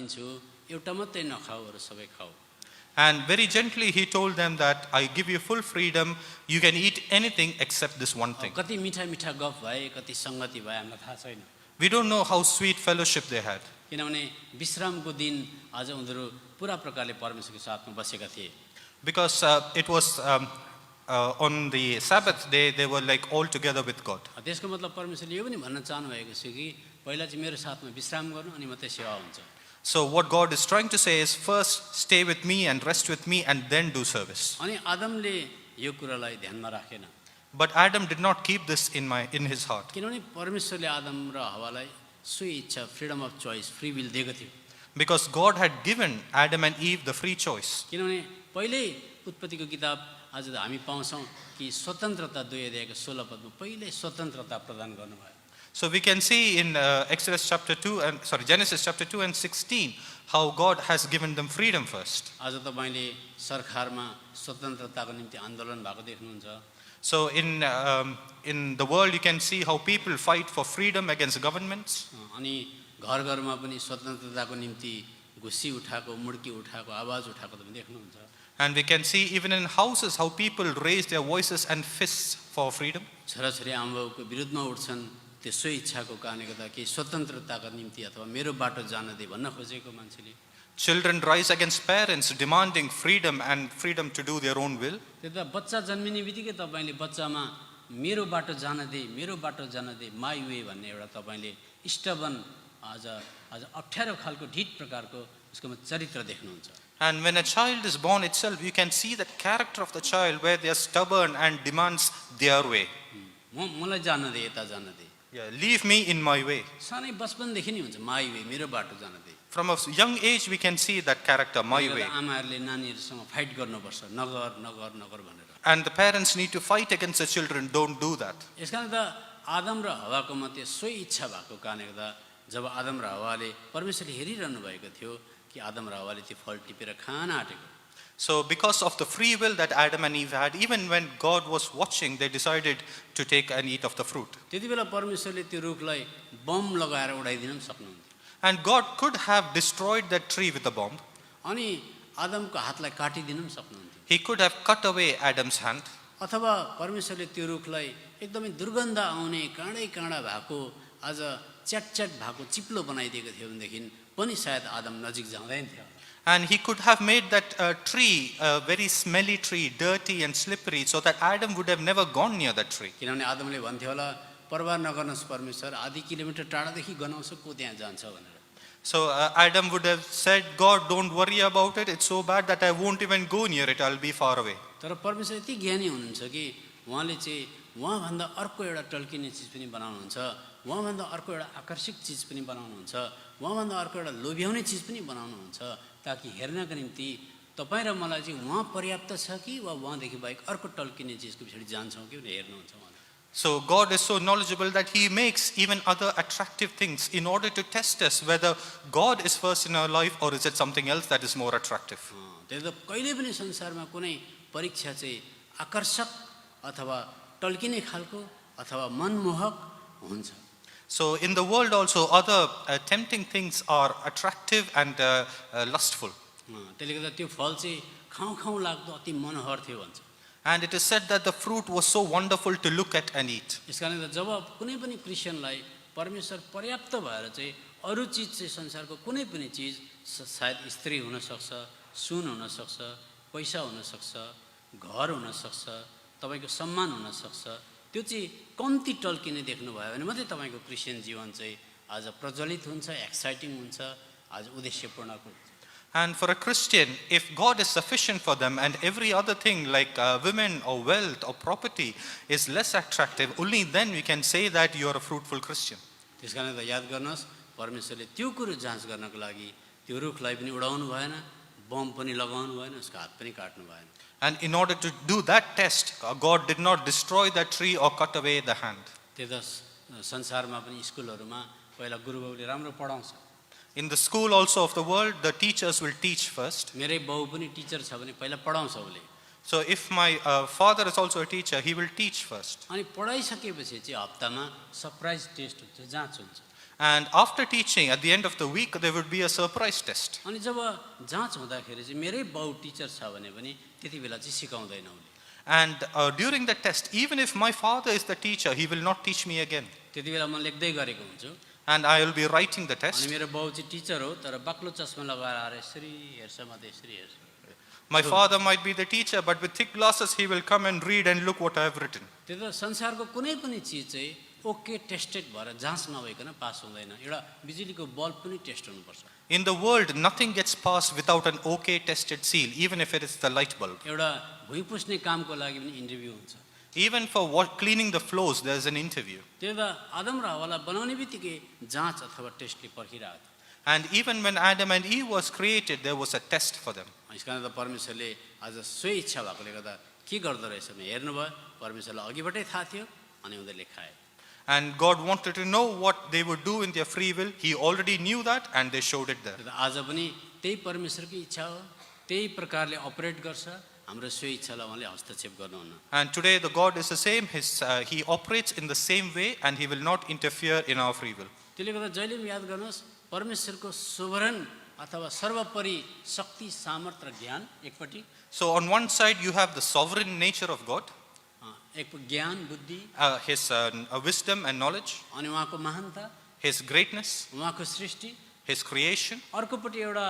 दिन्छु, एउटा मात्रै नखाऊ, अरु सबै खाऊ. And very gently he told them that I give you full freedom. You can eat anything except this one thing. कति मिठा मिठा गफ भए, कति संगति भए हामीलाई थाहा छैन. We don't know how sweet fellowship they had. किनभने विश्रामको दिन आज उनीहरू पूरा प्रकारले परमेश्वरको साथमा बसेका थिए. Because it was on the Sabbath day, they were like all together with God. त्यसको मतलब परमेश्वरले यो पनि भन्न चाहनु भएको छ कि पहिला चाहिँ मेरो साथमा विश्राम गर्नु अनि मात्रै सेवा हुन्छ. So what God is trying to say is, first stay with me and rest with me and then do service. अनि आदमले यो कुरालाई ध्यानमा राखेन. But Adam did not keep this in his heart. किनभने परमेश्वरले आदम र हवालाई सोही इच्छा, freedom of choice, free will दिएको थियो. Because God had given Adam and Eve the free choice. किनभने पहिल्यै उत्पत्तिको किताब आज हामी पाउँछौँ कि स्वतन्त्रता 2 अध्यायको 16 पदमा पहिल्यै स्वतन्त्रता प्रदान गर्नुभयो. So we can see in Genesis chapter 2 and 16 how God has given them freedom first. आज तपाईले सरकारमा स्वतन्त्रताको निम्ति आन्दोलन भएको देख्नुहुन्छ. So in the world you can see how people fight for freedom against governments. अनि घर-घरमा पनि स्वतन्त्रताको निम्ति घुसी उठाएको, मुड्की उठाएको, आवाज उठाएको तपाईले देख्नुहुन्छ. And we can see even in houses how people raise their voices and fists for freedom. छोराछोरी आमाबाउको विरुद्धमा उठ्छन् त्यसो इच्छाको कारणले गर्दा कि स्वतन्त्रताको निम्ति अथवा मेरो बाटो जान दे भन्न खोजेको मान्छेले. Children rise against parents demanding freedom and freedom to do their own will. त्यता बच्चा जन्मिने बित्तिकै तपाईले बच्चामा मेरो बाटो जान दे, माई वे भन्ने एउटा तपाईले स्टबन आज अप्ठ्यारो खालको ढिट प्रकारको उसको चरित्र देख्नुहुन्छ. And when a child is born itself, you can see the character of the child where they are stubborn and demands their way. मलाई जान दे, यता जान they. Yeah, leave me in my way. सानै बचपनदेखि नै हुन्छ my way, मेरो बाटो जान they. From a young age we can see that character, my way. आमाहरूले नानीहरुसँग फाइट गर्नुपर्छ, नगर भनेर. And the parents need to fight against the children, don't do that. यसकारण त आदम र हवाको मध्ये सोही इच्छा भएको कारणले गर्दा जब आदम र हवाले परमेश्वरले हेरिरहनु भएको थियो कि आदम र हवाले त्यो फल टिपेर खान आँटेको. So because of the free will that Adam and Eve had, even when God was watching, they decided to take and eat of the fruit. त्यतिबेला परमेश्वरले त्यो रुखलाई बम लगाएर उडाइदिन पनि सक्नुहुन्थ्यो. And God could have destroyed that tree with a bomb. अनि आदमको हातलाई काटिदिन पनि सक्नुहुन्थ्यो. He could have cut away Adam's hand. अथवा परमेश्वरले त्यो रुखलाई एकदमै दुर्गन्ध आउने काँडा भएको आज च्याट भएको चिप्लो बनाइदिएको थियो भनेदेखि पनि सायद आदम नजिक जाँदैन थियो. And he could have made that tree a very smelly tree, dirty and slippery, so that Adam would have never gone near that tree. किनभने आदमले भन्थ्यो होला परवाह नगर्नुस् परमेश्वर, आधी किलोमिटर टाढादेखि गनाउँछ को त्यहाँ जान्छ भनेर. So Adam would have said, God, don't worry about it. It's so bad that I won't even go near it. I'll be far away. तर परमेश्वर यति ज्ञानी हुनुहुन्छ कि उहाँले चाहिँ उहाँभन्दा अर्को एउटा टल्किने चिज पनि बनाउनुहुन्छ, उहाँभन्दा अर्को एउटा आकर्षक चिज पनि बनाउनुहुन्छ, उहाँभन्दा अर्को एउटा लोभ्याउने चिज पनि बनाउनुहुन्छ ताकि हेर्नका निम्ति तपाईँ र मलाई चाहिँ उहाँ पर्याप्त छ कि वा उहाँदेखि बाहेक अर्को टल्किने चिजको पछाडि जान्छौँ कि भनेर हेर्नुहुन्छ उहाँले. So God is so knowledgeable that He makes even other attractive things in order to test us whether God is first in our life or is it something else that is more attractive. त्यसले कहिले पनि संसारमा कुनै परीक्षा चाहिँ आकर्षक अथवा टल्किने खालको अथवा मनमोहक हुन्छ. So in the world also other tempting things are attractive and lustful. त्यसले गर्दा त्यो फल चाहिँ खाउँ लाग्दो अति मनोहर थियो भन्छ. And it is said that the fruit was so wonderful to look at and eat. यसकारणले जब कुनै पनि क्रिस्चियनलाई परमेश्वर पर्याप्त भएर चाहिँ अरू चिज चाहिँ संसारको कुनै पनि चिज सायद स्त्री हुन सक्छ, सुन हुन सक्छ, पैसा हुन सक्छ, घर हुन सक्छ, तपाईको सम्मान हुन सक्छ, त्यो चाहिँ कम्ती टल्किने देख्नुभयो भने मात्रै तपाईको क्रिस्चियन जीवन चाहिँ आज प्रज्वलित हुन्छ, एक्साइटिङ हुन्छ, आज उद्देश्यपूर्णको हुन्छ. And for a Christian, if God is sufficient for them and every other thing like women or wealth or property is less attractive, only then we can say that you are a fruitful Christian. त्यसकारण त याद गर्नुहोस् परमेश्वरले त्यो कुरो जाँच गर्नको लागि त्यो रुखलाई पनि उडाउनु भएन, बम पनि लगाउनु भएन, उसको हात पनि काट्नु भएन. And in order to do that test, God did not destroy that tree or cut away the hand. त्यो त संसारमा पनि स्कुलहरुमा पहिला गुरुबाउले राम्रो पढाउँछ. In the school also of the world, the teachers will teach first. मेरै बाउ पनि टिचर छ भने पहिला पढाउँछ उसले. So if my father is also a teacher, he will teach first. अनि पढाइसकेपछि चाहिँ हप्तामा सरप्राइज टेस्ट हुन्छ, जाँच हुन्छ. And after teaching, at the end of the week, there would be a surprise test. अनि जब जाँच हुँदाखेरि चाहिँ मेरै बाउ टिचर छ भने पनि त्यति बेला चाहिँ सिकाउँदैन उसले। And during the test, even if my father is the teacher, he will not teach me again. त्यति बेला म लेख्दै गरेको हुन्छु And I will be writing the अनि test. मेरो बाउ चाहिँ टिचर हो तर बाक्लो चस्मा लगाएर आएर यसरी हेर्छ मात्रै यसरी हेर्छ। My father might be the teacher, but with thick glasses, he will come and read and look what I have written. त्यो त संसारको कुनै पनि चिज चाहिँ ओके टेस्टेड भएर जाँच नभइकन पास हुँदैन। एउटा बिजुलीको बल्ब पनि टेस्ट हुनुपर्छ। In the world, nothing gets passed without an okay tested seal, even if it is the light bulb. एउटा भुइँ पुस्ने कामको लागि पनि इन्टरभ्यू हुन्छ। Even for cleaning the floors, there is an interview. त्यो त आदम र हव्वालाई बनाउने बित्तिकै जाँच अथवा टेस्टले पर्खिरहेको थियो। And even when Adam and Eve was created, there was a test for them. यसकारण त परमेश्वरले आज सोही इच्छा भएकोले गर्दा के गर्दो रहेछ भने हेर्नुभयो परमेश्वरलाई अघिबाटै थाहा थियो अनि उनीहरूले खाए। And God wanted to know what they would do in their free will. He already knew that and they showed it there. आज पनि त्यही परमेश्वरको इच्छा हो, त्यही प्रकारले अपरेट गर्छ। हाम्रो सोही इच्छालाई उहाँले हस्तक्षेप गर्नुहुन्न। And today the God is the same. He operates in the same way and He will not interfere in our free will. त्यसले गर्दा जहिले पनि याद गर्नुहोस् परमेश्वरको सोभरन अथवा सर्वोपरि शक्ति सामर्थ्य र ज्ञान एकपट्टि, So on one side you have the sovereign nature of God, एक ज्ञान बुद्धि His wisdom and knowledge, अनि उहाँको महानता, His greatness, उहाँको सृष्टि। His creation. अर्कोपट्टि एउटा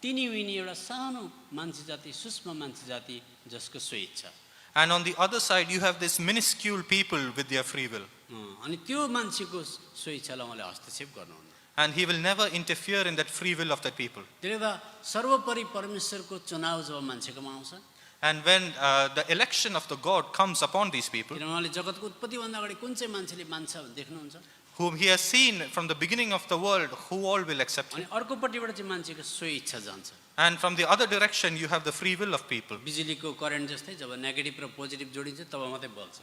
तिनी विनी एउटा सानो मान्छे जाति, सूक्ष्म मान्छे जाति जसको सोही इच्छा। And on the other side you have this minuscule people with their free will. अनि त्यो मान्छेको सोही इच्छालाई उहाँले हस्तक्षेप गर्नुहुन्न। And He will never interfere in that free will of that people. त्यसले गर्दा सर्वोपरि परमेश्वरको चुनाव जब मान्छेकोमा आउँछ, And when the election of the God comes upon these people, किनभने उहाँले जगतको उत्पत्तिभन्दा अगाडि कुन चाहिँ मान्छेले मान्छ भने देख्नुहुन्छ। whom He has seen from the beginning of the world, who all will accept अनि Him. अर्कोपट्टिबाट चाहिँ मान्छेको सोही इच्छा जान्छ। And from the other direction, you have the free will of people. बिजुलीको करेन्ट जस्तै जब नेगेटिभ र पोजिटिभ जोडिन्छ तब मात्रै बल्छ।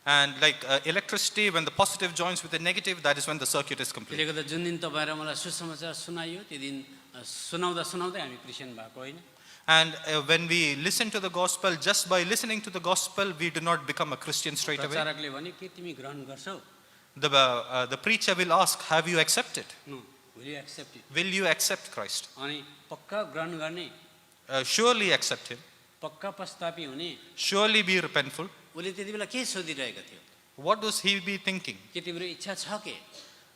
And like electricity, when the positive joins with the negative, that is when the circuit is त्यसले complete. गर्दा जुन दिन तपाईँ र मलाई सुसमाचार सुनाइयो त्यो दिन सुनाउँदा सुनाउँदै हामी क्रिस्चियन भएको होइन। And when we listen to the gospel, just by listening to the gospel, we do not become a Christian straight away. प्रचारकले भने के तिमी ग्रहण गर्छौ? The preacher will ask, have you accepted? Will you accept it? Will you accept Christ? अनि पक्का ग्रहण गर्ने, Surely accept Him. पक्का पश्चातापी हुने। Surely be repentful. उसले त्यति बेला के सोधिरहेको थियो? What does he be thinking? के तिम्रो इच्छा छ के?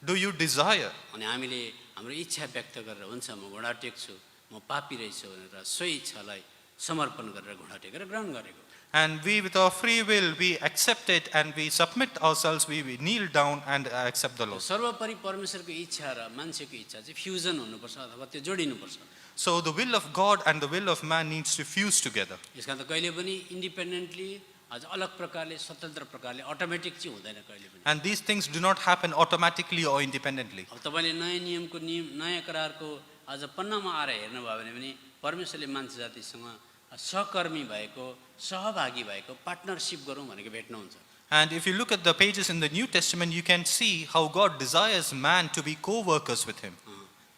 Do you desire? अनि हामीले हाम्रो इच्छा व्यक्त गरेर हुन्छ म घुँडा टेक्छु, म पापी रहेछु भनेर सोही इच्छालाई समर्पण गरेर घुँडा टेकेर ग्रहण गरेको। And we, with our free will, we accept it and we submit ourselves, we kneel down and accept the Lord. सर्वोपरि परमेश्वरको इच्छा र मान्छेको इच्छा चाहिँ फ्युजन हुनुपर्छ अथवा त्यो जोडिनुपर्छ। So the will of God and the will of man needs to fuse together. यसकारण त कहिले पनि इन्डिपेन्डेन्टली आज अलग प्रकारले स्वतन्त्र प्रकारले अटोमेटिक चाहिँ हुँदैन कहिले पनि। And these things do not happen automatically or independently. अब तपाईँले नयाँ नियमको नयाँ करारको आज पन्नामा आएर हेर्नुभयो भने पनि परमेश्वरले मान्छे जातिसँग सहकर्मी भएको, सहभागी भएको, पार्टनरसिप गरौँ भनेको भेट्नुहुन्छ। And if you look at the pages in the New Testament, you can see how God desires man to be co-workers with Him.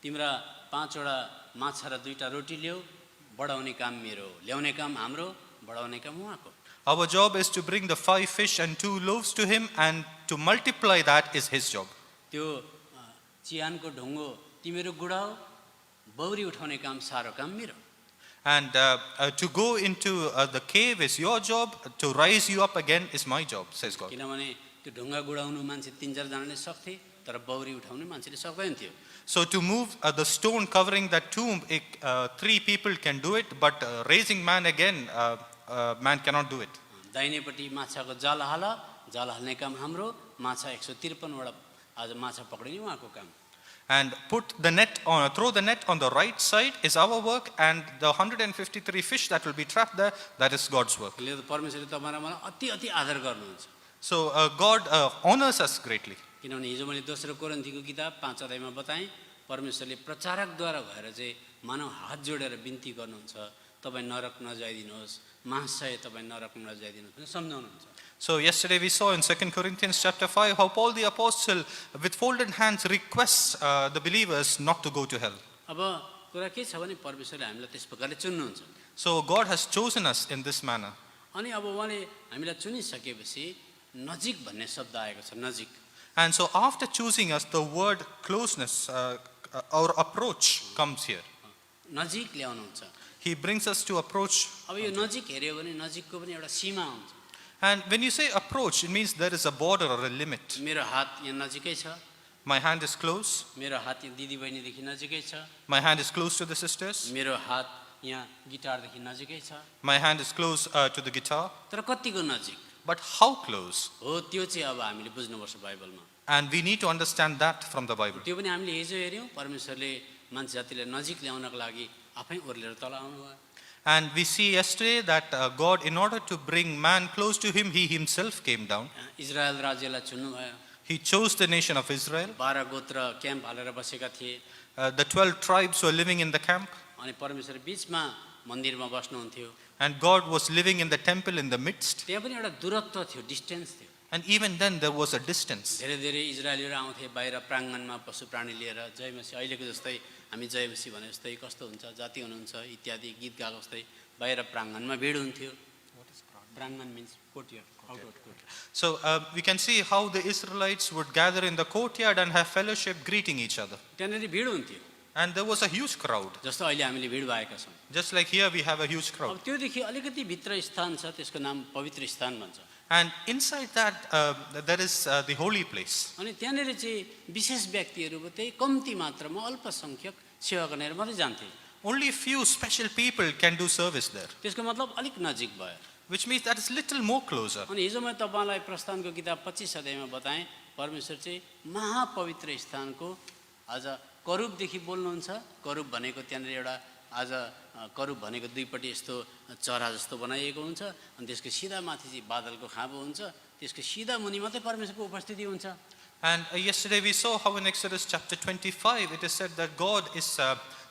तिम्रा 5वटा माछा र 2टा रोटी ल्याऊ, बढाउने काम मेरो, ल्याउने काम हाम्रो, बढाउने काम उहाँको। Our job is to bring the 5 fish and 2 loaves to Him, and to multiply that is His job. त्यो चिहानको ढुङ्गो तिम्रो गुडाऊ, बौरी उठाउने काम सारो काम मेरो। And to go into the cave is your job, to rise you up again is my job, says God. किनभने त्यो ढुङ्गा गुडाउनु मान्छे 3-4 जनाले सक्थे, तर बौरी उठाउने मान्छेले सक्दैन थियो। So to move the stone covering that tomb, 3 people can do it, but raising man again, man cannot do it. दाहिनेपट्टि माछाको जाल हाल, जाल हाल्ने काम हाम्रो, माछा 153 वटा आज माछा पक्रिने उहाँको काम। And throw the net on the right side is our work, and the 153 fish that will be trapped there, that is God's work. त्यसले त परमेश्वरले तपाईँ र मलाई अति अति आदर गर्नुहुन्छ। So God honors us greatly. किनभने हिजो मैले दोस्रो कोरिन्थीको किताब 5 अध्यायमा बताएँ, परमेश्वरले प्रचारकद्वारा भएर चाहिँ मानव हात जोडेर बिन्ती गर्नुहुन्छ, तपाईँ नरक नजाइदिनुहोस्, महाशय तपाईँ नरक नजाइदिनुहोस् भनेर सम्झाउनुहुन्छ। So yesterday we saw in 2 Corinthians chapter 5 how Paul the apostle with folded hands requests the believers not to go to hell. अब कुरा के छ भने परमेश्वरले हामीलाई त्यस प्रकारले चुन्नुहुन्छ। So God has chosen us in this manner. अनि अब उहाँले हामीलाई चुनिसकेपछि नजिक भन्ने शब्द आएको छ, नजिक। And so after choosing us, the word closeness or approach comes here. नजिक ल्याउनुहुन्छ. He brings us to approach. अब यो नजिक हेऱ्यो भने नजिकको पनि एउटा सीमा हुन्छ. And when you say approach, it means there is a border or a limit. मेरो हात यहाँ नजिकै छ. My hand is close. मेरो हात यहाँ दिदी बहिनीदेखि नजिकै छ. My hand is close to the sisters. मेरो हात यहाँ गिटारदेखि नजिकै छ. My hand is close to the guitar. तर कतिको नजिक But how close? हो त्यो चाहिँ अब हामीले बुझ्नुपर्छ बाइबलमा. And we need to understand that from the Bible. त्यो पनि हामीले हिजो हेऱ्यौँ. परमेश्वरले मान्छे जातिलाई नजिक ल्याउनको लागि आफै ओर्लेर तल आउनुभयो. And we see yesterday that God, in order to bring man close to him, he himself came down. Israel राज्यलाई चुन्नुभयो. He chose the nation of Israel. 12 गोत्र क्याम्प हालेर बसेका थिए. The 12 tribes were living in the camp. अनि परमेश्वर बिचमा मन्दिरमा बस्नुहुन्थ्यो. And God was living in the temple in the midst. त्यहाँ पनि एउटा दूरत्व थियो, डिस्टेन्स थियो. And even then there was a distance. धेरै धेरै इजरायलीहरू आउँथे बाहिर प्राङ्गणमा पशु प्राणी लिएर जय मसी अहिलेको जस्तै हामी जय मसी भने जस्तै कस्तो हुन्छ जाति हुनुहुन्छ इत्यादि गीत गाएको जस्तै बाहिर प्राङ्गणमा भिड हुन्थ्यो. प्राङ्गण means courtyard, outward courtyard. So we can see how the Israelites would gather in the courtyard and have fellowship, greeting each other. त्यहाँनिर भिड हुन्थ्यो. And there was a huge crowd. जस्तो अहिले हामीले भिड भएका छौँ. Just like here we have a huge crowd. अब त्योदेखि अलिकति भित्र स्थान छ, त्यसको नाम पवित्र स्थान भन्छ. And inside that there is the holy place. अनि त्यहाँनिर चाहिँ विशेष व्यक्तिहरू मात्रै कम्ती मात्रामा अल्पसङ्ख्यक सेवा गर्नेहरू मात्रै जान्थे. Only few special people can do service there. त्यसको मतलब अलिक नजिक भयो. Which means that is little more closer. अनि हिजो मैले तपाईँलाई प्रस्थानको किताब 25 अध्यायमा बताएँ परमेश्वर चाहिँ महापवित्र स्थानको आज करूबदेखि बोल्नुहुन्छ. करूब भनेको त्यहाँनिर एउटा आज करूब भनेको दुईपट्टि यस्तो चरा जस्तो बनाइएको हुन्छ अनि त्यसको सिधा माथि चाहिँ बादलको खाँबो हुन्छ. त्यसको सिधा मुनि मात्रै परमेश्वरको उपस्थिति हुन्छ. And yesterday we saw how in Exodus chapter 25 it is said that God is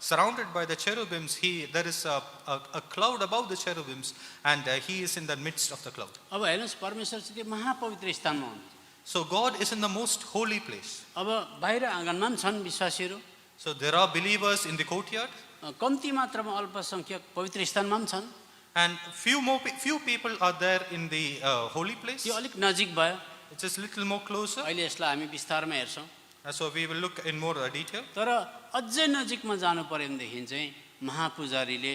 surrounded by the cherubims. There is a cloud above the cherubims and he is in the midst of the cloud. अब हेर्नुहोस् परमेश्वर चाहिँ त्यो महापवित्र स्थानमा हुनुहुन्छ. So God is in the most holy place. अब बाहिर आँगनमा पनि छन् विश्वासीहरू. So there are believers in the courtyard. कम्ती मात्रामा अल्पसङ्ख्यक पवित्र स्थानमा पनि छन्. And few people are there in the holy place. त्यो अलिक नजिक भयो. It's just little more closer. अहिले यसलाई हामी विस्तारमा हेर्छौँ. So we will look in more detail. तर अझै नजिकमा जानु पर्यो भनेदेखि चाहिँ महापुजारीले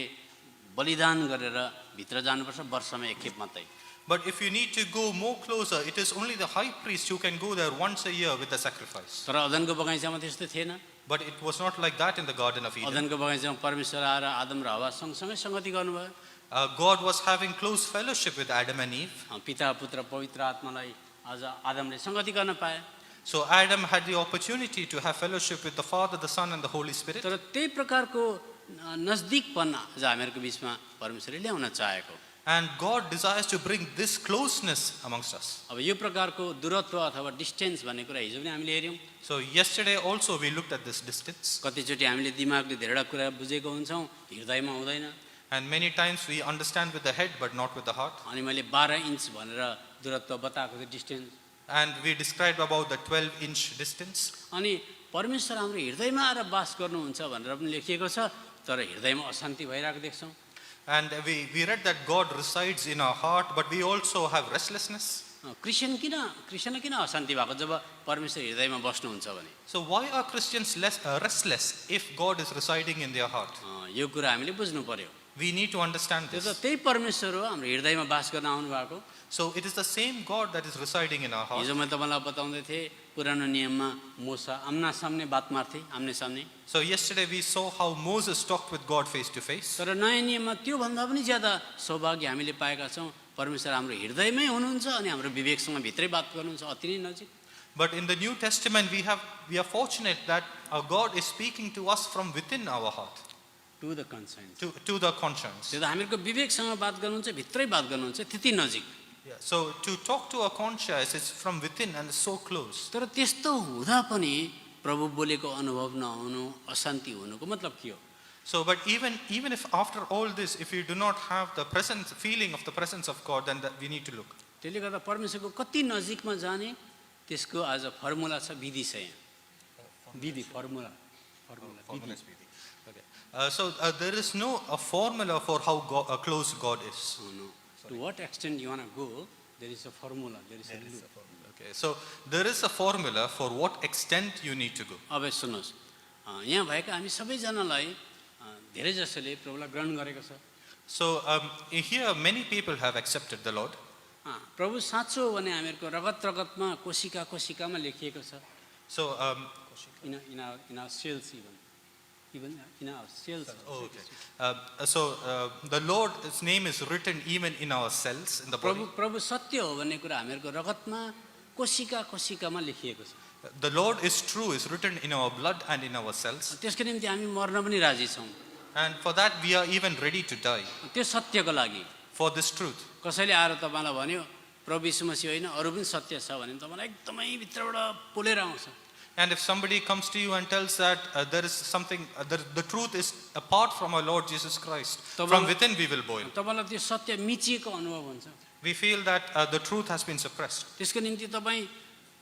बलिदान गरेर भित्र जानुपर्छ वर्षमा एकखेप मात्रै. But if you need to go more closer, it is only the high priest who can go there once a year with the sacrifice. तर अदनको बगैँचामा त्यस्तो थिएन. But it was not like that in the Garden of Eden. अदनको बगैँचामा परमेश्वर आएर आदम र हवा सँगसँगै सङ्गति गर्नुभयो. God was having close fellowship with Adam and Eve. पिता पुत्र पवित्र आत्मालाई आज आदमले सङ्गति गर्न पाए. So Adam had the opportunity to have fellowship with the Father, the Son and the Holy Spirit. तर त्यही प्रकारको नजदिकपन आज हामीहरूको बिचमा परमेश्वरले ल्याउन चाहेको. And God desires to bring this closeness amongst us. अब यो प्रकारको दूरत्व अथवा डिस्टेन्स भन्ने कुरा हिजो पनि हामीले हेऱ्यौँ. So yesterday also we looked at this distance. कतिचोटि हामीले दिमागले धेरैवटा कुरा बुझेको हुन्छौँ, हृदयमा हुँदैन. And many times we understand with the head but not with the heart. अनि मैले 12 इन्च भनेर दूरत्व बताएको थिएँ distance. And we described about the 12-inch distance. अनि परमेश्वर हाम्रो हृदयमा आएर बास गर्नुहुन्छ भनेर पनि लेखिएको छ. तर हृदयमा अशान्ति भइरहेको देख्छौँ. And we read that God resides in our heart, but we also have restlessness. Christian किन अशान्ति भएको जब परमेश्वर हृदयमा बस्नुहुन्छ भने. So why are Christians restless if God is residing in their heart? यो कुरा हामीले बुझ्नु पर्यो. We need to understand त्यो त this. त्यही परमेश्वर हो हाम्रो हृदयमा बास गर्न आउनु भएको. So it is the same God that is residing in our heart. हिजो मैले तपाईँलाई बताउँदै थिएँ पुरानो नियममा मोसा आम्ना सामने बात मार्थे आम्ने सामने. So yesterday we saw how Moses talked with God face to face. तर नयाँ नियममा त्योभन्दा पनि ज्यादा सौभाग्य हामीले पाएका छौँ. परमेश्वर हाम्रो हृदयमै हुनुहुन्छ अनि हाम्रो विवेकसँग भित्रै बात गर्नुहुन्छ अति नै नजिक. But in the New Testament we are fortunate that our God is speaking to us from within our heart. To the conscience. To the conscience. त्यो त हामीहरूको विवेकसँग बात गर्नुहुन्छ भित्रै बात गर्नुहुन्छ त्यति नजिक. Yeah. So to talk to our conscience is from within and so close. तर त्यस्तो हुँदा पनि प्रभु बोलेको अनुभव नहुनु अशान्ति हुनुको मतलब के हो. So but even if after all this if you do not have the feeling of the presence of God, then we need to look. त्यसले गर्दा परमेश्वरको कति नजिकमा जाने त्यसको आज फर्मुला छ, विधि छ यहाँ. विधि फर्मुला विधि. Okay. So there is no a formula for how close God is. To what extent you want to go, there is a formula, there is a Okay, so there is a formula for what extent you need to go. अब सुन्नुहोस्, यहाँ भएका हामी सबैजनालाई धेरै जसोले प्रभुलाई ग्रहण गरेको छ। So here many people have accepted the Lord. प्रभु साँचो हो भने हामीहरूको रगत रगतमा कोशिका कोशिकामा लेखिएको छ। So in our cells even in our cells. oh, okay. The Lord's name is written even in our cells in the body. प्रभु सत्य हो भन्ने कुरा हामीहरूको रगतमा कोशिका कोशिकामा लेखिएको छ। The Lord is true is written in our blood and in our cells. त्यसको निम्ति हामी मर्न पनि राजी छौँ। And for that we are even ready to die त्यो सत्यको लागि। for this truth. कसैले आएर तपाईँलाई भन्यो प्रभु यीशु मसीह होइन अरू पनि सत्य छ भने तपाईँलाई एकदमै भित्रबाट पोलेर आउँछ। And if somebody comes to you and tells that there is something, the truth is apart from our Lord Jesus Christ, from within we will boil. तपाईँलाई त्यो सत्य मिचिएको अनुभव हुन्छ। We feel that the truth has been suppressed. त्यसको निम्ति तपाईँ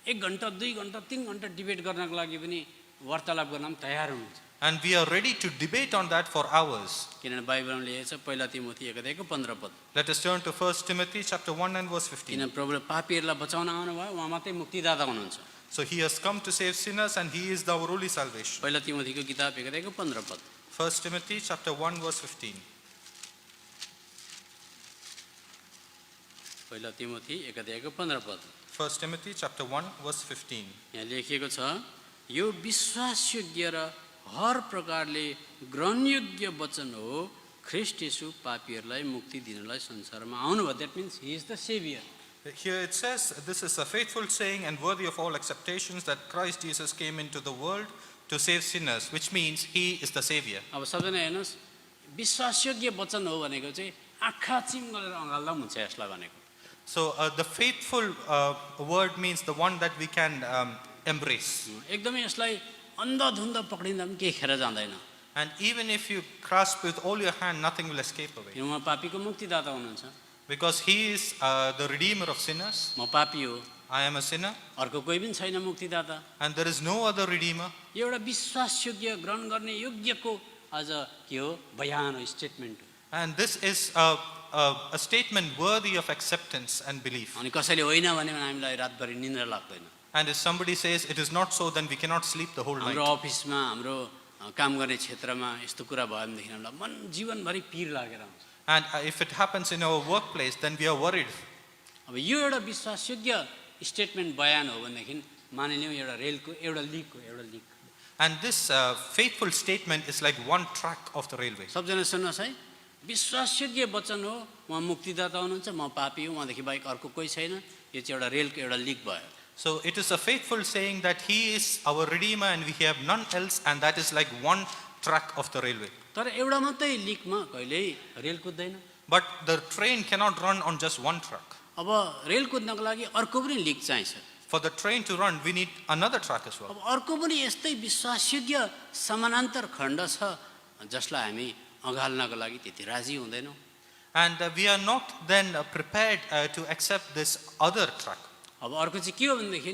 1 घन्टा 2 घन्टा 3 घन्टा डिबेट गर्नको लागि पनि वार्तालाप गर्न पनि तयार हुनुहुन्छ। And we are ready to debate on that for hours. किनभने बाइबलमा लेखेको छ पहिला तिमोथी 1:15 पद। Let us turn to 1 Timothy chapter 1 and verse 15. किन प्रभुले पापीहरूलाई बचाउन आउनुभयो, उहाँ मात्रै मुक्तिदाता हुनुहुन्छ। So he has come to save sinners and he is our only salvation. पहिला तिमोथीको किताब 1:15 पद। 1 Timothy chapter 1 verse 15. पहिला तिमोथी 1:15 पद। 1 Timothy chapter 1 verse 15. यहाँ लेखिएको छ यो विश्वासयोग्य र हर प्रकारले ग्रहणयोग्य वचन हो, ख्रीष्ट येशू पापीहरूलाई मुक्ति दिनलाई संसारमा आउनुभयो। That means he is the savior. Here it says, this is a faithful saying and worthy of all acceptations that Christ Jesus came into the world to save sinners, which means he is the savior. अब सबैजना हेर्नुहोस्, विश्वासयोग्य वचन हो भनेको चाहिँ आँखा चिम गरेर अँगाल्दा हुन्छ यसलाई भनेको। So the faithful word means the one that we can embrace. एकदमै यसलाई अन्धधुन्ध पक्रिँदा पनि केही खेर जाँदैन। And even if you grasp with all your hand, nothing will escape away. किन उहाँ पापीको मुक्तिदाता हुनुहुन्छ। Because he is the redeemer of sinners. म पापी हो, I am a sinner. अर्को कोही पनि छैन मुक्तिदाता। And there is no other redeemer. यो एउटा विश्वासयोग्य ग्रहण गर्ने योग्यको आज के हो बयान हो, स्टेटमेन्ट हो। And this is a statement worthy of acceptance and belief. अनि कसैले होइन भने हामीलाई रातभरि निन्द्रा लाग्दैन। And if somebody says it is not so, then we cannot sleep the whole हाम्रो night. अफिसमा हाम्रो काम गर्ने क्षेत्रमा यस्तो कुरा भयो भनेदेखि हामीलाई मन जीवनभरि पीर लागेर आउँछ। And if it happens in our workplace, then we are worried. अब यो एउटा विश्वासयोग्य स्टेटमेन्ट बयान हो भनेदेखि मानिलिउँ एउटा रेलको एउटा leak. And this faithful statement is like one track of the railway. सबजना सुन्नुहोस् है, विश्वासयोग्य वचन हो, उहाँ मुक्तिदाता हुनुहुन्छ, म पापी हुँ, उहाँदेखि बाहेक अर्को कोही छैन। यो चाहिँ एउटा रेलको एउटा लिक भयो। So it is a faithful saying that he is our redeemer and we have none else, and that is like one track of the railway. तर एउटा मात्रै लिकमा कहिल्यै रेल कुद्दैन। But the train cannot run on just one track. अब rail कुद्नको लागि अर्को पनि leak चाहिन्छ। For the train to run, we need another track as well. अब अर्को पनि यस्तै विश्वासयोग्य समानान्तर खण्ड छ जसलाई हामी अँगाल्नको लागि त्यति राजी हुँदैनौँ। And we are not then prepared to accept this other track. अब अर्को चाहिँ के हो भनेदेखि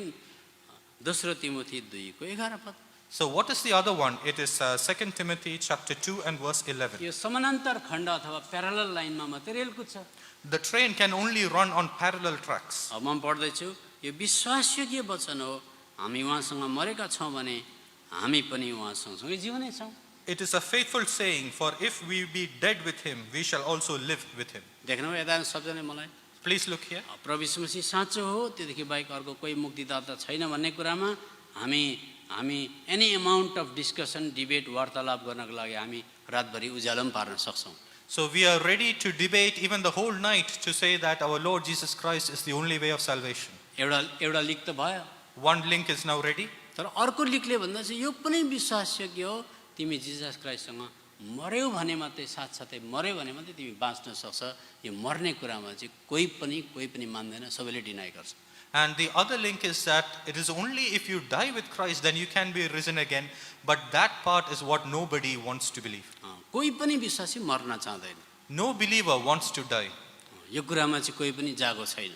दोस्रो तिमोथी 2:11 पद। So what is the other one? It is 2 Timothy chapter 2 and verse 11. यो समानान्तर खण्ड अथवा प्यारलल लाइनमा मात्रै रेल कुद्छ। The train can only run on parallel tracks. अब म पढ्दैछु, यो विश्वासयोग्य वचन हो, हामी उहाँसँग मरेका छौँ भने हामी पनि उहाँ सँगसँगै जिउने छौँ। It is a faithful saying, for if we be dead with him, we shall also live with him. देख्नुभयो यता सबजना मलाई, Please look here. प्रभु यीशु मसीह साँचो हो, त्योदेखि बाहेक अर्को कोही मुक्तिदाता छैन भन्ने कुरामा हामी any amount of discussion debate वार्तालाप गर्नको लागि हामी रातभरि उज्यालो पनि पार्न सक्छौँ। So we are ready to debate even the whole night to say that our Lord Jesus Christ is the only way of salvation. एउटा लिक त भयो, One link is now ready. तर अर्को लिकले भन्दा चाहिँ यो पनि विश्वासयोग्य हो, तिमी जिजस क्राइस्टसँग मर्यौ भने मात्रै साथसाथै मर्यौ भने मात्रै तिमी बाँच्न सक्छ। यो मर्ने कुरामा चाहिँ कोही पनि मान्दैन, सबैले डिनाइ गर्छ। And the other link is that it is only if you die with Christ then you can be risen again. But that part is what nobody wants to believe. कोही पनि विश्वासी मर्न चाहँदैन। No believer wants to die. यो कुरामा चाहिँ कोही पनि जागो छैन।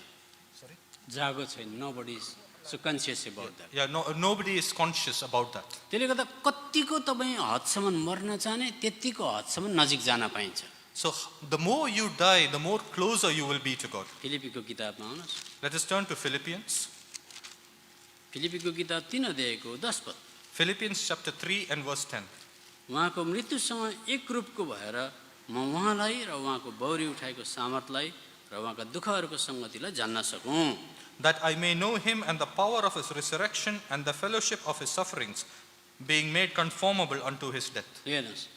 जागो छैन। Nobody is so conscious about that. Yeah, nobody is conscious about that. त्यसले गर्दा कतिको तपाईँ हदसम्म मर्न चाहने त्यतिको हदसम्म नजिक जान पाइन्छ। So the more you die, the more closer you will be to God. फिलिपीको किताबमा आउनुहोस्। Let us turn to Philippians. फिलिपीको किताब 3 अध्यायको 10 पद। Philippians chapter 3 and verse 10. उहाँको मृत्युसँग एक रूपको भएर म उहाँलाई र उहाँको बौरी उठाएको सामर्थलाई र उहाँका दुःखहरूको सङ्गतिलाई जान्न सकूँ। That I may know him and the power of his resurrection and the fellowship of his sufferings, being made conformable unto his death. हेर्नुहोस्,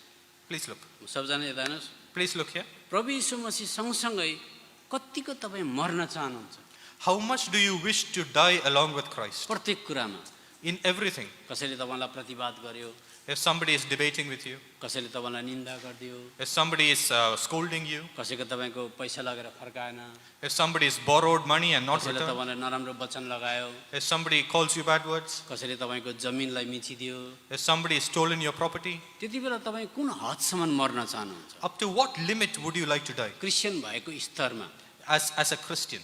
Please look. सबजना यता हेर्नुहोस्, Please look here. प्रभु यीशु मसीह सँगसँगै कतिको तपाईँ मर्न चाहनुहुन्छ? How much do you wish to die along with Christ? प्रत्येक कुरामा। In everything. कसैले तपाईँलाई प्रतिवाद गर्यो, If somebody is debating with you, कसैले तपाईँलाई निन्दा गरिदियो, if somebody is scolding you, कसैको तपाईँको पैसा लगेर फर्काएन, if somebody has borrowed money and not कसैले returned, तपाईँलाई नराम्रो वचन लगायो, if somebody calls you bad words, कसैले तपाईँको जमिनलाई मिचिदियो, if somebody has stolen your property, त्यति बेला तपाईँ कुन हदसम्म मर्न चाहनुहुन्छ? up to what limit would you like to die Christian भएको स्तरमा as a Christian?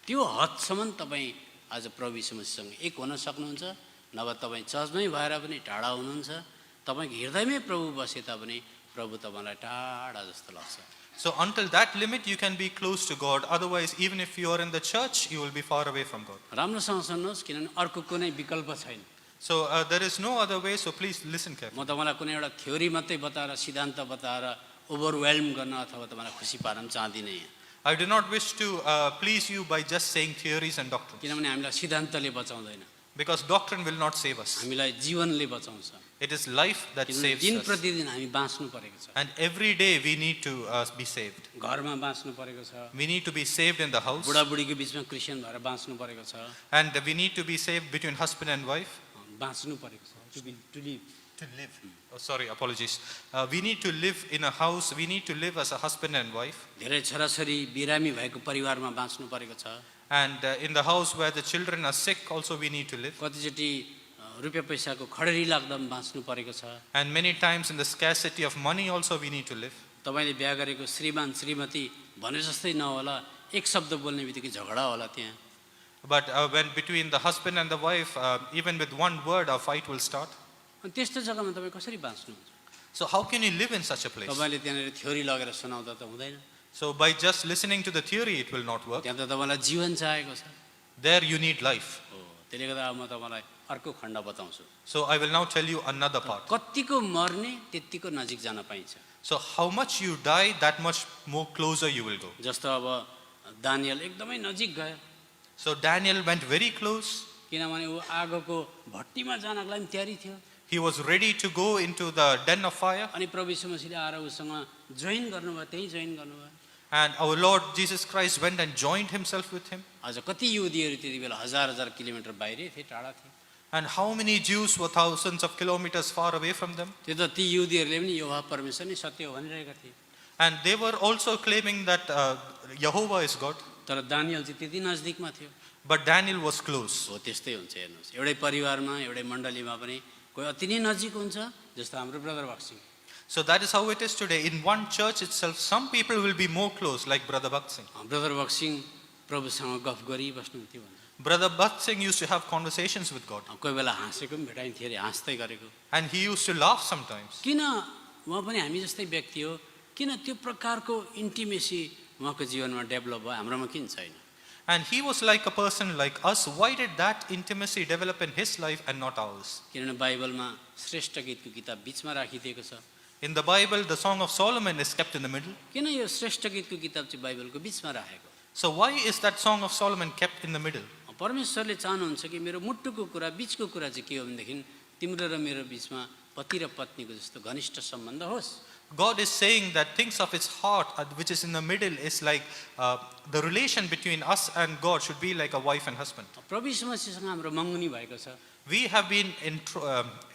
त्यो हदसम्म तपाईँ आज प्रभु यीशु मसीहसँग एक हुन सक्नुहुन्छ, नभए तपाईँ चर्चमै भएर पनि टाढा हुनुहुन्छ, तपाईँको हृदयमै प्रभु बसे तापनि प्रभु तपाईँलाई टाढा जस्तो लाग्छ। So until that limit you can be close to God, otherwise even if you are in the church you will be far away from God. राम्रोसँग सुन्नुहोस्, किनभने अर्को कुनै विकल्प छैन। So there is no other way, so please listen carefully. म तपाईँलाई कुनै एउटा थ्योरी मात्रै बताएर सिद्धान्त बताएर ओभरवेल्म गर्न अथवा तपाईँलाई खुसी पार्न चाहदिनँ यहाँ, I do not wish to please you by just saying theories and doctrines, किनभने हामीलाई सिद्धान्तले बचाउँदैन, because doctrine will not save us. हामीलाई जीवनले बचाउँछ। It is life that किनभने saves दिन us. प्रतिदिन हामी बाँच्नु परेको छ, And every day we need to be saved. घरमा बाँच्नु परेको छ, We need to be saved in the house, बुढाबुढीको बिचमा क्रिस्चियन भएर बाँच्नु परेको छ, and we need to be saved between husband and wife. बाँच्नु परेको छ, to live। To live. Oh, sorry, apologies. We need to live in a house. We need to live as a husband and wife. धेरै छोराछोरी बिरामी भएको परिवारमा बाँच्नु परेको छ, And in the house where the children are sick, also we need to live. कतिचोटि रुपियाँ पैसाको खडेरी लाग्दा पनि बाँच्नु परेको छ। And many times in the scarcity of money, also we need to live. तपाईँले बिहा गरेको श्रीमान श्रीमती भने जस्तै नहोला, एक शब्द बोल्ने बित्तिकै झगडा होला त्यहाँ। But when between the husband and the wife, even with one word, a fight will start. अनि त्यस्तो जग्गामा तपाईँ कसरी बाँच्नुहुन्छ? So how can you live in such a place? तपाईँले त्यहाँनिर थ्योरी लगेर सुनाउँदा त हुँदैन, So by just listening to the theory, it will not work. त्यहाँ त तपाईँलाई जीवन चाहेको छ। There you need life. हो, त्यसले गर्दा अब म तपाईँलाई अर्को खण्ड बताउँछु। So I will now tell you another part. कतिको मर्ने त्यत्तिको नजिक जान पाइन्छ। So how much you die, that much more closer you will go. जस्तो अब दानियल एकदमै नजिक गयो, So Daniel went very close. किनभने ऊ आगोको भट्टीमा जानको लागि पनि तयारी थियो। He was ready to go into the den of fire. अनि प्रभु यीशु मसीहले आएर उसँग जोइन गर्नुभयो, त्यही जोइन गर्नुभयो। And our Lord Jesus Christ went and joined himself with him. आज कति युदीहरू त्यति बेला हजार हजार किलोमिटर बाहिरै थिए, टाढा थिए। And how many Jews were thousands of kilometers far away from them? त्यो त ती युदीहरूले पनि यहोवा परमेश्वर नै सत्य हो भनिरहेका थिए। And they were also claiming that Jehovah is God. तर दानियल चाहिँ त्यति नजदिकमा थियो। But Daniel was close. हो त्यस्तै हुन्छ, हेर्नुहोस्, एउटै परिवारमा एउटै मण्डलीमा पनि कोही अति नै नजिक हुन्छ, जस्तो हाम्रो brother boxing. So that is how it is today. In one church itself, some people will be more close, like Brother Bhakt Singh. Brother बक्सिङ प्रभुसँग गफ गरिबस्नुहुन्थ्यो भन्छ। Brother Bhakt Singh used to have conversations with God. कोही बेला हाँसेको पनि भेटाइन्थ्यो अरे, हाँस्दै गरेको। And he used to laugh sometimes. किन उहाँ पनि हामी जस्तै व्यक्ति हो, किन त्यो प्रकारको इन्टिमेसी उहाँको जीवनमा डेभलप भयो, हाम्रोमा किन छैन? And he was like a person like us. Why did that intimacy develop in his life and not ours? किनभने बाइबलमा श्रेष्ठ गीतको किताब बिचमा राखिदिएको छ। In the Bible, the Song of Solomon is kept in the middle. किन यो श्रेष्ठ गीतको किताब चाहिँ बाइबलको बिचमा राखेको? So why is that Song of Solomon kept in the middle? परमेश्वरले चाहनुहुन्छ कि मेरो मुटुको कुरा, बिचको कुरा चाहिँ के हो भनेदेखि तिम्रो र मेरो बिचमा पति र पत्नीको जस्तो घनिष्ठ सम्बन्ध होस्। God is saying that things of his heart, which is in the middle, is like the relation between us and God should be like a wife and husband. प्रभु यीशु मसीहसँग हाम्रो मङ्गनी भएको छ। We have been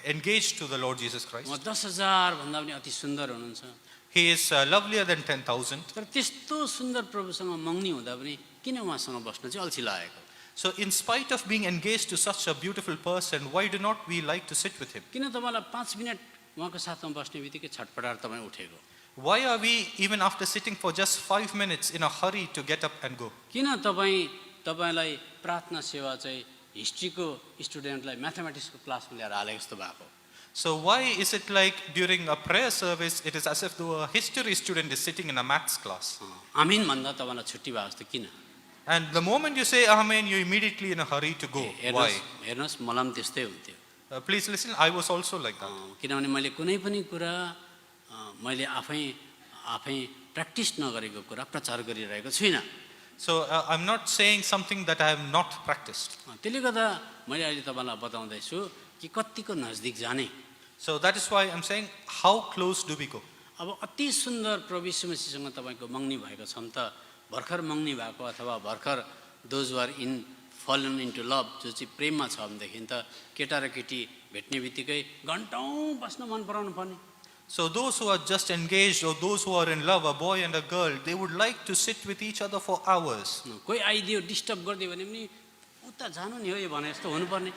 engaged to the Lord Jesus Christ. उहाँ 10,000 भन्दा पनि अति सुन्दर हुनुहुन्छ। He is lovelier than 10,000. तर त्यस्तो सुन्दर प्रभुसँग मङ्गनी हुँदा पनि किन उहाँसँग बस्न चाहिँ अल्छी लागेको? So in spite of being engaged to such a beautiful person, why do not we like to sit with him? किन तपाईँलाई 5 मिनट उहाँको साथमा बस्ने बित्तिकै छटपटाएर तपाईँ उठेको? Why are we, even after sitting for just 5 minutes, in a hurry to get up and go? किन तपाईँलाई प्रार्थना सेवा चाहिँ हिस्ट्रीको स्टुडेन्टलाई म्याथमेटिक्सको क्लासमा ल्याएर हालेको जस्तो भएको? So why is it like during a prayer service, it is as if though a history student is sitting in a maths class? Amini भन्दा तपाईँलाई छुट्टी भएको जस्तो किन? And the moment you say Amen, you're immediately in a hurry to go. Why? हेर्नुहोस् मलाई पनि त्यस्तै हुन्थ्यो Please listen, I was also like that. किनभने मैले कुनै पनि कुरा मैले आफै प्र्याक्टिस नगरेको कुरा प्रचार गरिरहेको छुइनँ So I'm not saying something that I have not practiced. त्यसले गर्दा मैले अहिले तपाईँलाई बताउँदैछु कि कतिको नजदिक जाने So that is why I'm saying, how close do we go? अब अति सुन्दर प्रभु यीशु मसीहसँग तपाईँको मङ्गनी भएको छ त भर्खर मङ्गनी भएको अथवा भर्खर दोज आर इन फलन इन्टु लभ जो चाहिँ प्रेममा छ भनेदेखि त केटा र केटी भेट्ने बित्तिकै घन्टौँ बस्न मन पराउनु पर्ने So those who are just engaged or those who are in love, a boy and a girl, they would like to sit with each other for hours. कोही आइदियो डिस्टर्ब गरिदियो भने पनि उता जानु नि हो यो भने जस्तो हुनुपर्ने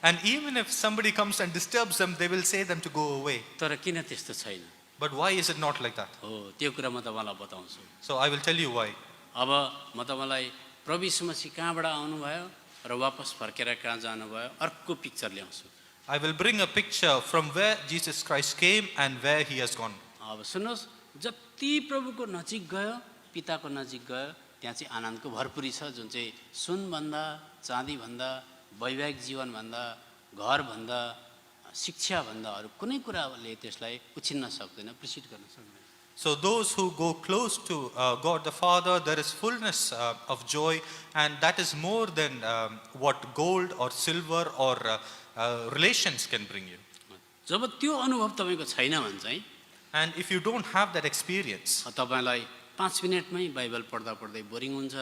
And even if somebody comes and disturbs them, they will say them to go away. तर किन त्यस्तो छैन But why is it not like that? हो त्यो कुरा म तपाईँलाई बताउँछु So I will tell you why. अब म तपाईँलाई प्रभु यीशु मसीह कहाँबाट आउनुभयो र वापस फर्केर कहाँ जानुभयो अर्को पिक्चर ल्याउँछु I will bring a picture from where Jesus Christ came and where he has gone. अब सुन्नुहोस् जति प्रभुको नजिक गयो पिताको नजिक गयो त्यहाँ चाहिँ आनन्दको भरपुरी छ जुन चाहिँ सुनभन्दा चाँदीभन्दा वैवाहिक जीवनभन्दा घरभन्दा शिक्षाभन्दा अरू कुनै कुराले त्यसलाई उछिन्न सक्दैन प्रसिद्ध गर्न सक्दैन So those who go close to God the Father, there is fullness of joy, and that is more than what gold or silver or relations can bring you. जब त्यो अनुभव तपाईँको छैन भने चाहिँ And if you don't have that experience, तपाईँलाई 5 मिनटमै Bible पढ्दा पढ्दै boring हुन्छ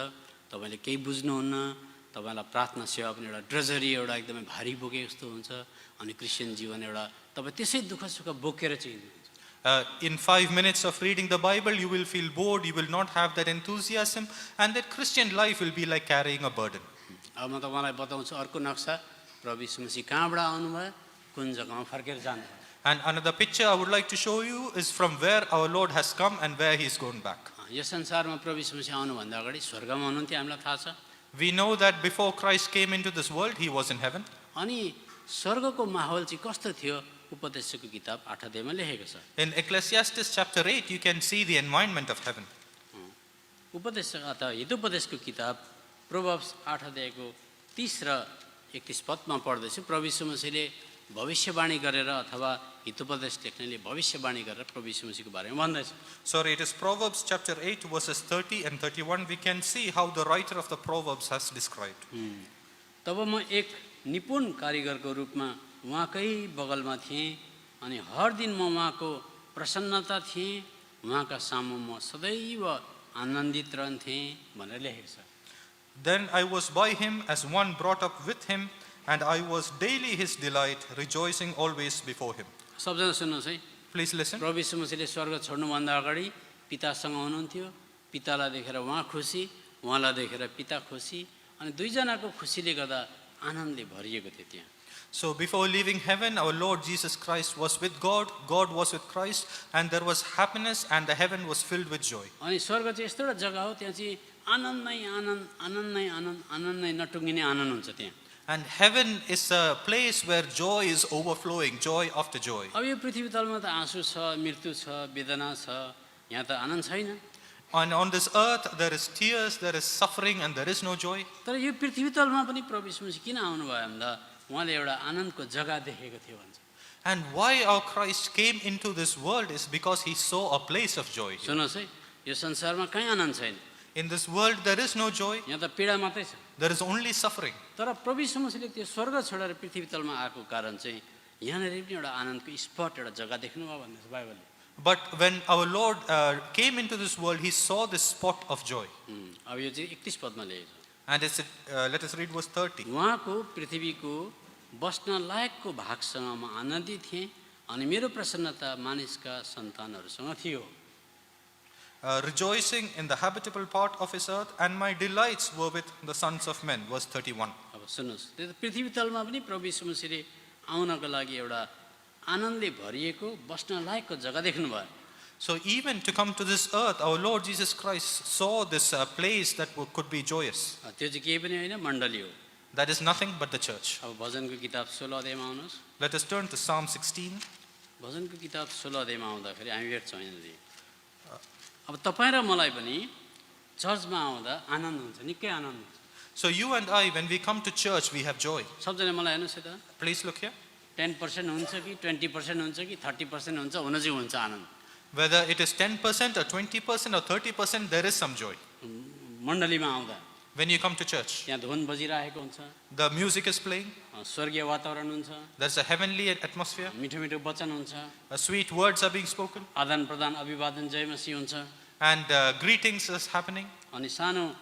तपाईँले केही बुझ्नुहुन्न तपाईँलाई प्रार्थना सेवा पनि एउटा ड्रेजरी एउटा एकदमै भारी बोके जस्तो हुन्छ अनि क्रिस्चियन जीवन एउटा तपाईँ त्यसै दुःख सुख बोकेर चाहिँ in 5 minutes of reading the Bible, you will feel bored, you will not have that enthusiasm, and that Christian life will be like carrying a burden. अब म तपाईँलाई बताउँछु अर्को नक्सा प्रभु यीशु मसीह कहाँबाट आउनुभयो कुन जग्गामा फर्केर जानुभयो And another picture I would like to show you is from where our Lord has come and where he is going back. यो संसारमा प्रभु यीशु मसीह आउनुभन्दा अगाडि स्वर्गमा हुनुहुन्थ्यो हामीलाई थाहा छ We know that before Christ came into this world, he was in heaven. अनि स्वर्गको माहौल चाहिँ कस्तो थियो उपदेशको किताब 8 अध्यायमा लेखेको छ In Ecclesiastes chapter 8, you can see the environment of heaven. उपदेश अथवा हितोपदेशको किताब प्रोभर्ब्स 8 अध्यायको 30 र 31 पदमा पढ्दैछु प्रभु यीशु मसीहले भविष्यवाणी गरेर अथवा हितोपदेश लेख्नेले भविष्यवाणी गरेर प्रभु यीशु मसीहको बारेमा भन्दैछ Sorry, it is Proverbs chapter 8 verses 30 and 31. We can see how the writer of the Proverbs has described. तब म एक निपुण कारिगरको रूपमा उहाँकै बगलमा थिएँ अनि हर दिन म उहाँको प्रसन्नता थिएँ उहाँका सामु म सदैव आनन्दित रहन्थेँ भनेर लेखेको छ Then I was by him as one brought up with him, and I was daily his delight, rejoicing always before him. सबजना सुन्नुहोस् है Please listen. प्रभु यीशु मसीहले स्वर्ग छोड्नुभन्दा अगाडि पितासँग हुनुहुन्थ्यो पितालाई देखेर उहाँ खुसी उहाँलाई देखेर पिता खुसी अनि दुईजनाको खुसीले गर्दा आनन्दले भरिएको थियो त्यहाँ So before leaving heaven, our Lord Jesus Christ was with God, God was with Christ, and there was happiness, and the heaven was filled with joy. अनि स्वर्ग चाहिँ यस्तो एउटा जग्गा हो त्यहाँ चाहिँ आनन्द नै आनन्द आनन्द नै आनन्द आनन्द नै नटुङ्गिने आनन्द हुन्छ त्यहाँ And heaven is a place where joy is overflowing, joy after joy. अब यो पृथ्वी तलमा त आँसु छ मृत्यु छ वेदना छ यहाँ त आनन्द छैन And on this earth, there is tears, there is suffering, and there is no joy. तर यो पृथ्वी तलमा पनि प्रभु यीशु मसीह किन आउनुभयो भन्दा उहाँले एउटा आनन्दको जग्गा देखेको थियो भन्छ And why our Christ came into this world is because he saw a place of joy. सुन्नुहोस् है यो संसारमा कहीँ आनन्द छैन In this world, there is no joy, यहाँ त पीडा मात्रै छ there is only suffering. तर प्रभु यीशु मसीहले त्यो स्वर्ग छोडेर पृथ्वी तलमा आएको कारण चाहिँ यहाँनिर पनि एउटा आनन्दको स्पट एउटा जग्गा देख्नुभयो भन्दैछ बाइबलले But when our Lord came into this world, he saw this spot of joy. अब यो चाहिँ 31 पदमा लेखेको छ And let us read verse 30. उहाँको पृथ्वीको बस्न लायकको भागसँग म आनन्दित थिएँ अनि मेरो प्रसन्नता मानिसका सन्तानहरूसँग थियो Rejoicing in the habitable part of his earth, and my delights were with the sons of men. Verse 31. अब सुन्नुहोस् त्यो त पृथ्वी तलमा पनि प्रभु यीशु मसीहले आउनको लागि एउटा आनन्दले भरिएको बस्न लायकको जग्गा देख्नुभयो So even to come to this earth, our Lord Jesus Christ saw this place that could be joyous. त्यो चाहिँ केही पनि होइन मण्डली हो That is nothing but the church. अब भजनको किताब 16 अध्यायमा आउनुहोस् Let us turn to Psalm 16. भजनको किताब 16 अध्यायमा आउँदाखेरि हामी भेट्छौँ यहाँनिर अब तपाईँ र मलाई पनि चर्चमा आउँदा आनन्द हुन्छ, निकै आनन्द हुन्छ। So you and I, when we come to church, we have joy. सबजना मलाई हेर्नुहोस् है त, Please look here. 10% हुन्छ कि 20% हुन्छ कि 30% हुन्छ, हुन चाहिँ हुन्छ आनन्द। Whether it is 10% or 20% or 30%, there is some joy. मण्डलीमा आउँदा When you come to church, त्यहाँ धुन बजिरहेको हुन्छ, the music is playing, स्वर्गीय वातावरण हुन्छ, there's a heavenly atmosphere, मिठो मिठो वचन हुन्छ, sweet words are being spoken, आदान प्रदान अभिवादन जयमसी हुन्छ, and greetings is happening. अनि सानो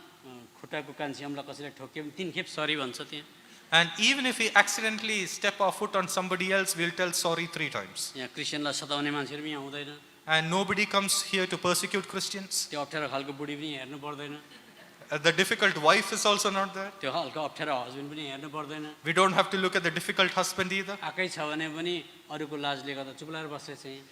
खुट्टाको कान्छी हमलाई कसैले ठोक्यो भने 3 खेप सरी भन्छ त्यहाँ। And even if we accidentally step our foot on somebody else, we'll tell sorry 3 times. यहाँ क्रिस्चियनलाई सताउने मान्छेहरू पनि यहाँ हुँदैन, And nobody comes here to persecute Christians. त्यो अप्ठ्यारो खालको बुढी पनि हेर्नु पर्दैन, The difficult wife is also not there. त्यो हल्का अप्ठ्यारो हस्बेन्ड पनि हेर्नु पर्दैन। We don't have to look at the difficult husband either. आकै छ भने पनि अरूको लाजले गर्दा चुप लाएर बस्छ चाहिँ।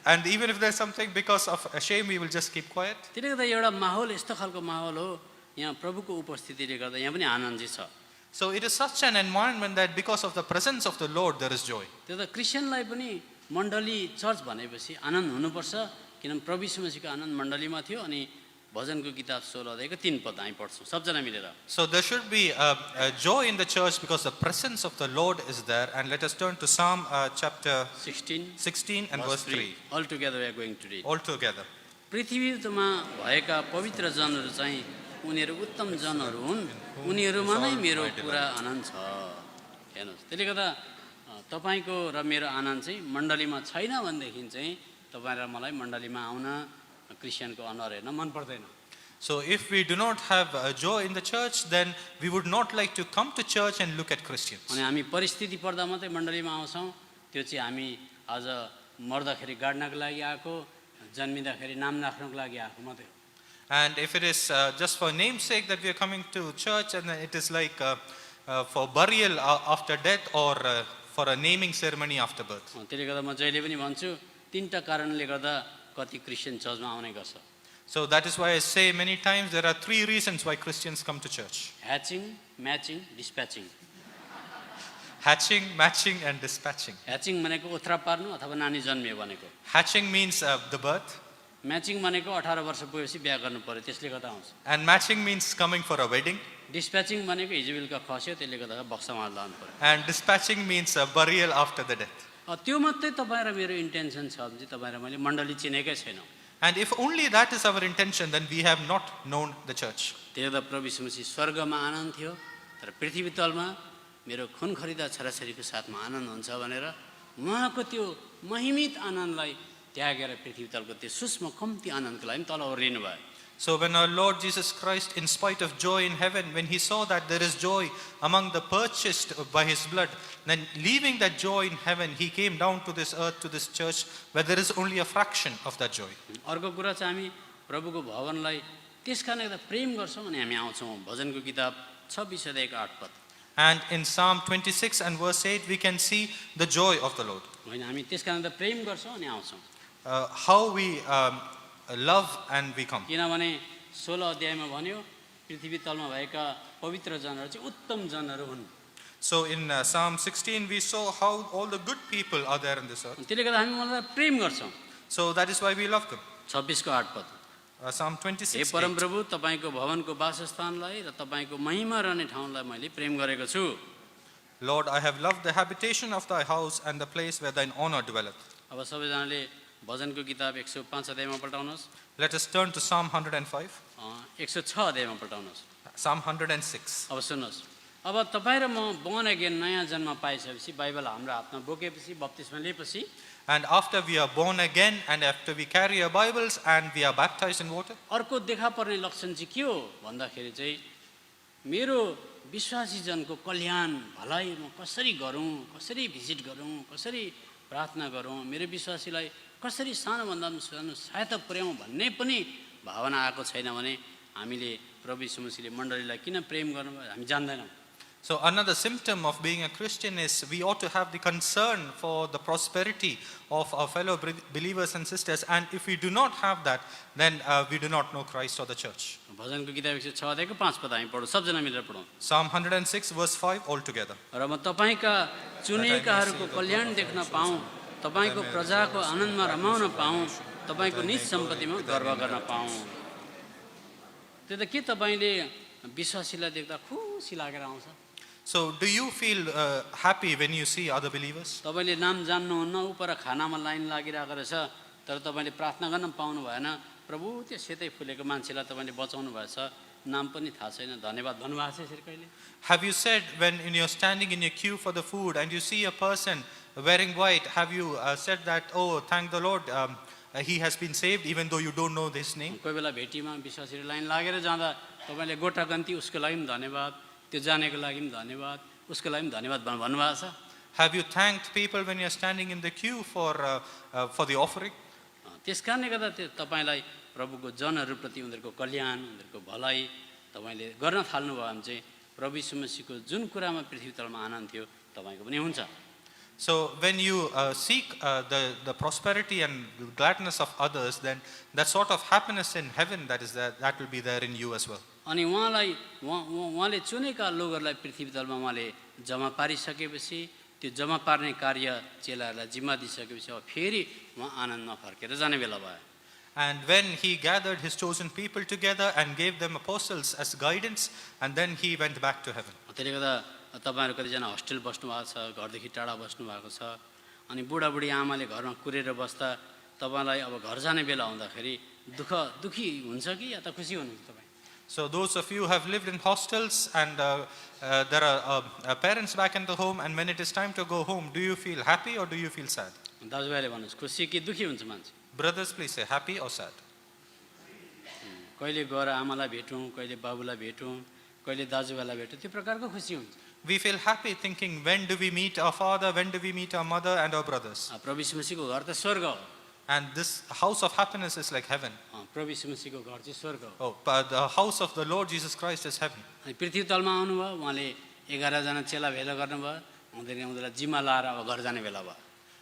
And even if there's something because of shame, we will just keep quiet. त्यसले गर्दा एउटा माहौल यस्तो खालको माहौल हो, यहाँ प्रभुको उपस्थितिले गर्दा यहाँ पनि आनन्द चाहिँ छ। So it is such an environment that because of the presence of the Lord, there is joy. त्यो त क्रिस्चियनलाई पनि मण्डली चर्च भनेपछि आनन्द हुनुपर्छ, किनभने प्रभु यीशु मसीहको आनन्द मण्डलीमा थियो। अनि भजनको किताब 16 अध्यायको 3 पद हामी पढ्छौँ सबजना मिलेर। So there should be a joy in the church because the presence of the Lord is there. And let us turn to Psalm chapter 16 and verse 3. All together we are going to read. All together. पृथ्वीमा भएका पवित्र जनहरू चाहिँ उनीहरू उत्तम जनहरू हुन्, उनीहरूमा नै मेरो पुरा आनन्द छ। हेर्नुहोस्, त्यसले गर्दा तपाईँको र मेरो आनन्द चाहिँ मण्डलीमा छैन भनेदेखि चाहिँ तपाईँ र मलाई मण्डलीमा आउन, क्रिस्चियनको अनुहार हेर्न मन पर्दैन। So if we do not have joy in the church, then we would not like to come to church and look at Christians. अनि हामी परिस्थिति पर्दा मात्रै मण्डलीमा आउँछौँ, त्यो चाहिँ हामी आज मर्दाखेरि गाड्नको लागि आएको, जन्मिँदाखेरि नाम राख्नको लागि आएको मात्रै हो। And if it is just for namesake that we are coming to church, and it is like for burial after death or for a naming ceremony after birth. त्यसले गर्दा म जहिले पनि भन्छु 3टा कारणले गर्दा कति क्रिस्चियन चर्चमा आउने गर्छ। So that is why I say many times there are 3 reasons why Christians come to church. Hatching, matching, dispatching. Hatching, matching and dispatching. Hatching भनेको ओथ्रा पार्नु अथवा नानी जन्मियो भनेको। Hatching means the birth. Matching भनेको 18 वर्ष पुगेपछि बिहा गर्नु पर्यो, त्यसले गर्दा आउँछ। And matching means coming for a wedding. डिस्प्याचिङ भनेको हिजो बेलुका खस्यो, त्यसले गर्दा बक्सामा लानु पर्यो। And dispatching means a burial after the death. त्यो मात्रै तपाईँ र मेरो इन्टेन्सन छ भने चाहिँ तपाईँ र मैले मण्डली चिनेकै छैनौँ। And if only that is our intention, then we have not known the church. त्यसले गर्दा प्रभु यीशु मसीह स्वर्गमा आनन्द थियो, तर पृथ्वी तलमा मेरो खुन खरिदा छोराछोरीको साथमा आनन्द हुन्छ भनेर उहाँको त्यो महिमित आनन्दलाई त्यागेर पृथ्वी तलको त्यो सूक्ष्म कम्ती आनन्दको लागि तल ओर्लिनु भयो। So when our Lord Jesus Christ, in spite of joy in heaven, when he saw that there is joy among the purchased by his blood, then leaving that joy in heaven, he came down to this earth, to this church, where there is only a fraction of that joy. अर्को कुरा चाहिँ हामी प्रभुको भवनलाई त्यस कारण एकदम प्रेम गर्छौँ अनि हामी आउँछौँ। भजनको किताब 26 अध्यायको 8 पद। And in Psalm 26 and verse 8, we can see the joy of the Lord. होइन, हामी त्यस कारण त प्रेम गर्छौँ अनि आउँछौँ। How we love and we come. किनभने 16 अध्यायमा भन्यो पृथ्वी तलमा भएका पवित्र जनहरू चाहिँ उत्तम जनहरू हुन्। So in Psalm 16, we saw how all the good people are there in this earth. त्यसले गर्दा हामी उनीहरूलाई प्रेम गर्छौँ। So that is why we love them. 26 को 8 पद। Psalm हे 26. परमप्रभु, तपाईँको भवनको वासस्थानलाई र तपाईँको महिमा रहने ठाउँलाई मैले प्रेम गरेको छु। Lord, I have loved the habitation of thy house and the place where thine honor dwelleth. अब सबैजनाले भजनको किताब 105 अध्यायमा पल्टाउनुहोस्, Let us turn to Psalm 105, 106 अध्यायमा पल्टाउनुहोस्। Psalm 106. अब सुन्नुहोस्, अब तपाईँ र म born again नयाँ जन्म पाइसकेपछि बाइबल हाम्रो हातमा बोकेपछि बप्तिस्मा लिएपछि And after we are born again and after we carry our Bibles and we are baptized in water, अर्को देखा पर्ने लक्षण चाहिँ के हो भन्दाखेरि चाहिँ मेरो विश्वासी जनको कल्याण भलाइ म कसरी गरौँ, कसरी भिजिट गरौँ, कसरी प्रार्थना गरौँ, मेरो विश्वासीलाई कसरी सानोभन्दा सानो सहायता पुर्याउँ भन्ने पनि भावना आएको छैन भने हामीले प्रभु यीशु मसीहले मण्डलीलाई किन प्रेम गर्नुभयो हामी जान्दैनौँ। so another symptom of being a Christian is we ought to have the concern for the prosperity of our fellow believers and sisters. And if we do not have that, then we do not know Christ or the church. भजनको किताब 106 अध्यायको 5 पद हामी पढौँ, सबजना मिलेर पढौँ। Psalm 106 verse 5 altogether. र म तपाईँका चुनिएकाहरूको कल्याण देख्न पाऊँ, तपाईँको प्रजाको आनन्दमा रमाउन पाऊँ, तपाईँको निज सम्पत्तिमा गर्व गर्न पाऊँ। त्यो त के तपाईँले विश्वासीलाई देख्दा खुसी लागेर आउँछ? So, do you feel happy when you see other believers? तपाईँले नाम जान्नुहुन्न, उपर खानामा लाइन लागिरहेको रहेछ, तर तपाईँले प्रार्थना गर्न पाउनु भएन। प्रभु त्यो सेतै फुलेको मान्छेलाई तपाईँले बचाउनु भएछ, नाम पनि थाहा छैन, धन्यवाद भन्नुभएको छ यसरी कहिले? Have you said when you're standing in your queue for the food and you see a person wearing white, have you said that, oh, thank the Lord, he has been saved even though you don't know his name? कोही बेला भेटीमा विश्वासीहरू line लागेर जाँदा तपाईँले गोटा गन्ती उसको लागि पनि धन्यवाद, त्यो जानेको लागि पनि धन्यवाद, उसको लागि पनि धन्यवाद भन्नुभएको छ? Have you thanked people when you're standing in the queue for the offering? त्यस कारणले गर्दा त्यो तपाईँलाई प्रभुको जनहरूप्रति उनीहरूको कल्याण, उनीहरूको भलाइ तपाईँले गर्न थाल्नुभयो भने चाहिँ प्रभु यीशु मसीहको जुन कुरामा पृथ्वी तलमा आनन्द थियो तपाईँको पनि हुन्छ। So when you seek the prosperity and gladness of others, then that sort of happiness in heaven that will be there in you as well. अनि उहाँले चुनेका लोकहरूलाई पृथ्वी तलमा उहाँले जम्मा पारिसकेपछि त्यो जम्मा पार्ने कार्य चेलाहरूलाई जिम्मा दिइसकेपछि अब फेरि उहाँ आनन्दमा फर्केर जाने बेला भयो। And when he gathered his chosen people together and gave them apostles as guidance, and then he went back to heaven. त्यसले गर्दा तपाईँहरू कतिजना हस्टेल बस्नु भएको छ, घरदेखि टाढा बस्नु भएको छ, अनि बुढाबुढी आमाले घरमा कुरेर बस्दा तपाईँलाई अब घर जाने बेला आउँदाखेरि दुखी हुन्छ कि या त खुसी हुनुहुन्छ तपाईँ? So those of you who have lived in hostels and there are parents back in the home, and when it is time to go home, do you feel happy or do you feel sad? दाजुभाइले भन्नुहोस् खुसी कि दुखी हुन्छ मान्छे? Brothers, please say happy or sad. कहिले गएर आमालाई भेटौँ, कहिले बाबुलाई भेटौँ, कहिले दाजुभाइलाई भेटौँ, त्यो प्रकारको खुसी हुन्छ। We feel happy thinking, when do we meet our father, when do we meet our mother and our brothers? प्रभु यीशु मसीहको घर त स्वर्ग हो। And this house of happiness is like heaven. प्रभु यीशु मसीहको घर चाहिँ स्वर्ग हो। Oh, but the house of the Lord Jesus Christ is heaven. अनि पृथ्वी तलमा आउनुभयो, उहाँले 11 जना चेला भेला गर्नुभयो, उनीहरूलाई जिम्मा लाएर अब घर जाने बेला भयो।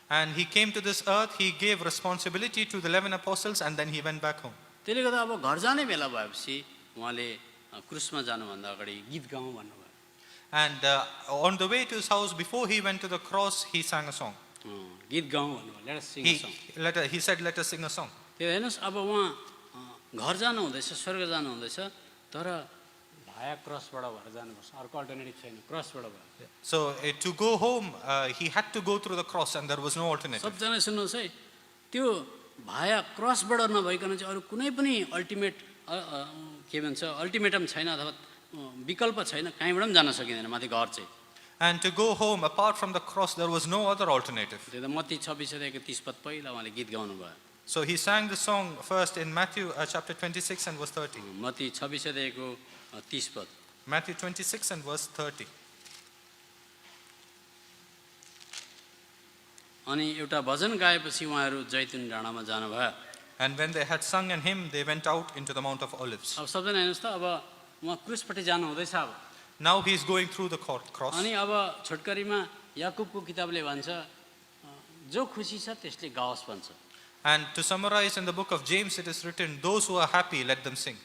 And he came to this earth, he gave responsibility to the 11 apostles, and then he went back home. त्यसले गर्दा अब घर जाने बेला भएपछि उहाँले क्रुसमा जानुभन्दा अगाडि गीत गाउँ भन्नुभयो। And on the way to his house, before he went to the cross, he sang a song. गीत गाउँ भन्नुभयो, let us sing a song. He said, let us sing a song. त्यो हेर्नुहोस् अब उहाँ घर जानु हुँदैछ, स्वर्ग जानु हुँदैछ, तर भाया क्रसबाट भएर जानुपर्छ, अर्को अल्टरनेटिभ छैन, क्रसबाट भयो। So to go home, he had to go through the cross, and there was no alternative. सबजना सुन्नुहोस् है, त्यो भाया क्रसबाट नभइकन चाहिँ अरू कुनै पनि के भन्छ अल्टिमेटम छैन अथवा विकल्प छैन, कहीँबाट पनि जान सकिँदैन माथि घर चाहिँ। And to go home, apart from the cross, there was no other alternative. त्यो त मत्ती 26:30 पद पहिला उहाँले गीत गाउनु भयो। So he sang the song first in Matthew chapter 26 and verse 30. Matthew 26:30 पद। Matthew 26 and verse 30. अनि एउटा भजन गाएपछि उहाँहरू जैतुन डाँडामा जानुभयो। And when they had sung an hymn, they went out into the Mount of Olives. अब सबजना हेर्नुहोस् त, अब उहाँ क्रुसपट्टि जानु हुँदैछ अब। Now he is going through the cross. अनि अब छोटकरीमा याकुबको किताबले भन्छ जो खुसी छ त्यसले गाओस् भन्छ। And to summarize in the book of James, it is written, those who are happy, let them sing.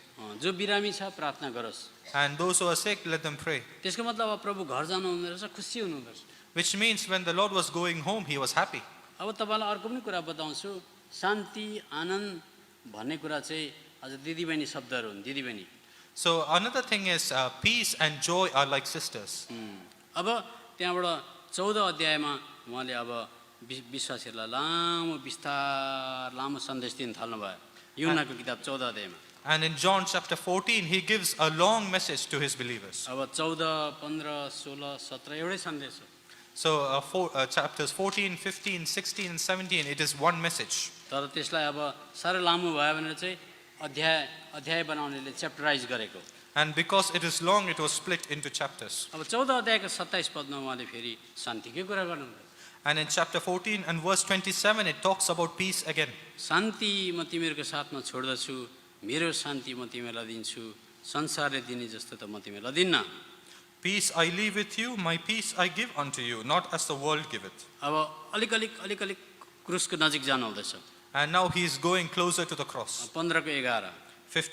जो बिरामी छ प्रार्थना गरोस्। And those who are sick, let them pray. त्यसको मतलब अब प्रभु घर जानु हुँदो रहेछ, खुसी हुनुहुँदो रहेछ। Which means when the Lord was going home, he was happy. अब तपाईँलाई अर्को पनि कुरा बताउँछु, शान्ति आनन्द भन्ने कुरा चाहिँ अझ दिदीबहिनी शब्दहरू हुन्, दिदीबहिनी। So another thing is peace and joy are like sisters. अब त्यहाँबाट 14 अध्यायमा उहाँले अब विश्वासीहरूलाई लामो सन्देश दिन थाल्नुभयो। यूहन्नाको किताब 14 अध्यायमा। And in John chapter 14, he gives a long message to his believers. अब 14, 15, 16, 17 एउटै सन्देश हो। So chapters 14, 15, 16 and 17, it is one message. तर त्यसलाई अब साह्रै लामो भयो भनेर चाहिँ अध्याय बनाउनेले च्याप्टराइज गरेको। And because it is long, it was split into chapters. अब 14 अध्यायको 27 पदमा उहाँले फेरि शान्तिकै कुरा गर्नुहुन्छ। And in chapter 14 and verse 27, it talks about peace again. शान्ति म तिमीहरूको साथमा छोड्दछु, मेरो शान्ति म तिमीलाई दिन्छु, संसारले दिने जस्तो त म तिमीलाई दिन्न। Peace I leave with you, my peace I give unto you, not as the world giveth. अब अलिक क्रुसको नजिक जानु हुँदैछ। And now he is going closer to the cross. 15 को 11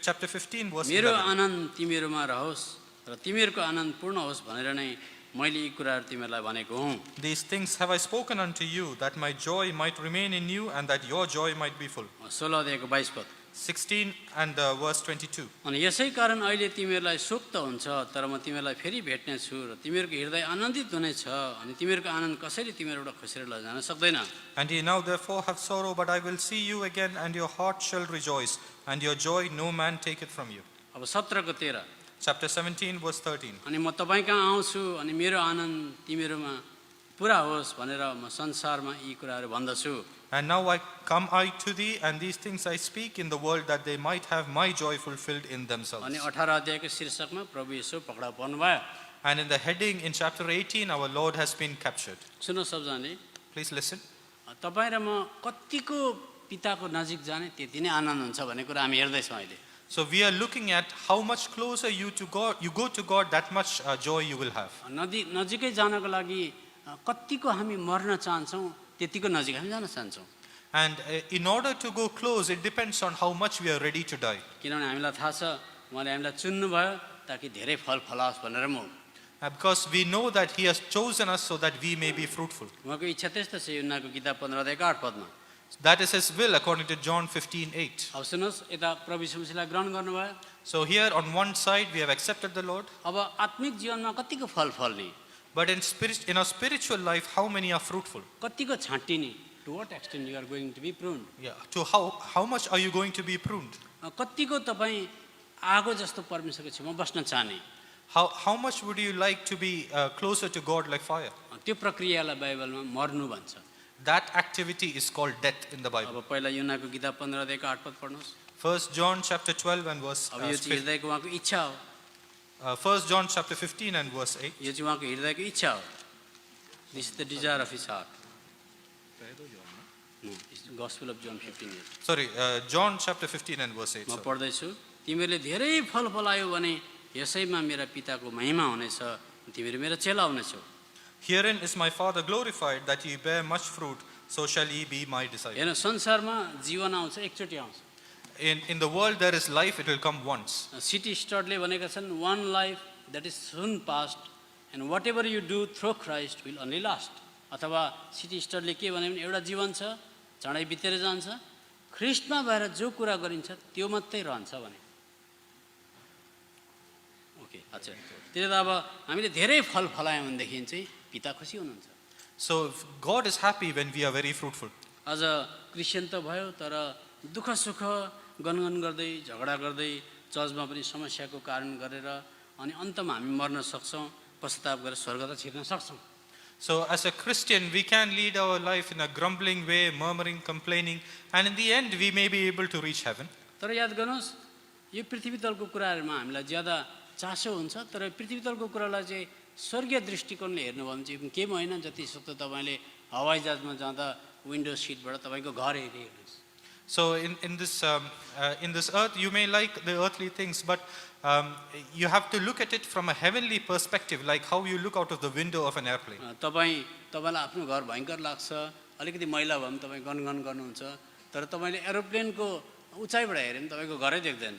Chapter 15 verse मेरो 11. आनन्द तिमीहरूमा रहोस् र तिमीहरूको आनन्द पूर्ण होस् भनेर नै मैले यी कुराहरू तिमीहरूलाई भनेको हुँ। These things have I spoken unto you, that my joy might remain in you, and that your joy might be full. 16 अध्यायको 22 पद 16 and verse 22. अनि यसै कारण अहिले तिमीहरूलाई शोक त हुन्छ, तर म तिमीहरूलाई फेरि भेट्ने छु र तिमीहरूको हृदय आनन्दित हुनेछ, अनि तिमीहरूको आनन्द कसैले तिमीहरूबाट खोसेर लैजान सक्दैन। And ye now therefore have sorrow, but I will see you again, and your heart shall rejoice, and your joy no man taketh from you. अब 17 को 13, Chapter 17, verse 13. अनि म तपाईँ कहाँ आउँछु अनि मेरो आनन्द तिमीहरूमा पुरा होस् भनेर म संसारमा यी कुराहरू भन्दछु। And now come I to thee, and these things I speak in the world, that they might have my joy fulfilled in themselves. अनि 18 अध्यायको शीर्षकमा प्रभु येशू पक्राउ पर्नुभयो। And in the heading in chapter 18, our Lord has been captured. सुन्नु सबजनाले, Please listen. तपाईँ र म कतिको पिताको नजिक जाने त्यति नै आनन्द हुन्छ भन्ने कुरा हामी हेर्दैछौँ अहिले। So we are looking at how much closer you go to God, that much joy you will have. नजिकै जानको लागि कतिको हामी मर्न चाहन्छौँ त्यतिको नजिक हामी जान चाहन्छौँ। And in order to go close, it depends on how much we are ready to die. किनभने हामीलाई थाहा छ उहाँले हामीलाई चुन्नुभयो ताकि धेरै फल फलाओस् भनेर म। Because we know that He has chosen us so that we may be fruitful. उहाँको इच्छा त्यस्तो छ यूहन्नाको किताब 15 अध्यायको 8 पदमा। That is His will according to John 15:8. अब सुन्नुहोस्, यता प्रभु यीशु मसीहलाई ग्रहण गर्नुभयो। So here on one side we have accepted the Lord, अब आत्मिक जीवनमा कतिको फल फल्ने, but in our spiritual life, how many are fruitful? कतिको छाँटिने, to what extent you are going to be pruned, Yeah. To how much are you going to be pruned? कतिको तपाईँ आगो जस्तो परमेश्वरको छेउमा बस्न चाहने, How much would you like to be closer to God like fire? त्यो प्रक्रियालाई बाइबलमा मर्नु भन्छ। That activity is called death in the Bible. अब पहिला यूहन्नाको किताब 15 अध्यायको 8 पद पढ्नुहोस्। 1 John chapter 12 and verse अब यो चाहिँ हृदयको उहाँको इच्छा हो, 1 John chapter 15 and verse 8. यो चाहिँ उहाँको हृदयको इच्छा हो। This is the desire of his heart. Gospel of John 15 here। Sorry, John chapter 15 and verse 8. म sorry. पढ्दैछु, तिमीहरूले धेरै फल फलायो भने यसैमा मेरा पिताको महिमा हुनेछ, तिमीहरू मेरो चेला हुनेछौ। Herein is my Father glorified, that ye bear much fruit, so shall ye be my disciples. हेर्नु, संसारमा जीवन आउँछ, एकचोटि आउँछ। In the world there is life, it will come once. C T स्टडले भनेका छन्, one life that is soon past and whatever you do through Christ will only last। अथवा सिटी स्टडले के भने एउटा जीवन छ, चाँडै बितेर जान्छ, ख्रिस्टमा भएर जो कुरा गरिन्छ त्यो मात्रै रहन्छ भने। ओके, अच्छा, त्यसले त अब हामीले धेरै फल फलायौँ भनेदेखि चाहिँ पिता खुसी हुनुहुन्छ। So God is happy when we are very fruitful. अझ क्रिस्चियन त भयो, तर दुःख सुख गनगन गर्दै, झगडा गर्दै, चर्चमा पनि समस्याको कारण गरेर अनि अन्तमा हामी मर्न सक्छौँ, पश्चाताप गरेर स्वर्ग त छिर्न सक्छौँ। So as a Christian, we can lead our life in a grumbling way, murmuring, complaining, and in the end we may be able to reach heaven. तर याद गर्नुहोस्, यो पृथ्वी तलको कुराहरूमा हामीलाई ज्यादा चासो हुन्छ, तर पृथ्वी तलको कुरालाई चाहिँ स्वर्गीय दृष्टिकोणले हेर्नु भयो भने चाहिँ केही होइन। जति सक्दो तपाईँले हवाई जहाजमा जाँदा विन्डो सिटबाट तपाईँको घर हेर्नुहोस्। So in this earth, you may like the earthly things, but you have to look at it from a heavenly perspective, like how you look out of the window of an airplane. तपाईँलाई आफ्नो घर भयङ्कर लाग्छ, अलिकति मैला भए पनि तपाईँ गनगन गर्नुहुन्छ, तर तपाईँले एरोप्लेनको उचाइबाट हेऱ्यो भने तपाईँको घरै देख्दैन।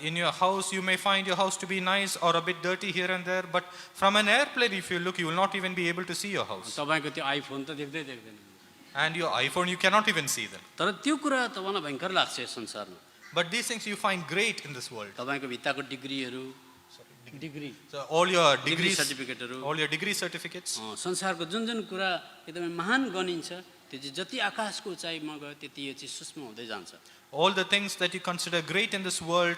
In your house, you may find your house to be nice or a bit dirty here and there, but from an airplane, if you look, you will not even be able to see your house. तपाईँको त्यो iPhone त देख्दैन, And your iPhone, you cannot even see them. तर त्यो कुरा तपाईँलाई भयङ्कर लाग्छ यस संसारमा। But these things you find great in this world. तपाईँको भित्ताको डिग्रीहरू, degree, So all your degree degrees, सर्टिफिकेटहरू, all your degree certificates, संसारको जुन जुन कुरा एकदमै महान गनिन्छ, त्यो चाहिँ जति आकाशको उचाइमा गयो त्यति यो चाहिँ सूक्ष्म हुँदै जान्छ। all the things that you consider great in this world,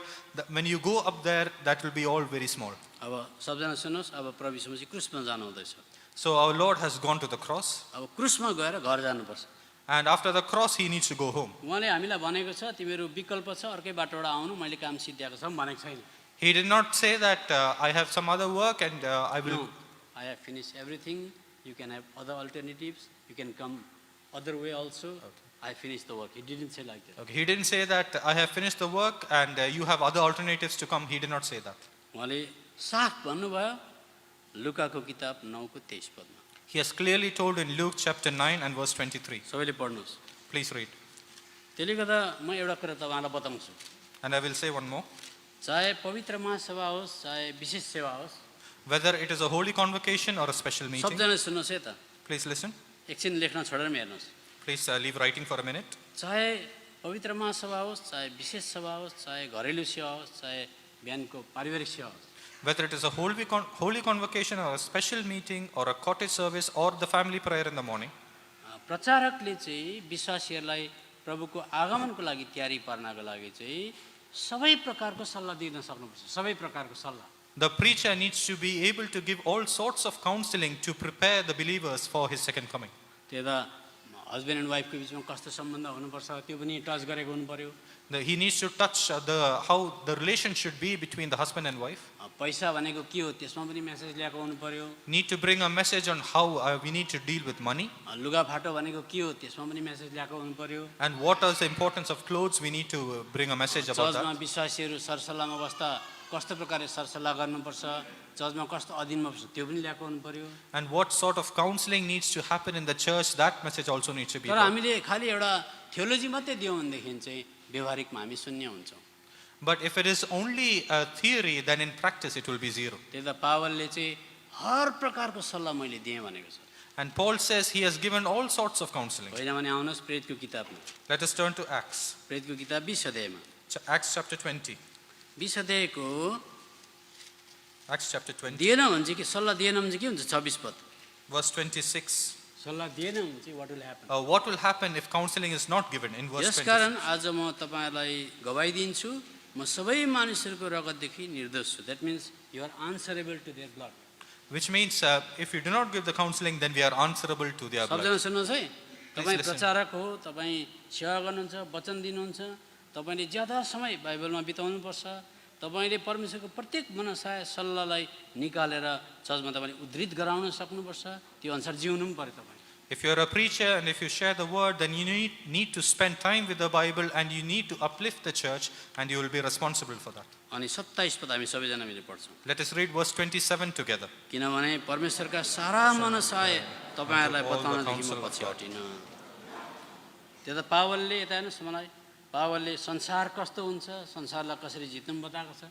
when you go up there, that will be all very small. अब सबजना सुन्नुहोस्, अब प्रभु यीशु मसीह क्रुसमा जानु हुँदैछ। So our Lord has gone to the cross, अब क्रुसमा गएर घर जानुपर्छ। and after the cross, He needs to go home. उहाँले हामीलाई भनेको छ, तिमीहरू विकल्प छ अर्कै बाटोबाट आउनु, मैले काम सिद्ध्याएको छ भनेको छैन। He did not say that I have some other work and I will. No, I have finished everything. You can have other alternatives. You can come other way also. I finished the work. He didn't say like that. Okay, He didn't say that I have finished the work and you have other alternatives to come. He did not say that. उहाँले साफ भन्नुभयो लुकाको किताब 9 को 23 पदमा। He has clearly told in Luke chapter 9 and verse 23. सबैले पढ्नुहोस्। Please read. त्यसले गर्दा म एउटा कुरा तपाईँलाई बताउँछु, And I will say one more. चाहे पवित्र महासभा होस्, चाहे विशेष सेवा होस्, Whether it is a holy convocation or a special meeting, सबजना सुन्नुहोस् है त, please listen. एकछिन लेख्न छोडेर हेर्नुहोस्। Please leave writing for a minute. चाहे पवित्र महासभा होस्, चाहे विशेष सभा होस्, चाहे घरेलु सेवा होस्, चाहे बिहानको पारिवारिक सेवा होस्, Whether it is a holy convocation or a special meeting or a cottage service or the family prayer in the morning, प्रचारकले चाहिँ विश्वासीहरूलाई प्रभुको आगमनको लागि तयारी पार्नको लागि चाहिँ सबै प्रकारको सल्लाह दिन सक्नुपर्छ, सबै प्रकारको सल्लाह। the preacher needs to be able to give all sorts of counseling to prepare the believers for his second coming. त्यो त हस्बेन्ड एन्ड वाइफको बिचमा कस्तो सम्बन्ध हुनुपर्छ त्यो पनि टच गरेको हुनु पर्यो। He needs to touch how the relation should be between the husband and wife. पैसा भनेको के हो त्यसमा पनि मेसेज ल्याएको हुनु पर्यो। Need to bring a message on how we need to deal with money. लुगाफाटो भनेको के हो त्यसमा पनि मेसेज ल्याएको हुनु पर्यो। And what is the importance of clothes, we need to bring a message about चर्चमा that. विश्वासीहरू सरसल्लाहमा बस्दा कस्तो प्रकारले सरसल्लाह गर्नुपर्छ, चर्चमा कस्तो अधीनमा बस्छ त्यो पनि ल्याएको हुनु पर्यो। And what sort of counseling needs to happen in the church, that message also needs to be तर brought. हामीले खालि एउटा थियोलोजी मात्रै दियौँ भनेदेखि चाहिँ व्यवहारिकमा हामी शून्य हुन्छौँ। But if it is only a theory, then in practice it will be zero. त्यही त पावलले चाहिँ हर प्रकारको सल्लाह मैले दिएँ भनेको छ। And Paul says he has given all sorts of counseling. होइन भने आउनुहोस् प्रेरितको किताबमा, Let us turn to Acts. प्रेरितको किताब 20 अध्यायमा, Acts chapter 20. 20 अध्यायको Acts chapter 20, दिएन भने चाहिँ के सल्लाह दिएन भने चाहिँ के हुन्छ 26 पद, verse 26. सल्लाह दिएन भने चाहिँ what will happen। What will happen if counseling is not given in verse 26? यसकारण आज म तपाईँहरूलाई गवाही दिन्छु, म सबै मानिसहरूको रगतदेखि निर्दोष छु। That means you are answerable to their blood. Which means if you do not give the counseling, then we are answerable to their blood. सबजना सुन्नुहोस् है, तपाईँ listen. प्रचारक हो, तपाईँ सेवा गर्नुहुन्छ, वचन दिनुहुन्छ, तपाईँले ज्यादा समय बाइबलमा बिताउनुपर्छ, तपाईँले परमेश्वरको प्रत्येक मनसाय सल्लाहलाई निकालेर चर्चमा तपाईँले उद्धृत गराउन सक्नुपर्छ, त्यो अनुसार जिउनु पनि पर्यो तपाईँ। If you are a preacher and if you share the word, then you need to spend time with the Bible and you need to uplift the church and you will be responsible for that. अनि 27 पद हामी सबैजना मिलेर पढ्छौँ। Let us read verse 27 together. किनभने परमेश्वरका सारा मनसाय तपाईँहरूलाई बताउनदेखि म पछि हटिनँ। त्यो त पावलले यता हेर्नुहोस् मलाई, पावलले संसार कस्तो हुन्छ, संसारलाई कसरी जित्नु पनि बताएको छ।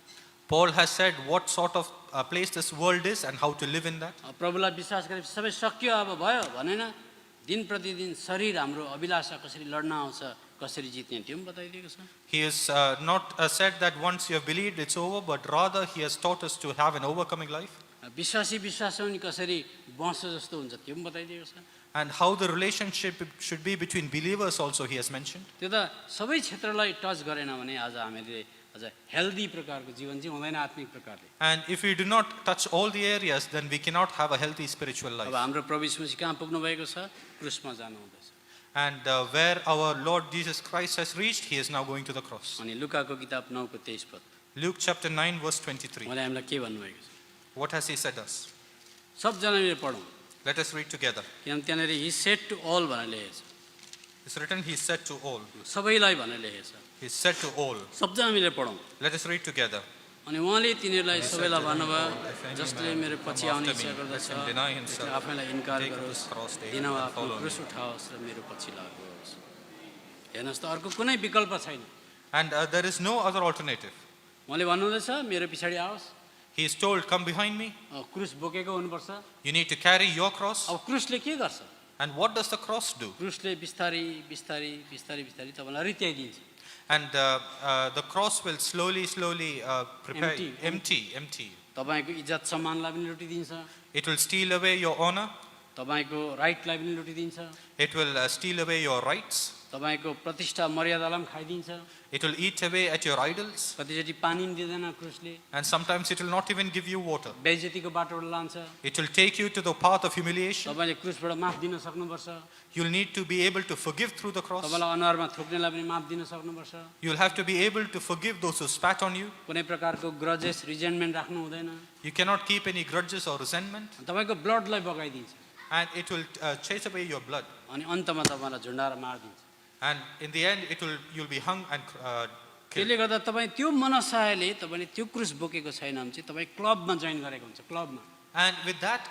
Paul has said what sort of place this world is and how to live in that. प्रभुलाई विश्वास गरेपछि सबै सकियो अब भयो भनेन, दिन प्रतिदिन शरीर हाम्रो अभिलाषा कसरी लड्न आउँछ, कसरी जित्ने त्यो पनि बताइदिएको छ। He has not said that once you have believed it's over, but rather he has taught us to have an overcoming life. विश्वासी विश्वासमा नि कसरी बन्छ जस्तो हुन्छ त्यो पनि बताइदिएको छ। And how the relationship should be between believers also he has mentioned. त्यो त सबै क्षेत्रलाई टच गरेन भने आज हामीले अझ हेल्दी प्रकारको जीवन चाहिँ हुँदैन आत्मिक प्रकारले। And if we do not touch all the areas, then we cannot have a healthy spiritual अब life. हाम्रो प्रभु यीशु मसीह कहाँ पुग्नु भएको छ, क्रुसमा जानु हुँदैछ। And where our Lord Jesus Christ has reached, he is now going to the cross. अनि लुकाको किताब 9 को 23 पद, Luke chapter 9 verse 23. उहाँले हामीलाई के भन्नुभएको छ, What has he said us? सबजना मिलेर पढौँ। Let us read together. किनभने त्यहाँनिर हि सेड टु अल भनेर लेखेको छ, It's written, he said to all. सबैलाई भनेर लेखेको छ। He said to all. सबजना मिलेर पढौँ। Let us read together. अनि उहाँले तिनीहरूलाई सबैलाई भन्नुभयो, जसले मेरो पछि आउने इच्छा गर्दछ त्यसले आफैलाई इन्कार गरोस्, दिनमा आफ्नो क्रुस उठाओस् र मेरो पछि लागोस्। हेर्नुहोस् त अर्को कुनै विकल्प छैन। And there is no other alternative. उहाँले भन्नुहुँदैछ मेरो पछाडि आओस्, He is told, come behind me. क्रुस बोकेको हुनुपर्छ। You need to carry your cross. अब क्रुसले के गर्छ, And what does the cross do? क्रुसले बिस्तारी बिस्तारी बिस्तारी बिस्तारी तपाईँलाई रित्याइदिन्छ। And the cross will slowly prepare empty. तपाईँको इज्जत सम्मानलाई पनि लुटिदिन्छ, It will steal away your honor. तपाईँको राइटलाई पनि लुटिदिन्छ, It will steal away your rights. तपाईँको प्रतिष्ठा मर्यादालाई पनि खाइदिन्छ। It will eat away at your idols. कतिचोटि पानी पनि दिँदैन क्रुसले, And sometimes it will not even give you water. बेइज्जतीको बाटोबाट लान्छ। It will take you to the path of humiliation. तपाईँले क्रुसबाट माफ दिन सक्नुपर्छ, You'll need to be able to forgive through the cross. तपाईँलाई अनुहारमा थुक्नेलाई पनि माफ दिन सक्नुपर्छ। You'll have to be able to forgive those who spat on you. कुनै प्रकारको ग्रजेस रिजेन्टमेन्ट राख्नु हुँदैन, You cannot keep any grudges or resentment. तपाईँको ब्लडलाई बगाइदिन्छ And it will chase away your blood. अनि अन्तमा तपाईँलाई झुन्डाएर मारिदिन्छ। And in the end, you'll be hung and killed. त्यसले गर्दा तपाईँ त्यो मनसायले तपाईँले त्यो क्रुस बोकेको छैन भने चाहिँ तपाईँ क्लबमा जोइन गरेको हुन्छ, क्लबमा। And with that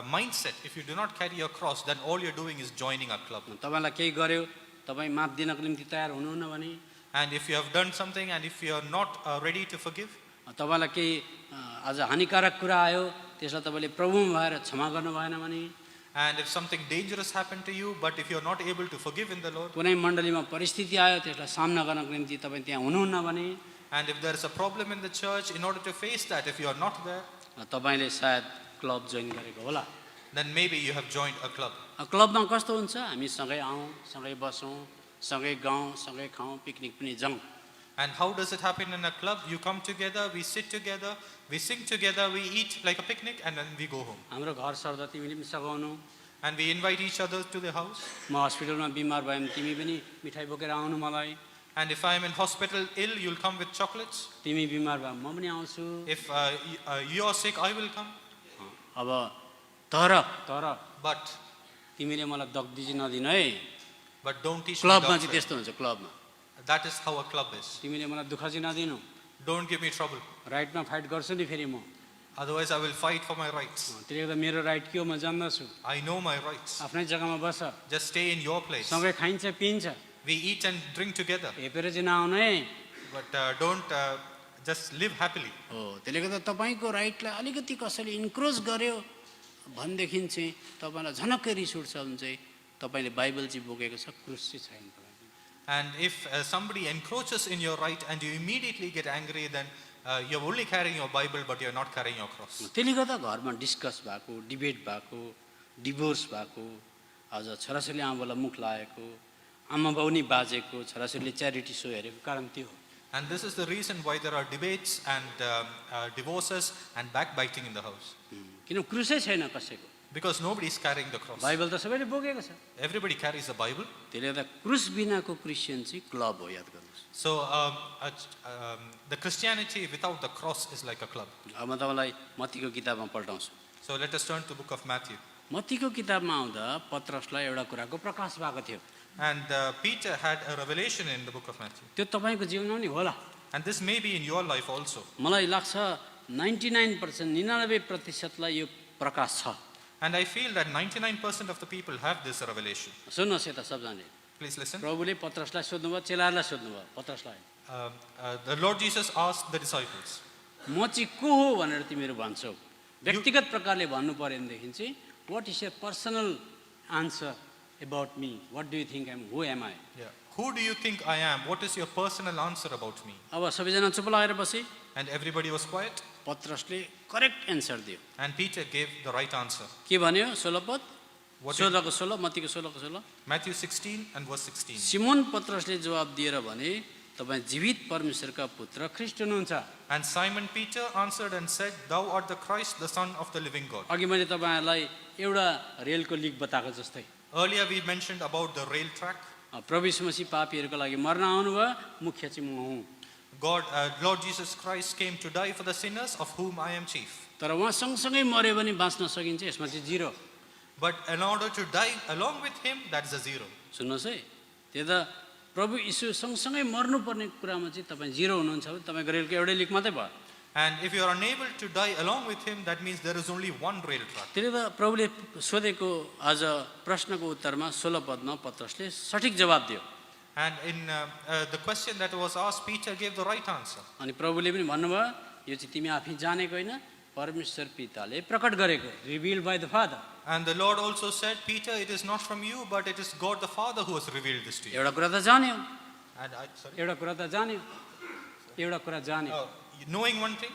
mindset, if you do not carry your cross, then all you're doing is joining a club. तपाईँलाई केही गर्यो, तपाईँ माफ दिनको निम्ति तयार हुनुहुन्न भने, And if you have done something and if you are not ready to forgive, तपाईँलाई केही आज हानिकारक कुरा आयो त्यसलाई तपाईँले प्रभुमा भएर क्षमा गर्नु भएन भने, And if something dangerous happened to you, but if you're not able to forgive in the Lord, कुनै मण्डलीमा परिस्थिति आयो त्यसलाई सामना गर्नको निम्ति तपाईँ त्यहाँ हुनुहुन्न भने and if there is a problem in the church, in order to face that, if you are not there, तपाईँले सायद क्लब जोइन गरेको होला। then maybe you have joined a club. क्लबमा कस्तो हुन्छ, हामी सँगै आउँ, सँगै बसौँ, सँगै गाउँ, सँगै खाउँ, पिकनिक पनि जाउँ। And how does it happen in a club? You come together, we sit together, we sing together, we eat like a picnic, and then we go home. हाम्रो घर सर्दा तिमीले पनि सघाउनु, And we invite each other to the house. म हस्पिटलमा बिमार भए भने तिमी पनि मिठाई बोकेर आउनु मलाई, And if I am in hospital ill, you'll come with chocolates. तिमी बिमार भए म पनि आउँछु। If you are sick, I will come. अब तर But तिमीले मलाई दग्दी चाहिँ नदिनु है। don't teach me क्लबमा चाहिँ doctrine. त्यस्तो हुन्छ। क्लबमा That is how a club is. तिमीले मलाई दुःख चाहिँ नदिनु, Don't give me trouble. राइटमा फाइट गर्छु नि फेरि म। Otherwise, I will fight for my rights. त्यसले गर्दा मेरो राइट के हो म जान्दछु। I know my rights. आफ्नै जग्गामा बस, Just stay in your place. सँगै खाइन्छ पिइन्छ, We eat and drink together. हेपेर चाहिँ नआउनु है। But don't just live happily. हो, त्यसले गर्दा तपाईँको राइटलाई अलिकति कसैले इन्क्रोच गर्यो भनेदेखि चाहिँ तपाईँलाई झनक्कै रिस उठ्छ भने चाहिँ तपाईँले बाइबल चाहिँ बोकेको छ, क्रुस चाहिँ छैन तपाईँको। And if somebody encroaches in your right and you immediately get angry, then you're only carrying your Bible, but you're not carrying your cross. त्यसले गर्दा घरमा डिस्कस भएको, डिबेट भएको, डिभोर्स भएको, आज छोराछोरीले आमाबाउलाई मुख लागेको, आमा बाउ नि बाजेको, छोराछोरीले च्यारिटी सो हेरेको कारण त्यो हो। And this is the reason why there are debates and divorces and backbiting in the house. किन क्रुसै छैन कसैको। Because nobody is carrying the cross. Bible त सबैले बोकेको छ। Everybody carries the Bible. त्यसले गर्दा क्रुस बिनाको क्रिस्चियन चाहिँ क्लब हो, याद गर्नुहोस्। So the Christianity without the cross is like a club. अब म तपाईँलाई मत्तीको किताबमा पल्टाउँछु। So let us turn to the book of Matthew. मत्तीको किताबमा आउँदा पत्रसलाई एउटा कुराको प्रकाश भएको थियो। And Peter had a revelation in the book of Matthew. त्यो तपाईँको जीवनमा नि होला। And this may be in your life also. मलाई लाग्छ 99% यो प्रकाश छ। And I feel that 99% of the people have this revelation. सुन्नुहोस् यता सबजनाले, Please listen. प्रभुले पत्रसलाई सोध्नुभयो, चेलाहरूलाई सोध्नुभयो, पत्रसलाई The Lord Jesus asked the disciples, म चाहिँ को हो भनेर तिमीहरू भन्छौ। व्यक्तिगत प्रकारले भन्नु पर्यो भनेदेखि चाहिँ what is your personal answer about me, what do you think who am I. who do you think I am? What is your personal answer about me? अब सबैजना चुप लागेर बसे। And everybody was quiet. पत्रसले correct answer दियो। And Peter gave the right answer. के भन्यो? 16 पद, What did- 16 को 16, मत्तीको 16 को 16। Matthew 16 and verse 16. सिमोन पत्रसले जवाब दिएर भने तपाईँ जीवित परमेश्वरका पुत्र ख्रीष्ट हुनुहुन्छ। And Simon Peter answered and said, Thou art the Christ, the Son of the living God. अघि मैले तपाईँहरूलाई एउटा रेलको लिक बताएको जस्तै Earlier we mentioned about the rail track. प्रभु यीशु मसीह पापीहरूको लागि मर्न आउनुभयो, मुख्य चाहिँ म हुँ। Lord Jesus Christ came to die for the sinners, of whom I am chief. तर उहाँ सँगसँगै मर्यो भने बाँच्न सकिन्छ, यसमा चाहिँ zero. But in order to die along with him, that is a zero. सुन्नुहोस् है, त्यो त प्रभु यीशु सँगसँगै मर्नुपर्ने कुरामा चाहिँ तपाईँ जिरो हुनुहुन्छ भने तपाईँको रेलको एउटै लिक मात्रै भयो। And if you are unable to die along with him, that means there is only one rail track. त्यसले त प्रभुले सोधेको आज प्रश्नको उत्तरमा 16 पदमा पत्रसले सठिक जवाब दियो। And in the question that was asked, Peter gave the right answer. अनि प्रभुले पनि भन्नुभयो यो चाहिँ तिमी आफै जानेको होइन, परमेश्वर पिताले प्रकट गरेको, revealed by the father. And the Lord also said, Peter, it is not from you, but it is God the Father who has revealed this to you. एउटा कुरा त जान्यो, And एउटा कुरा त जान्यो, एउटा कुरा जान्यो। knowing one thing,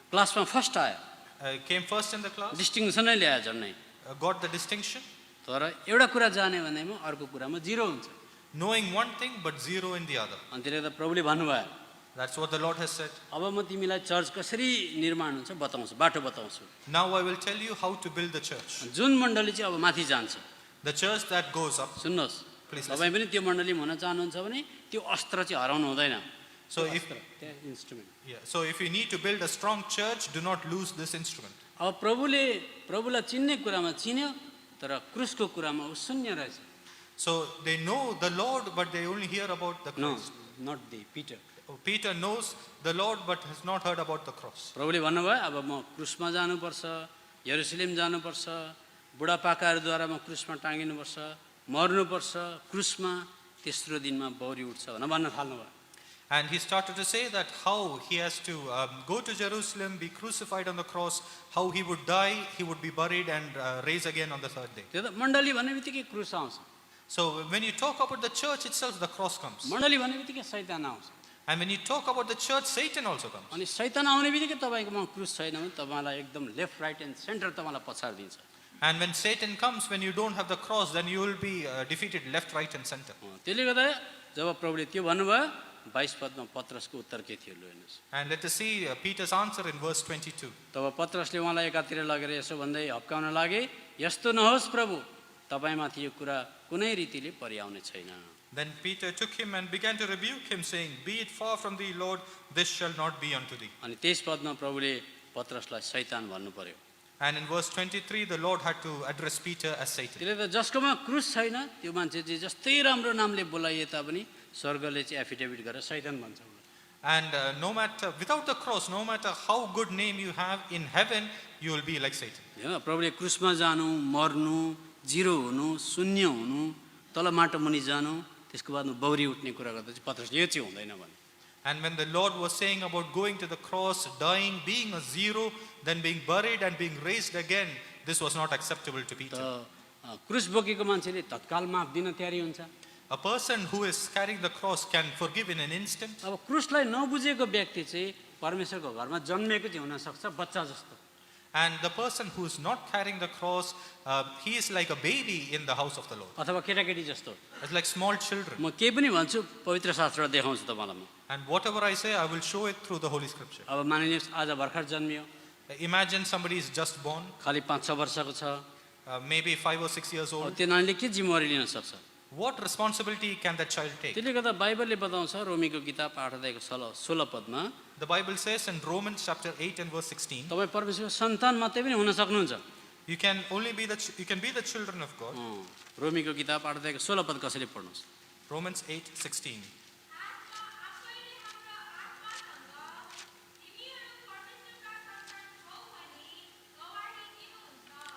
क्लासमा फर्स्ट आयो, came first in the class, डिस्टिङसनै ल्यायो झन्नै। got the distinction. तर एउटा कुरा जाने भनेमा अर्को कुरामा जिरो हुन्छ। Knowing one thing, but zero in the other. अनि त्यसले त प्रभुले भन्नुभयो That's what the Lord has said. अब म तिमीलाई चर्च कसरी निर्माण हुन्छ बताउँछु, बाटो बताउँछु। Now I will tell you how to build the church. जुन मण्डली चाहिँ अब माथि जान्छ, The church that goes up. सुन्नुहोस्, Please तपाईँ पनि त्यो मण्डलीमा हुन चाहनुहुन्छ भने त्यो अस्त्र चाहिँ हराउनु हुँदैन। So if, instrument so if you need to build a strong church, do not lose this instrument. अब प्रभुलाई चिन्ने कुरामा चिन्यो, तर क्रुसको कुरामा ऊ शून्य रहेछ। So they know the Lord, but they only hear about the no Christ. Not the पिटर। Peter knows the Lord, but has not heard about the cross. प्रभुले भन्नुभयो अब म क्रुसमा जानुपर्छ, यरुशलेम जानुपर्छ, बुढापाकाहरूद्वारा म क्रुसमा टाँगिनुपर्छ, मर्नुपर्छ क्रुसमा, तेस्रो दिनमा बौरी उठ्छ भनेर भन्न थाल्नुभयो। And he started to say that how he has to go to Jerusalem, be crucified on the cross, how he would die, he would be buried and raise again on the third day. त्यो त मण्डली भन्ने बित्तिकै क्रुस आउँछ, So when you talk about the church itself, the cross comes. मण्डली भन्ने बित्तिकै शैतान आउँछ। And when you talk about the church, Satan also comes. अनि शैतान आउने बित्तिकै तपाईँकोमा क्रुस छैन भने तपाईँलाई एकदम लेफ्ट राइट एन्ड सेन्टर तपाईँलाई पछाडिदिन्छ। And when Satan comes, when you don't have the cross, then you will be defeated left, right and center. त्यसले गर्दा जब प्रभुले त्यो भन्नुभयो 22 पदमा पत्रसको उत्तर के थियो लु हेर्नुहोस्। And let us see Peter's answer in verse 22. तब पत्रसले उहाँलाई एकातिर लगेर यसो भन्दै हप्काउन लागे, यस्तो नहोस् प्रभु, तपाईँमाथि यो कुरा कुनै रीतिले परिआउने छैन। Then Peter took him and began to rebuke him, saying, Be it far from thee, Lord, this shall not be unto thee. अनि 23 पदमा प्रभुले पत्रसलाई शैतान भन्नु पर्यो। And in verse 23, the Lord had to address Peter as Satan. त्यसले त जसकोमा क्रुस छैन त्यो मान्छे चाहिँ जस्तै राम्रो नामले बोलाइए तापनि स्वर्गले चाहिँ एफिडेभिट गरेर शैतान भन्छ। And no matter, without the cross, no matter how good name you have in heaven, you will be like Satan. हैन, प्रभुले क्रुसमा जानु, मर्नु, जिरो हुनु, शून्य हुनु, तल माटो मुनि जानु, त्यसको बादमा बौरी उठ्ने कुरा गर्दा चाहिँ पत्रसले यो चाहिँ हुँदैन भने। And when the Lord was saying about going to the cross, dying, being a zero, then being buried and being raised again, this was not acceptable to Peter. त क्रुस बोकेको मान्छेले तत्काल माफ दिन तयारी हुन्छ। A person who is carrying the cross can forgive in an instant. अब क्रुसलाई नबुझेको व्यक्ति चाहिँ परमेश्वरको घरमा जन्मेको चाहिँ हुन सक्छ बच्चा जस्तो। And the person who is not carrying the cross, he is like a baby in the house of the Lord. अथवा केटाकेटी जस्तो। It's like small children. म केही पनि भन्छु पवित्र शास्त्रबाट देखाउँछु तपाईँलाई म। And whatever I say, I will show it through the Holy Scripture. अब मानिलिनुहोस् आज भर्खर जन्मियो, Imagine somebody is just born, खालि 5-6 वर्षको छ, maybe 5 or 6 years अब old. त्यो नानीले के जिम्मेवारी लिन सक्छ? What responsibility can that child take? त्यसले गर्दा बाइबलले बताउँछ रोमीको किताब 8 अध्यायको 16 पदमा The Bible says in Romans chapter 8 and verse 16, तपाईँ परमेश्वरको सन्तान मात्रै पनि हुन सक्नुहुन्छ। you can be the children of God. रोमीको किताब 8 अध्यायको 16 पद कसैले पढ्नुहोस्। Romans 8:16.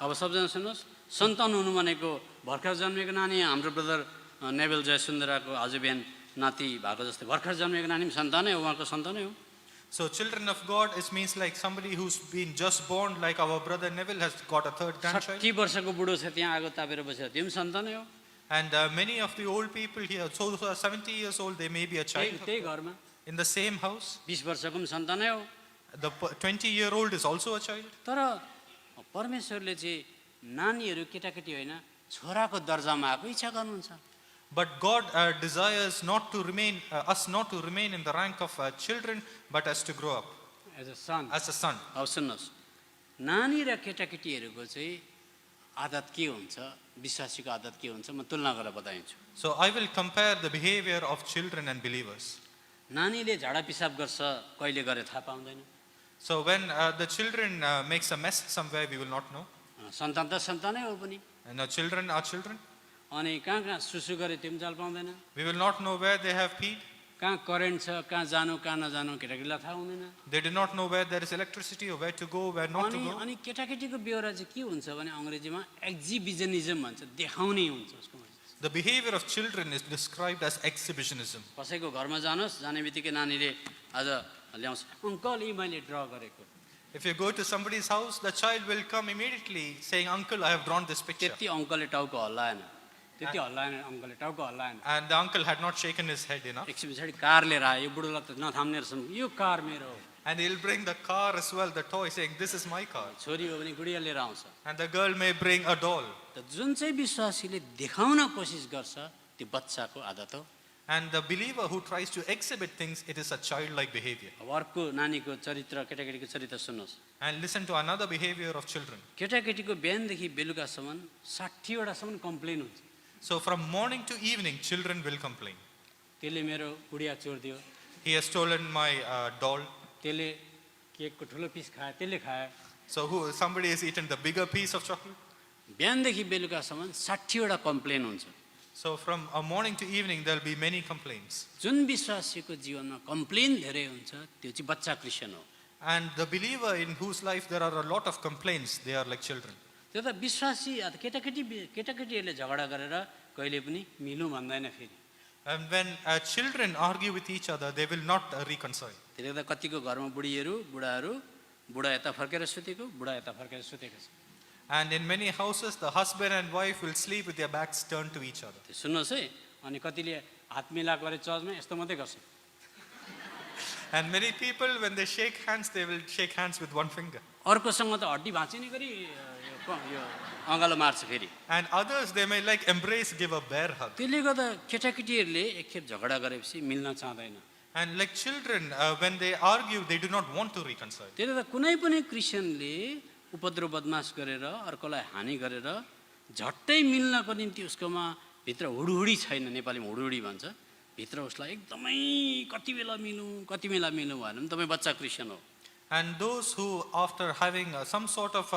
अब सबजना सुन्नुहोस्, सन्तान हुनु भनेको भर्खर जन्मेको नानी, हाम्रो ब्रदर नेभेल जयसुन्दराको आज बिहान नाति भएको जस्तै भर्खर जन्मेको नानी पनि सन्तानै हो, उहाँको सन्तानै हो। So children of God, it means like somebody who's been just born, like our brother Neville has got a third grandchild. 60 वर्षको बुढो छ त्यहाँ आगो तापेर बसेर त्यो पनि सन्तानै हो। And many of the old people here, so who are 70 years old, they may be a child. त्यही घरमा In the same house, 20 वर्षको पनि सन्तानै हो। the 20-year-old is also a child. तर परमेश्वरले चाहिँ नानीहरू केटाकेटी होइन छोराको दर्जामा आएको इच्छा गर्नुहुन्छ। But God desires us not to remain in the rank of children, but as to grow up as a son. as a son. अब सुन्नुहोस्, नानी र केटाकेटीहरूको चाहिँ आदत के हुन्छ, विश्वासीको आदत के हुन्छ, म तुलना गरेर बताइदिन्छु। So I will compare the behavior of children and believers. नानीले झाडा पिसाब गर्छ कहिले गरे थाहा पाउँदैन। So when the children makes a mess somewhere, we will not know. सन्तान त सन्तानै हो पनि, And our children are children. अनि कहाँ कहाँ सुसु गरे त्यो पनि चाल पाउँदैन, We will not know where they have peed. कहाँ करेन्ट छ, कहाँ जानु कहाँ नजानु केटाकेटीलाई थाहा हुँदैन। They do not know where there is electricity or where to go, where not to go. अनि केटाकेटीको बेहोरा चाहिँ के हुन्छ भने अङ्ग्रेजीमा एक्जिबिजनिजम भन्छ, देखाउने हुन्छ उसको। The behavior of children is described as exhibitionism. कसैको घरमा जानुहोस्, जाने बित्तिकै नानीले आज ल्याउँछ, अङ्कल यी मैले ड्र गरेको। If you go to somebody's house, the child will come immediately saying, Uncle, I have drawn this picture. त्यति अङ्कलले टाउको हल्लाएन, त्यति हल्लाएन अङ्कलले टाउको हल्लाएन। And the uncle had not shaken his head enough. एकछिन पछाडि कार लिएर आयो, यो बुढोलाई त नथाम्ने रहेछ, यो कार मेरो हो। And he'll bring the car as well, the toy, saying, This is my car. छोरी हो भने गुडिया लिएर आउँछ। And the girl may bring a doll. त जुन चाहिँ विश्वासीले देखाउन कोसिस गर्छ त्यो बच्चाको आदत हो। And the believer who tries to exhibit things, it is a childlike behavior. अब अर्को नानीको चरित्र, केटाकेटीको चरित्र सुन्नुहोस्। And listen to another behavior of children. केटाकेटीको बिहानदेखि बेलुकासम्म 60वटासम्म कम्प्लेन हुन्छ। So from morning to evening, children will complain. त्यसले मेरो गुडिया चोरिदियो, He has stolen my doll. त्यसले केकको ठुलो पिस खायो, त्यसले खायो। So somebody has eaten the bigger piece of chocolate. बिहानदेखि बेलुकासम्म 60वटा कम्प्लेन हुन्छ। So from morning to evening, there will be many complaints. जुन विश्वासीको जीवनमा कम्प्लेन धेरै हुन्छ त्यो चाहिँ बच्चा क्रिस्चियन हो। And the believer in whose life there are a lot of complaints, they are like children. त्यो त विश्वासी केटाकेटीहरूले झगडा गरेर कहिले पनि मिलौँ भन्दैन फेरि। And when children argue with each other, they will not reconcile. त्यसले गर्दा कतिको घरमा बुढाहरू बुढा यता फर्केर सुतेको, बुढा यता फर्केर सुतेको छ। And in many houses, the husband and wife will sleep with their backs turned to each other. त्यो सुन्नुहोस् है, अनि कतिले हात मिलाप गरे चर्चमा यस्तो मात्रै गर्छ। And many people, when they shake hands, they will shake hands with one finger. अर्कोसँग त हड्डी भाँचिने गरी यो अँगालो मार्छ फेरि। And others, they may like embrace, give a bear hug. त्यसले गर्दा केटाकेटीहरूले एकखेप झगडा गरेपछि मिल्न चाहँदैन। And like children, when they argue, they do not want to reconcile. त्यसले गर्दा कुनै पनि क्रिस्चियनले उपद्रव बदमास गरेर अर्कोलाई हानि गरेर झट्टै मिल्नको निम्ति उसकोमा भित्र हुडहुडी छैन, नेपालीमा हुडहुडी भन्छ, भित्र उसलाई एकदमै कति बेला मिलौँ भएन भने तपाईँ बच्चा क्रिस्चियन हो। And those who, after having some sort of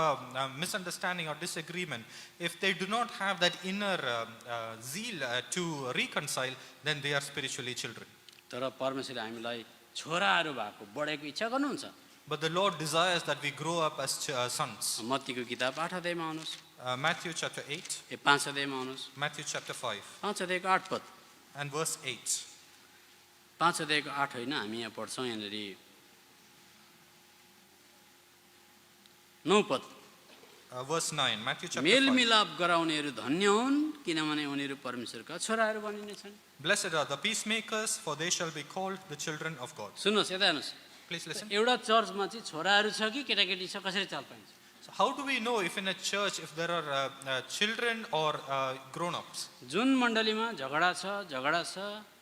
misunderstanding or disagreement, if they do not have that inner zeal to reconcile, then they are spiritually children. तर परमेश्वरले हामीलाई छोराहरू भएको बढेको इच्छा गर्नुहुन्छ। But the Lord desires that we grow up as sons. मत्तीको किताब 8 अध्यायमा आउनुहोस्, Matthew chapter 8, 5 अध्यायमा आउनुहोस्, Matthew chapter 5 5 अध्यायको 8 पद, and verse 8. 5 अध्यायको 8 होइन, हामी यहाँ पढ्छौँ यहाँनिर 9 पद। Verse 9, Matthew chapter मेल 5. मिलाप गराउनेहरू धन्य हुन्, किनभने उनीहरू परमेश्वरका छोराहरू बनिनेछन्। Blessed are the peacemakers, for they shall be called the children of God. सुन्नुहोस्, यता हेर्नुहोस्, Please listen. एउटा चर्चमा चाहिँ छोराहरू छ कि केटाकेटी छ, कसरी चाल पाइन्छ? So how do we know if in a church, if there are children or grown-ups? जुन मण्डलीमा झगडा छ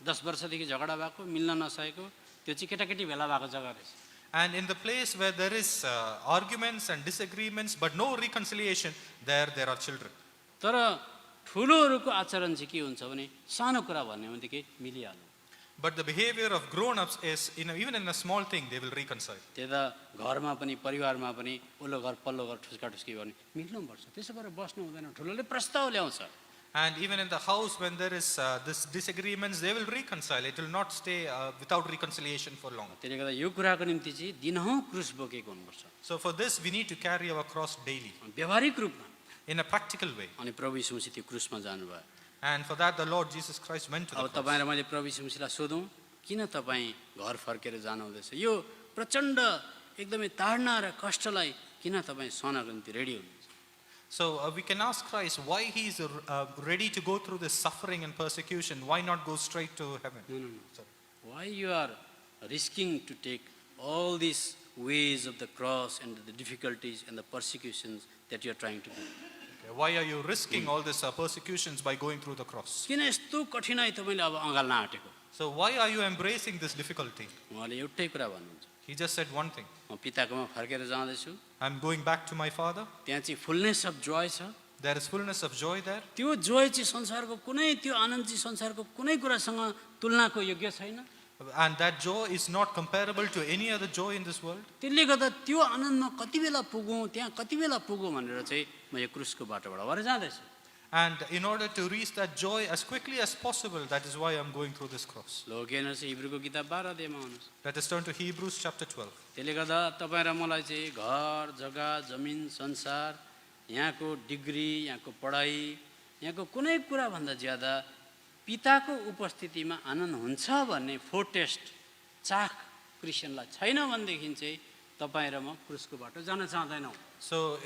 10 वर्षदेखि झगडा भएको, मिल्न नसकेको, त्यो चाहिँ केटाकेटी भेला भएको जग्गा रहेछ। And in the place where there is arguments and disagreements, but no reconciliation, there are children. तर ठुलोहरूको आचरण चाहिँ के हुन्छ भने सानो कुरा भन्ने भनेदेखि मिलिहाल्नु। But the behavior of grown-ups is, even in a small thing, they will reconcile. त्यता घरमा पनि परिवारमा पनि उल्लो घर पल्लो घर ठुस्काठुस्की गर्ने मिल्नुपर्छ, त्यसो भएर बस्नु हुँदैन। ठुलोले प्रस्ताव ल्याउँछ, And even in the house, when there is this disagreements, they will reconcile. It will not stay without reconciliation for long. त्यसले गर्दा यो कुराको निम्ति चाहिँ दिनहुँ क्रुस बोकेको हुनुपर्छ, So for this, we need to carry our cross daily, व्यवहारिक रूपमा। in a practical way. अनि प्रभु यीशु मसीह त्यो क्रुसमा जानुभयो। And for that, the Lord Jesus Christ went to the अब cross. तपाईँ र मैले प्रभु यीशु मसीहलाई सोधौँ, किन तपाईँ घर फर्केर जानुहुँदैछ? यो प्रचण्ड एकदमै ताडना र कष्टलाई किन तपाईँ सहनको निम्ति रेडी हुनुहुन्छ? So we can ask Christ why he is ready to go through this suffering and persecution. Why not go straight to heaven? No. Why you are risking to take all these ways of the cross and the difficulties and the persecutions that you are trying to do? Okay, why are you risking all these persecutions by going through the cross? किन यस्तो कठिनाइ तपाईँले अब अँगाल्न आँटेको? So why are you embracing this difficulty? उहाँले एउटै कुरा भन्नुहुन्छ, He just said one thing. म पिताकोमा फर्केर जाँदैछु, I'm going back to my Father. त्यहाँ चाहिँ फुलनेस अफ जोय छ। There is fullness of joy there. त्यो जोय चाहिँ संसारको कुनै, त्यो आनन्द चाहिँ संसारको कुनै कुरासँग तुलनाको योग्य छैन। And that joy is not comparable to any other joy in this world. त्यसले गर्दा त्यो आनन्दमा कति बेला पुगौँ, त्यहाँ कति बेला पुगौँ भनेर चाहिँ म यो क्रुसको बाटोबाट भएर जाँदैछु। And in order to reach that joy as quickly as possible, that is why I'm going through this cross. लोक हेर्नुहोस्, हिब्रूको किताब 12 अध्यायमा आउनुहोस्। Let us turn to Hebrews chapter 12. त्यसले गर्दा तपाईँ र मलाई चाहिँ घर जग्गा जमिन संसार, यहाँको डिग्री, यहाँको पढाइ, यहाँको कुनै कुराभन्दा ज्यादा पिताको उपस्थितिमा आनन्द हुन्छ भन्ने फोरटेस्ट चाख क्रिस्चियनलाई छैन भनेदेखि चाहिँ तपाईँ र म क्रुसको बाटो जान चाहँदैनौँ। So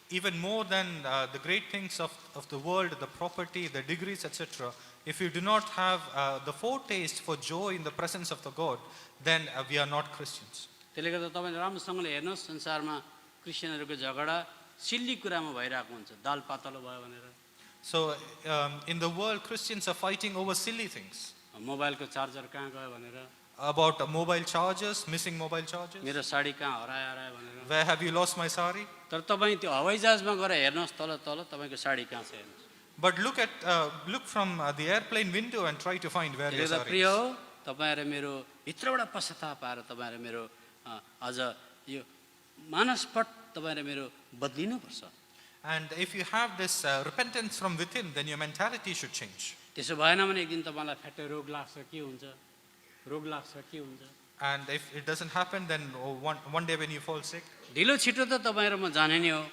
even more than the great things of the world, the property, the degrees, etc., if you do not have the foretaste for joy in the presence of the God, then we are not Christians. त्यसले गर्दा तपाईँले राम्रोसँगले हेर्नुहोस्, संसारमा क्रिस्चियनहरूको झगडा सिल्ली कुरामा भइरहेको हुन्छ, दाल पातलो भयो भनेर। So in the world, Christians are fighting over silly things. मोबाइलको चार्जर कहाँ गयो भनेर, About mobile chargers, missing mobile chargers. मेरो साडी कहाँ हरायो भनेर। Where have you lost my sari? तर तपाईँ त्यो हवाईजहाजमा गएर हेर्नुहोस्, तल तल तपाईँको साडी कहाँ छ हेर्नुहोस्। But look from the airplane window and try to find where your त्यसले गर्दा sari प्रिय is. हो, तपाईँ र मेरो भित्रबाट पश्चाताप आएर तपाईँ र मेरो अझ यो मानसपट तपाईँ र मेरो बदलिनुपर्छ। And if you have this repentance from within, then your mentality should change. त्यसो भएन भने एक दिन तपाईँलाई फ्याट्टै रोग लाग्छ, के हुन्छ, रोग लाग्छ, के हुन्छ। And if it doesn't happen, then one day when you fall sick, ढिलो छिटो त तपाईँ र म जाने नै हो।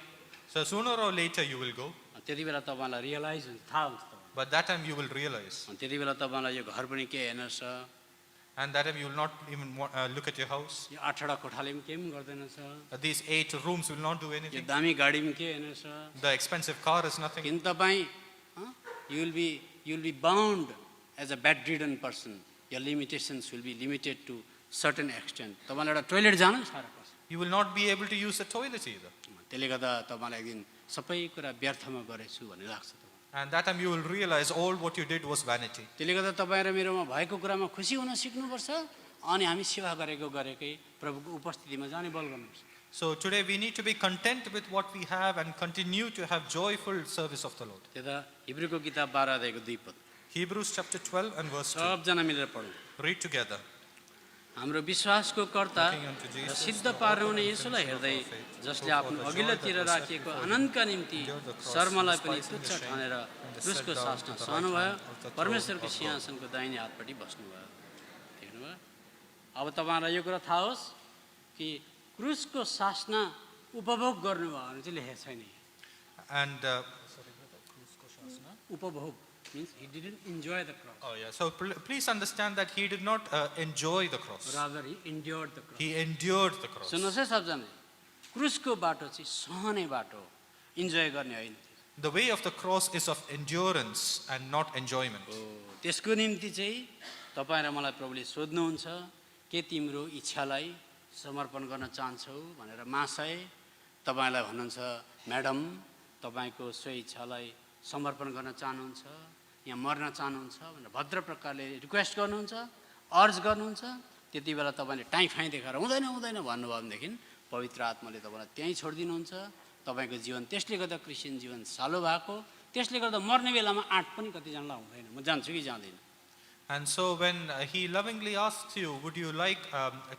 so sooner or later you will go. त्यति बेला तपाईँलाई रियलाइज हुन्छ, थाहा हुन्छ, But that time you will realize. अनि त्यति बेला तपाईँलाई यो घर पनि के हेर्नुहोस्, And that time you will not even look at your house. यो 8वटा कोठाले पनि केही पनि गर्दैन छ, These 8 rooms will not do यो anything. दामी गाडी पनि के हेर्नुहोस्, The expensive car is nothing. किन तपाईँ you will be bound as a bedridden person. Your limitations will be limited to certain extent. तपाईँलाई एउटा टोइलेट जानु साह्रो पर्छ। You will not be able to use the toilet either. त्यसले गर्दा तपाईँलाई एक दिन सबै कुरा व्यर्थमा गरेछु भन्ने लाग्छ तपाईँलाई। And that time you will realize all what you did was vanity. त्यसले गर्दा तपाईँ र मेरोमा भएको कुरामा खुसी हुन सिक्नुपर्छ अनि हामी सेवा गरेकै प्रभुको उपस्थितिमा जाने बल गर्नुपर्छ। So today we need to be content with what we have and continue to have joyful service of the Lord. त्यता हिब्रूको किताब 12 अध्यायको 2 पद Hebrews chapter 12 and verse 2. सबजना मिलेर पढौँ। Read together. हाम्रो विश्वासको कर्ता र सिद्ध पार्नुहुने येशूलाई हेर्दै जसले आफ्नो अघिल्लोतिर राखिएको आनन्दका निम्ति शर्मलाई पनि तुच्छ ठानेर क्रुसको शासना सहनुभयो, परमेश्वरको सिंहासनको दाहिने हातपट्टि बस्नुभयो। देख्नुभयो? अब तपाईँलाई यो कुरा थाहा होस् कि क्रुसको शासना उपभोग गर्नुभयो भने चाहिँ लेखेको छैन। And उपभोग means he didn't enjoy the cross. oh yeah, so please understand that he did not enjoy the cross. Rather he endured the cross. He endured the cross. सुन्नुहोस् है सबजना, क्रुसको बाटो चाहिँ सहने बाटो, इन्जोय गर्ने होइन। The way of the cross is of endurance and not enjoyment. त्यसको निम्ति चाहिँ तपाईँ र मलाई प्रभुले सोध्नुहुन्छ के तिम्रो इच्छालाई समर्पण गर्न चाहन्छौ भनेर। महाशय तपाईँलाई भन्नुहुन्छ म्याडम तपाईँको सो इच्छालाई समर्पण गर्न चाहनुहुन्छ, यहाँ मर्न चाहनुहुन्छ भनेर भद्र प्रकारले रिक्वेस्ट गर्नुहुन्छ, अर्ज गर्नुहुन्छ। त्यति बेला तपाईँले टाइम फाइ देखाएर हुँदैन भन्नुभयो भनेदेखि पवित्र आत्माले तपाईँलाई त्यहीँ छोडिदिनुहुन्छ। तपाईँको जीवन त्यसले गर्दा क्रिस्चियन जीवन सालो भएको, त्यसले गर्दा मर्ने बेलामा आँट पनि कतिजनालाई हुँदैन, म जान्छु कि जाँदिनँ। And so when he lovingly asks you, would you like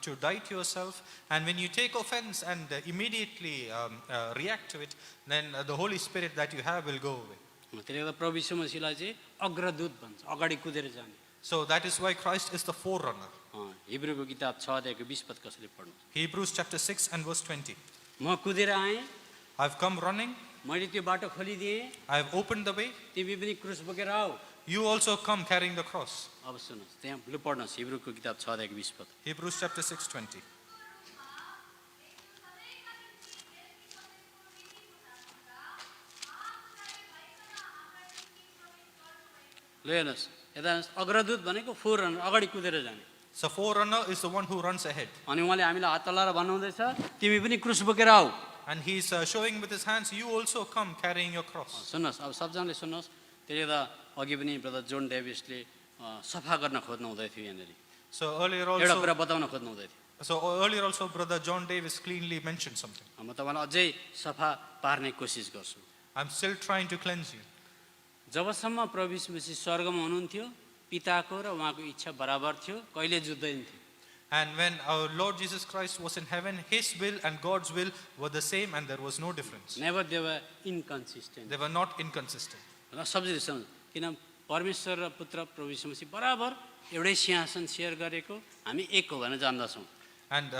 to die to yourself? And when you take offense and immediately react to it, then the Holy Spirit that you have will go away. त्यसले गर्दा प्रभु यीशु मसीहलाई चाहिँ अग्रदूत भन्छ, अगाडि कुदेर जाने। So that is why Christ is the forerunner. हिब्रूको किताब 6 अध्यायको 20 पद कसैले पढ्नु। Hebrews chapter 6 and verse 20. म कुदेर आएँ, I've come running, मैले त्यो बाटो खोलिदिएँ, I've opened the way, तिमी पनि क्रुस बोकेर आऊ। you also come carrying the cross. अब सुन्नुहोस्, त्यहाँ लु पढ्नुहोस् हिब्रूको किताब 6 अध्यायको 20 पद। Hebrews chapter 6:20. ल हेर्नुहोस्, यता हेर्नुहोस्, अग्रदूत भनेको फोररनर, अगाडि कुदेर जाने। So forerunner is the one who runs ahead. अनि उहाँले हामीलाई हात हल्लाएर भन्नुहुँदैछ तिमी पनि क्रुस बोकेर आऊ। And he's showing with his hands, you also come carrying your cross. सुन्नुहोस्, अब सबजनाले सुन्नुहोस्, त्यसले गर्दा अघि पनि ब्रदर जोन डेभिसले सफा गर्न खोज्नु हुँदै थियो यहाँनिर, So earlier एउटा also, कुरा बताउन खोज्नु हुँदै थियो। Brother John Davis cleanly mentioned something. म तपाईँलाई अझै सफा पार्ने कोसिस गर्छु। I'm still trying to cleanse you. जबसम्म प्रभु यीशु मसीह स्वर्गमा हुनुहुन्थ्यो, पिताको र उहाँको इच्छा बराबर थियो, कहिले जुत्दैन थियो। And when our Lord Jesus Christ was in heaven, his will and God's will were the same and there was no difference. Never they were inconsistent. They were not inconsistent. र सब्जेक्ट सम्झ, किन परमेश्वर र पुत्र प्रभु यीशु मसीह बराबर एउटै सिंहासन सेयर गरेको हामी एक हो भनेर जान्दछौँ। And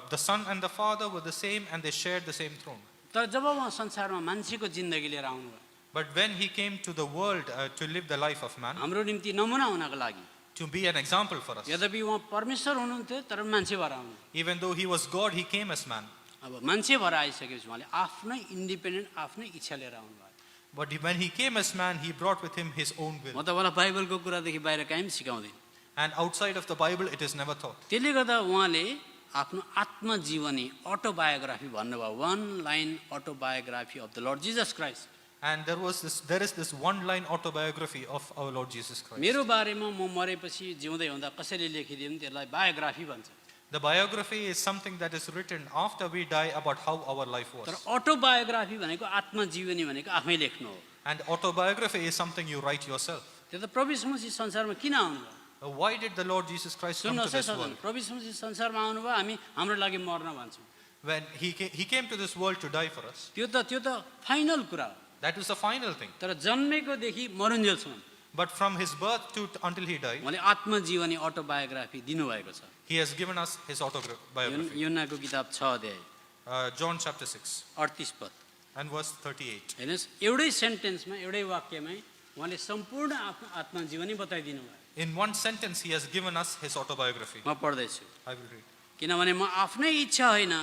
the Son and the Father were the same and they shared the same throne. तर जब उहाँ संसारमा मान्छेको जिन्दगी लिएर आउनुभयो, But when he came to the world to live the life of man, हाम्रो निम्ति नमुना हुनको लागि, to be an example for us, यद्यपि उहाँ परमेश्वर हुनुहुन्थ्यो तर मान्छे भएर आउनु। even though he was God, he came as man. अब मान्छे भएर आइसकेपछि उहाँले आफ्नै इन्डिपेन्डेन्ट आफ्नै इच्छा लिएर आउनुभयो। But when he came as man, he brought with him his own म will. तपाईँलाई बाइबलको कुरादेखि बाहिर काहीँ पनि सिकाउँदिनँ। And outside of the Bible, it is never taught. त्यसले गर्दा उहाँले आफ्नो आत्मजीवनी अटोबायोग्राफी भन्नुभयो, one line autobiography of the lord Jesus Christ. And there is this one-line autobiography of our Lord Jesus Christ. मेरो बारेमा म मरेपछि जिउँदै हुँदा कसैले लेखिदियो भने त्यसलाई बायोग्राफी भन्छ। The biography is something that is written after we die about how our life तर was. अटोबायोग्राफी भनेको आत्मजीवनी भनेको आफै लेख्नु हो। And autobiography is something you write yourself. त्यो त प्रभु यीशु मसीह संसारमा किन आउनुभयो? Why did the Lord Jesus Christ come to सुन्नुहोस् है this world? सजन, प्रभु यीशु मसीह संसारमा आउनुभयो, हामी हाम्रो लागि मर्न भन्छौँ। When he came to this world to die for us. त्यो त फाइनल कुरा हो। That was the final thing. तर जन्मेकोदेखि मरुन्जेलसम्म But from his birth to until he died, उहाँले आत्मजीवनी अटोबायोग्राफी दिनुभएको छ। he has given us his autobiography. युहन्नाको किताब 6 अध्याय John chapter 6 38 पद and verse 38. हेर्नुहोस्, एउटै सेन्टेन्समा एउटै वाक्यमै उहाँले सम्पूर्ण आफ्नो आत्मजीवनी बताइदिनु भयो। In one sentence, he has given us his autobiography. म पढ्दैछु। I will read. किनभने म आफ्नै इच्छा होइन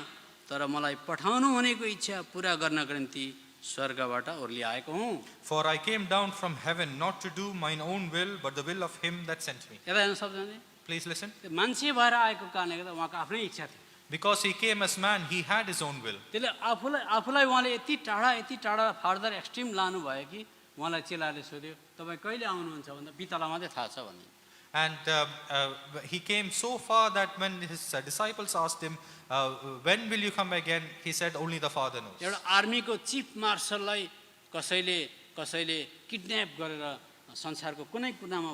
तर मलाई पठाउनु हुनेको इच्छा पुरा गर्नको निम्ति स्वर्गबाट ओर्ली आएको हुँ। For I came down from heaven not to do mine own will, but the will of him that sent me. यता हेर्नु सबैजनाले, Please listen. त्यो मान्छे भएर आएको कारणले गर्दा उहाँको आफ्नै इच्छा थियो। Because he came as man, he had his own will. त्यसले आफूलाई उहाँले यति टाढा फार्दर एक्सट्रिम लानुभयो कि उहाँलाई चेलाले सोध्यो तपाईँ कहिले आउनुहुन्छ भन्दा पितालाई मात्रै थाहा छ भन्ने। And he came so far that when his disciples asked him, when will you come again? He said, only the Father knows. एउटा आर्मीको चिफ मार्शललाई कसैले किडन्याप गरेर संसारको कुनै कुनामा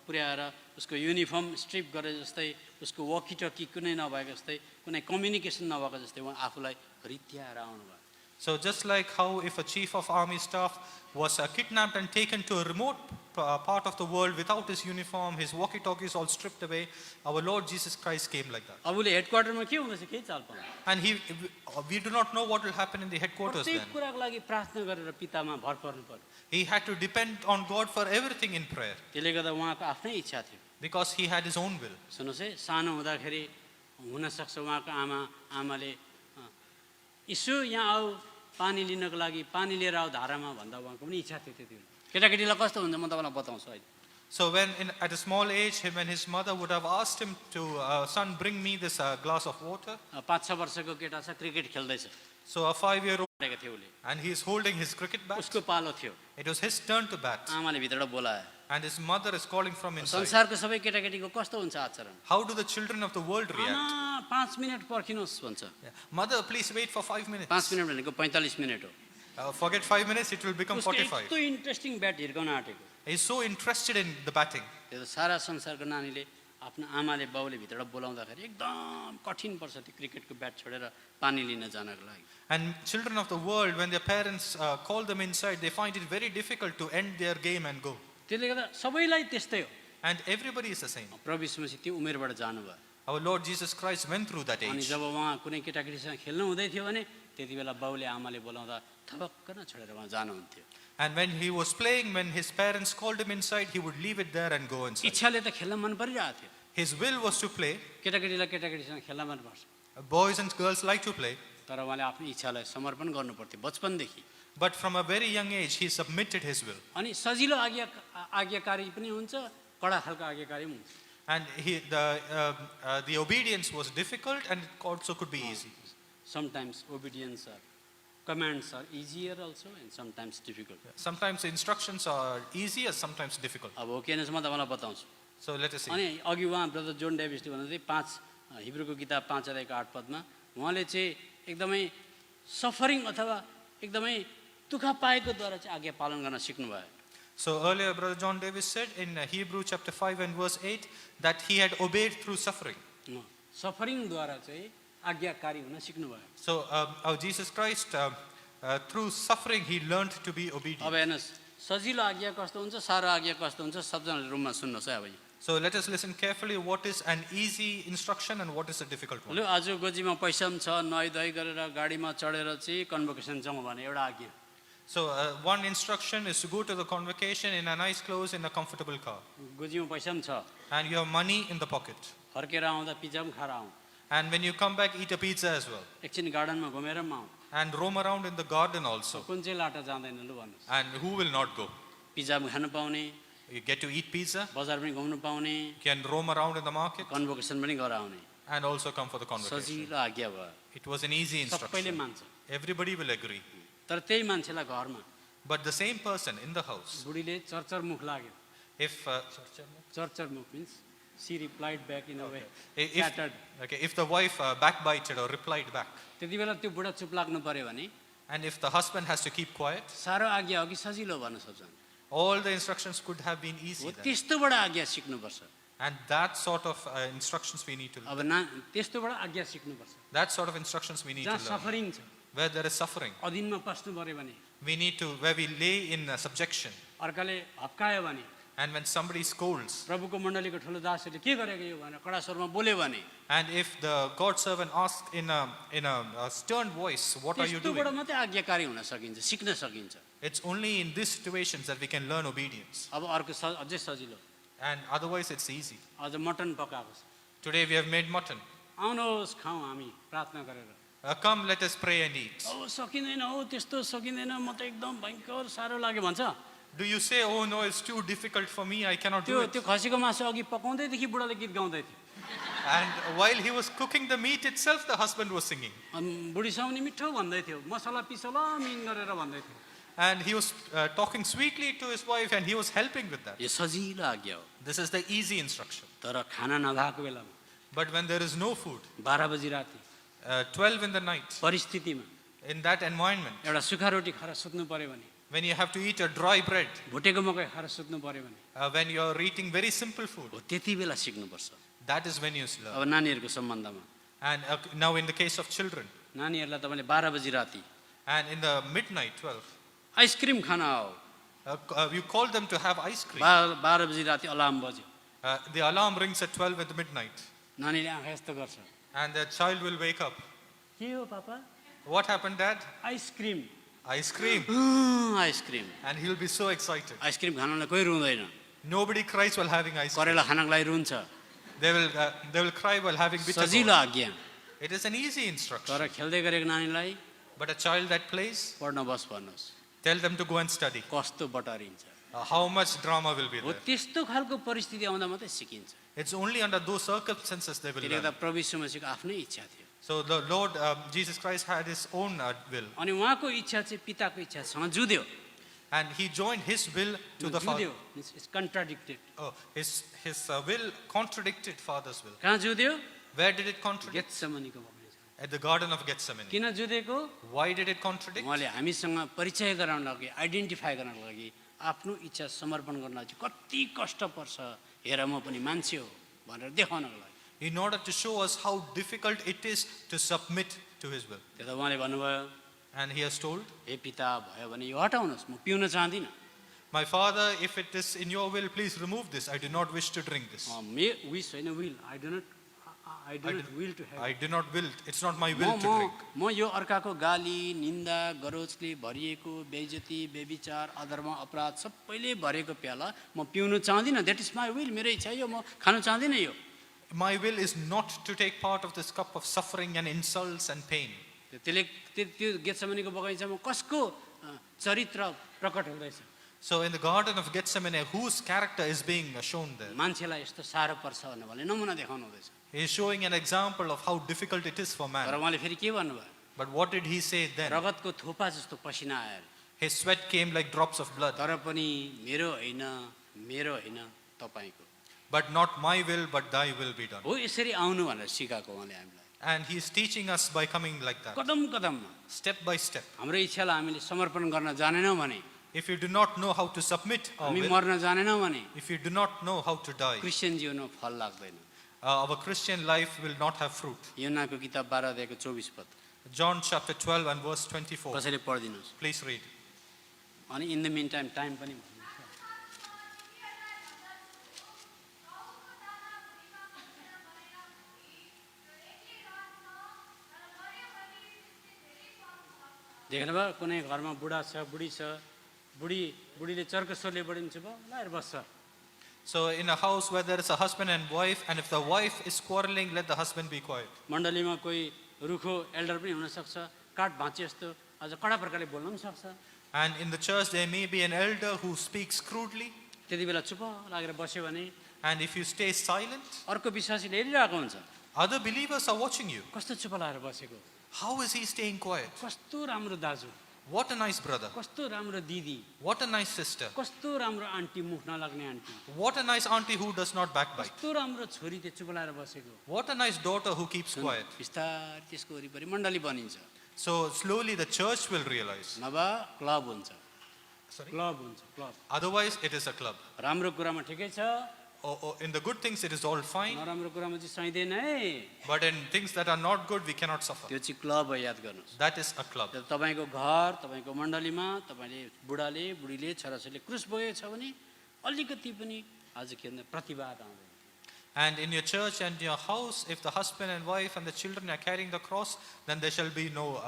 पुर्याएर उसको युनिफर्म स्ट्रिप गरे जस्तै, उसको वकिटकी कुनै नभएको जस्तै, कुनै कम्युनिकेसन नभएको जस्तै उहाँ आफूलाई रित्याएर आउनुभयो। So just like how if a chief of army staff was kidnapped and taken to a remote part of the world without his uniform, his walkie-talkies all stripped away, our Lord Jesus Christ came like that. अब उसले हेडक्वार्टरमा के हुँदैछ केही चाल पाउँदैन। And we do not know what will happen in the headquarters then. प्रत्येक कुराको लागि प्रार्थना गरेर पितामा भर पर्नु पर्यो। He had to depend on God for everything in prayer त्यसले गर्दा उहाँको आफ्नै इच्छा थियो। because he had his own will. सुन्नुहोस् है, सानो हुँदाखेरि हुनसक्छ उहाँको आमाले यसो यहाँ आऊ पानी लिनको लागि, पानी लिएर आऊ धारामा भन्दा उहाँको पनि इच्छा थियो त्यति बेला। केटाकेटीलाई कस्तो हुन्छ म तपाईँलाई बताउँछु अहिले। So at a small age, when his mother would have asked him to, son, bring me this glass of water. 5-6 वर्षको केटा छ, क्रिकेट खेल्दैछ। So a 5-year-old, थियो उसले, and he is holding his cricket bat. उसको पालो थियो। It was his turn to bat. आमाले भित्रबाट बोलायो। And his mother is calling from inside. संसारको सबै केटाकेटीको कस्तो हुन्छ आचरण? How do the children of the world react? आमा 5 मिनट पर्खिनुहोस् भन्छ। Yeah. Mother, please wait for 5 minutes. 5 minute भनेको 45 मिनट हो। Forget 5 minutes, it will become उसको 45. यस्तो इन्ट्रेस्टिङ ब्याट हिर्काउन आँटेको। He's so interested in the batting. त्यो त सारा संसारको नानीले आफ्नो आमाले बाउले भित्रबाट बोलाउँदाखेरि एकदम कठिन पर्छ त्यो क्रिकेटको ब्याट छोडेर पानी लिन जानको लागि। And children of the world, when their parents call them inside, they find it very difficult to end their game and go. त्यसले गर्दा सबैलाई त्यस्तै हो। And everybody is the same. प्रभु यीशु मसीह त्यो उमेरबाट जानुभयो। Our Lord Jesus Christ went through that अनि age. जब उहाँ कुनै केटाकेटीसँग खेल्नु हुँदै थियो भने त्यति बेला बाउले आमाले बोलाउँदा थपक्क न छोडेर उहाँ जानुहुन्थ्यो। And when he was playing, when his parents called him inside, he would leave it there and go inside. इच्छाले त खेल्न मन परिरहेको थियो। His will was to play. केटाकेटीलाई केटाकेटीसँग खेल्न मनपर्छ। Boys and girls like to play. तर उहाँले आफ्नो इच्छालाई समर्पण गर्नु पर्थ्यो बचपनदेखि। But from a very young age, he submitted his will. अनि सजिलो आज्ञाकारी पनि हुन्छ, कडा खालको आज्ञाकारी पनि हुन्छ। And the obedience was difficult and it also could be easy. Sometimes obedience or commands are easier also and sometimes difficult. Sometimes the instructions are easier, sometimes difficult. अब हो के म तपाईँलाई बताउँछु। So let us see. अनि अघि उहाँ brother John डेभिसले भन्दै 5 हिब्रूको किताब 5:8 पदमा उहाँले चाहिँ एकदमै सफरिङ अथवा एकदमै दुःख पाएको द्वारा चाहिँ आज्ञा पालन गर्न सिक्नुभयो। So earlier, Brother John Davis said in Hebrew chapter 5 and verse 8 that he had obeyed through suffering. Suffering द्वारा चाहिँ आज्ञाकारी हुन सिक्नुभयो। So our Jesus Christ, through suffering, he learned to be अब obedient. हेर्नुहोस् सजिलो आज्ञा कस्तो हुन्छ, सारो आज्ञा कस्तो हुन्छ, सबजनाले रुममा सुन्नुहोस् है अब। So let us listen carefully what is an easy instruction and what is a difficult one. लु आज गोजीमा पैसा पनि छ, नुहाइधुवाइ गरेर गाडीमा चढेर चाहिँ कन्भोकेसन जाउँ भने एउटा आज्ञा। So one instruction is to go to the convocation in a nice clothes in a comfortable car. गोजीमा पैसा पनि छ, And you have money in the pocket. फर्केर आउँदा पिज्जा पनि खाएर आउँ, And when you come back, eat a pizza as well. एकछिन गार्डनमा घुमेर पनि आउँ। And roam around in the garden also. कुन चाहिँ लाटा जाँदैन लु भन्नुहोस्। And who will not go? Pizza पनि खानु पाउने, You get to eat pizza, बजार पनि घुम्नु पाउने, you can roam around in the market, convocation पनि गरेर आउने। and also come for the convocation. सजिलो आज्ञा भयो, It was an easy सबैले instruction. मान्छ। Everybody will agree. तर त्यही मान्छेलाई घरमा But the same person in the house, बुढीले चर्चर मुख लाग्यो। if चर्चर मुख means she replied back in a way if फ्याटर्ड। if the wife backbited or replied back, त्यति बेला त्यो बुढा चुप लाग्नु पर्यो भने and if the husband has to keep quiet, सारो आज्ञा हो कि सजिलो भन्न सक्छन्। all the instructions could have been easy हो then. त्यस्तोबाट आज्ञा सिक्नुपर्छ। And that sort of instructions we need to learn. अब त्यस्तोबाट आज्ञा सिक्नुपर्छ। That sort of instructions we need to जहाँ learn. सफरिङ छ, Where there is suffering, अधीनमा पस्नु पर्यो भने, we need to, where we lay in subjection. अर्काले हप्कायो भने, And when somebody scolds, प्रभुको मण्डलीको ठुलो दासहरूले के गरेको यो भनेर कडा स्वरमा बोल्यो भने and if the God servant asks in a stern voice, what are you त्यस्तोबाट doing? मात्रै आज्ञाकारी हुन सकिन्छ, सिक्न सकिन्छ। It's only in these situations that we can learn obedience. अब अर्को अझै सजिलो, And otherwise it's easy. अझ मटन पकाएको छ, Today we have made mutton. आउनुहोस् खाउँ हामी प्रार्थना गरेर। Come, let us pray and eat. अब सकिँदैन हौ, त्यस्तो सकिँदैन, म त एकदम भयङ्कर साह्रो लाग्यो भन्छ। Do you say, oh no, it's too difficult for me, I cannot do त्यो it? खसीको मासु अघि पकाउँदैदेखि बुढाले गीत गाउँदै थियो। And while he was cooking the meat itself, the husband was singing. अनि बुढीसँग नि मिठो भन्दै थियो, मसला पिस ल मिन गरेर भन्दै थियो। And he was talking sweetly to his wife and he was helping with that. यो सजिलो आज्ञा हो, This is the easy instruction. तर खाना नभएको बेलामा But when there is no food, 12 बजी राति 12 in the night, परिस्थितिमा in that environment, एउटा सुखा रोटी खाएर सुत्नु पर्यो भने, when you have to eat a dry bread, भुटेको मकै खाएर सुत्नु पर्यो भने, when you are eating very simple food, हो त्यति बेला सिक्नुपर्छ। that is when you learn. अब नानीहरूको सम्बन्धमा, And now in the case of children, नानीहरूलाई तपाईँले 12 बजी राति and in the midnight 12, ice cream खान आओ, you call them to have ice cream. 12 बजी राति अलार्म बज्यो, The alarm rings at 12 at the midnight, नानीले आँखा यस्तो गर्छ, and the child will wake up. के हो पापा? What happened, Dad? Ice cream. Ice cream. Ice cream, And he'll be so excited. Ice cream खानलाई कोही रुँदैन, Nobody cries while having ice cream. करेला खानको लागि रुन्छ। They will cry while having bitter सजिलो gourd. आज्ञा, It is an easy instruction. तर खेल्दै गरेको नानीलाई But a child that plays, पढ्न बस भन्नुहोस्, tell them to go and study. कस्तो बटारिन्छ। How much drama will be हो there? त्यस्तो खालको परिस्थिति आउँदा मात्रै सिकिन्छ। It's only under those circumstances they will त्यसले learn. गर्दा प्रभु यीशु मसीहको आफ्नै इच्छा थियो, So the Lord Jesus Christ had his own will, अनि उहाँको इच्छा चाहिँ पिताको इच्छासँग जुध्यो। and he joined his will to the Father. जुध्यो, it's contradicted. Oh, his will contradicted Father's will. कहाँ जुध्यो? Where did it contradict? गेत्सेमनीको बगैँचा। At the Garden of Gethsemane. किन जुधेको? Why did it contradict? उहाँले हामीसँग परिचय गराउन लागि, आइडेन्टिफाई गर्नको लागि, आफ्नो इच्छा समर्पण गर्न चाहिँ कति कष्ट पर्छ, हेर म पनि मान्छे हो भनेर देखाउनको लागि। In order to show us how difficult it is to submit to his will. त्यो त उहाँले भन्नुभयो, And he has told, हे पिता भयो भने यो हटाउनुहोस्, म पिउन चाहदिनँ। my Father, if it is in your will, please remove this. I do not wish to drink this. My wish होइन, will, I do not will to have. I do not will. It's not my will to drink. म यो अर्काको गाली निन्दा गरोजले भरिएको बेइज्जती बेविचार अधर्म अपराध सबैले भरेको प्याला म पिउन चाहदिनँ। द्याट इज माई विल, मेरो इच्छा यो, म खान चाहदिनँ यो। My will is not to take part of this cup of suffering and insults and pain. त्यसले त्यो गेत्सेमनीको बगैँचामा कसको चरित्र प्रकट हुँदैछ? So in the Garden of Gethsemane, whose character is being shown there? मान्छेलाई यस्तो साह्रो पर्छ भन्ने नमुना देखाउनु हुँदैछ। He is showing an example of how difficult it is for तर man. उहाँले फेरि के भन्नुभयो? But what did he say then? रगतको थोपा जस्तो पसिना आयो, His sweat came like drops of blood. तर पनि मेरो होइन तपाईँको। But not my will, but thy will be done. हो यसरी आउनु भनेर सिकाएको उहाँले हामीलाई। And he is teaching us by coming like that, कदम कदममा step by step. हाम्रो इच्छालाई हामीले समर्पण गर्न जानेनौँ भने, If you do not know how to submit our हामी will, मर्न जानेनौँ भने if you do not know how to die, Christian जीवनमा फल लाग्दैन। our Christian life will not have fruit. योनाको किताब 12 अध्यायको 24 पद John chapter 12 and verse 24. कसैले पढिदिनुहोस्। Please read. अनि in the meantime time पनि भन्नुहुन्छ। देख्नुभयो कुनै घरमा बुढा छ, बुढी छ, बुढीले चर्कस्वरले बढिन्छ भयो लाएर बस्छ। So in a house where there is a husband and wife, and if the wife is quarreling, let the husband be quiet. मण्डलीमा कोही रुखो एल्डर पनि हुनसक्छ, काठ भाँचे जस्तो अझ कडा प्रकारले बोल्न पनि सक्छ। And in the church there may be an elder who speaks crudely, त्यति बेला चुप लागेर बस्यो भने and if you stay silent, अर्को विश्वासीले हेरिरहेको हुन्छ, other believers are watching you. कस्तो चुप लागेर बसेको, How is he staying quiet? कस्तो राम्रो दाजु, What a nice brother. कस्तो राम्रो दिदी, What a nice sister. कस्तो राम्रो आन्टी, मुख नलाग्ने aunty, What a nice auntie who does not backbite. कस्तो राम्रो छोरी त्यो चुप लागेर बसेको। What a nice daughter who keeps quiet. बिस्तारै त्यसको वरिपरि मण्डली बनिन्छ, So slowly the church will realize. नभए क्लब हुन्छ, Sorry? क्लब हुन्छ, club. Otherwise it is a club. राम्रो कुरामा ठिकै छ, Or in the good things it is all fine, नराम्रो कुरामा चाहिँ सहिँदैन है, but in things that are not good we cannot suffer. त्यो चाहिँ क्लब हो, याद गर्नुहोस्। That is a club. तपाईँको घर, तपाईँको मण्डलीमा तपाईँले बुढाले बुढीले छोराछोरीले क्रुस बोकेको छ भने अलिकति पनि आज के भन्छ प्रतिवाद आउँदैन। And in your church and your house, if the husband and wife and the children are carrying the cross, then there shall be no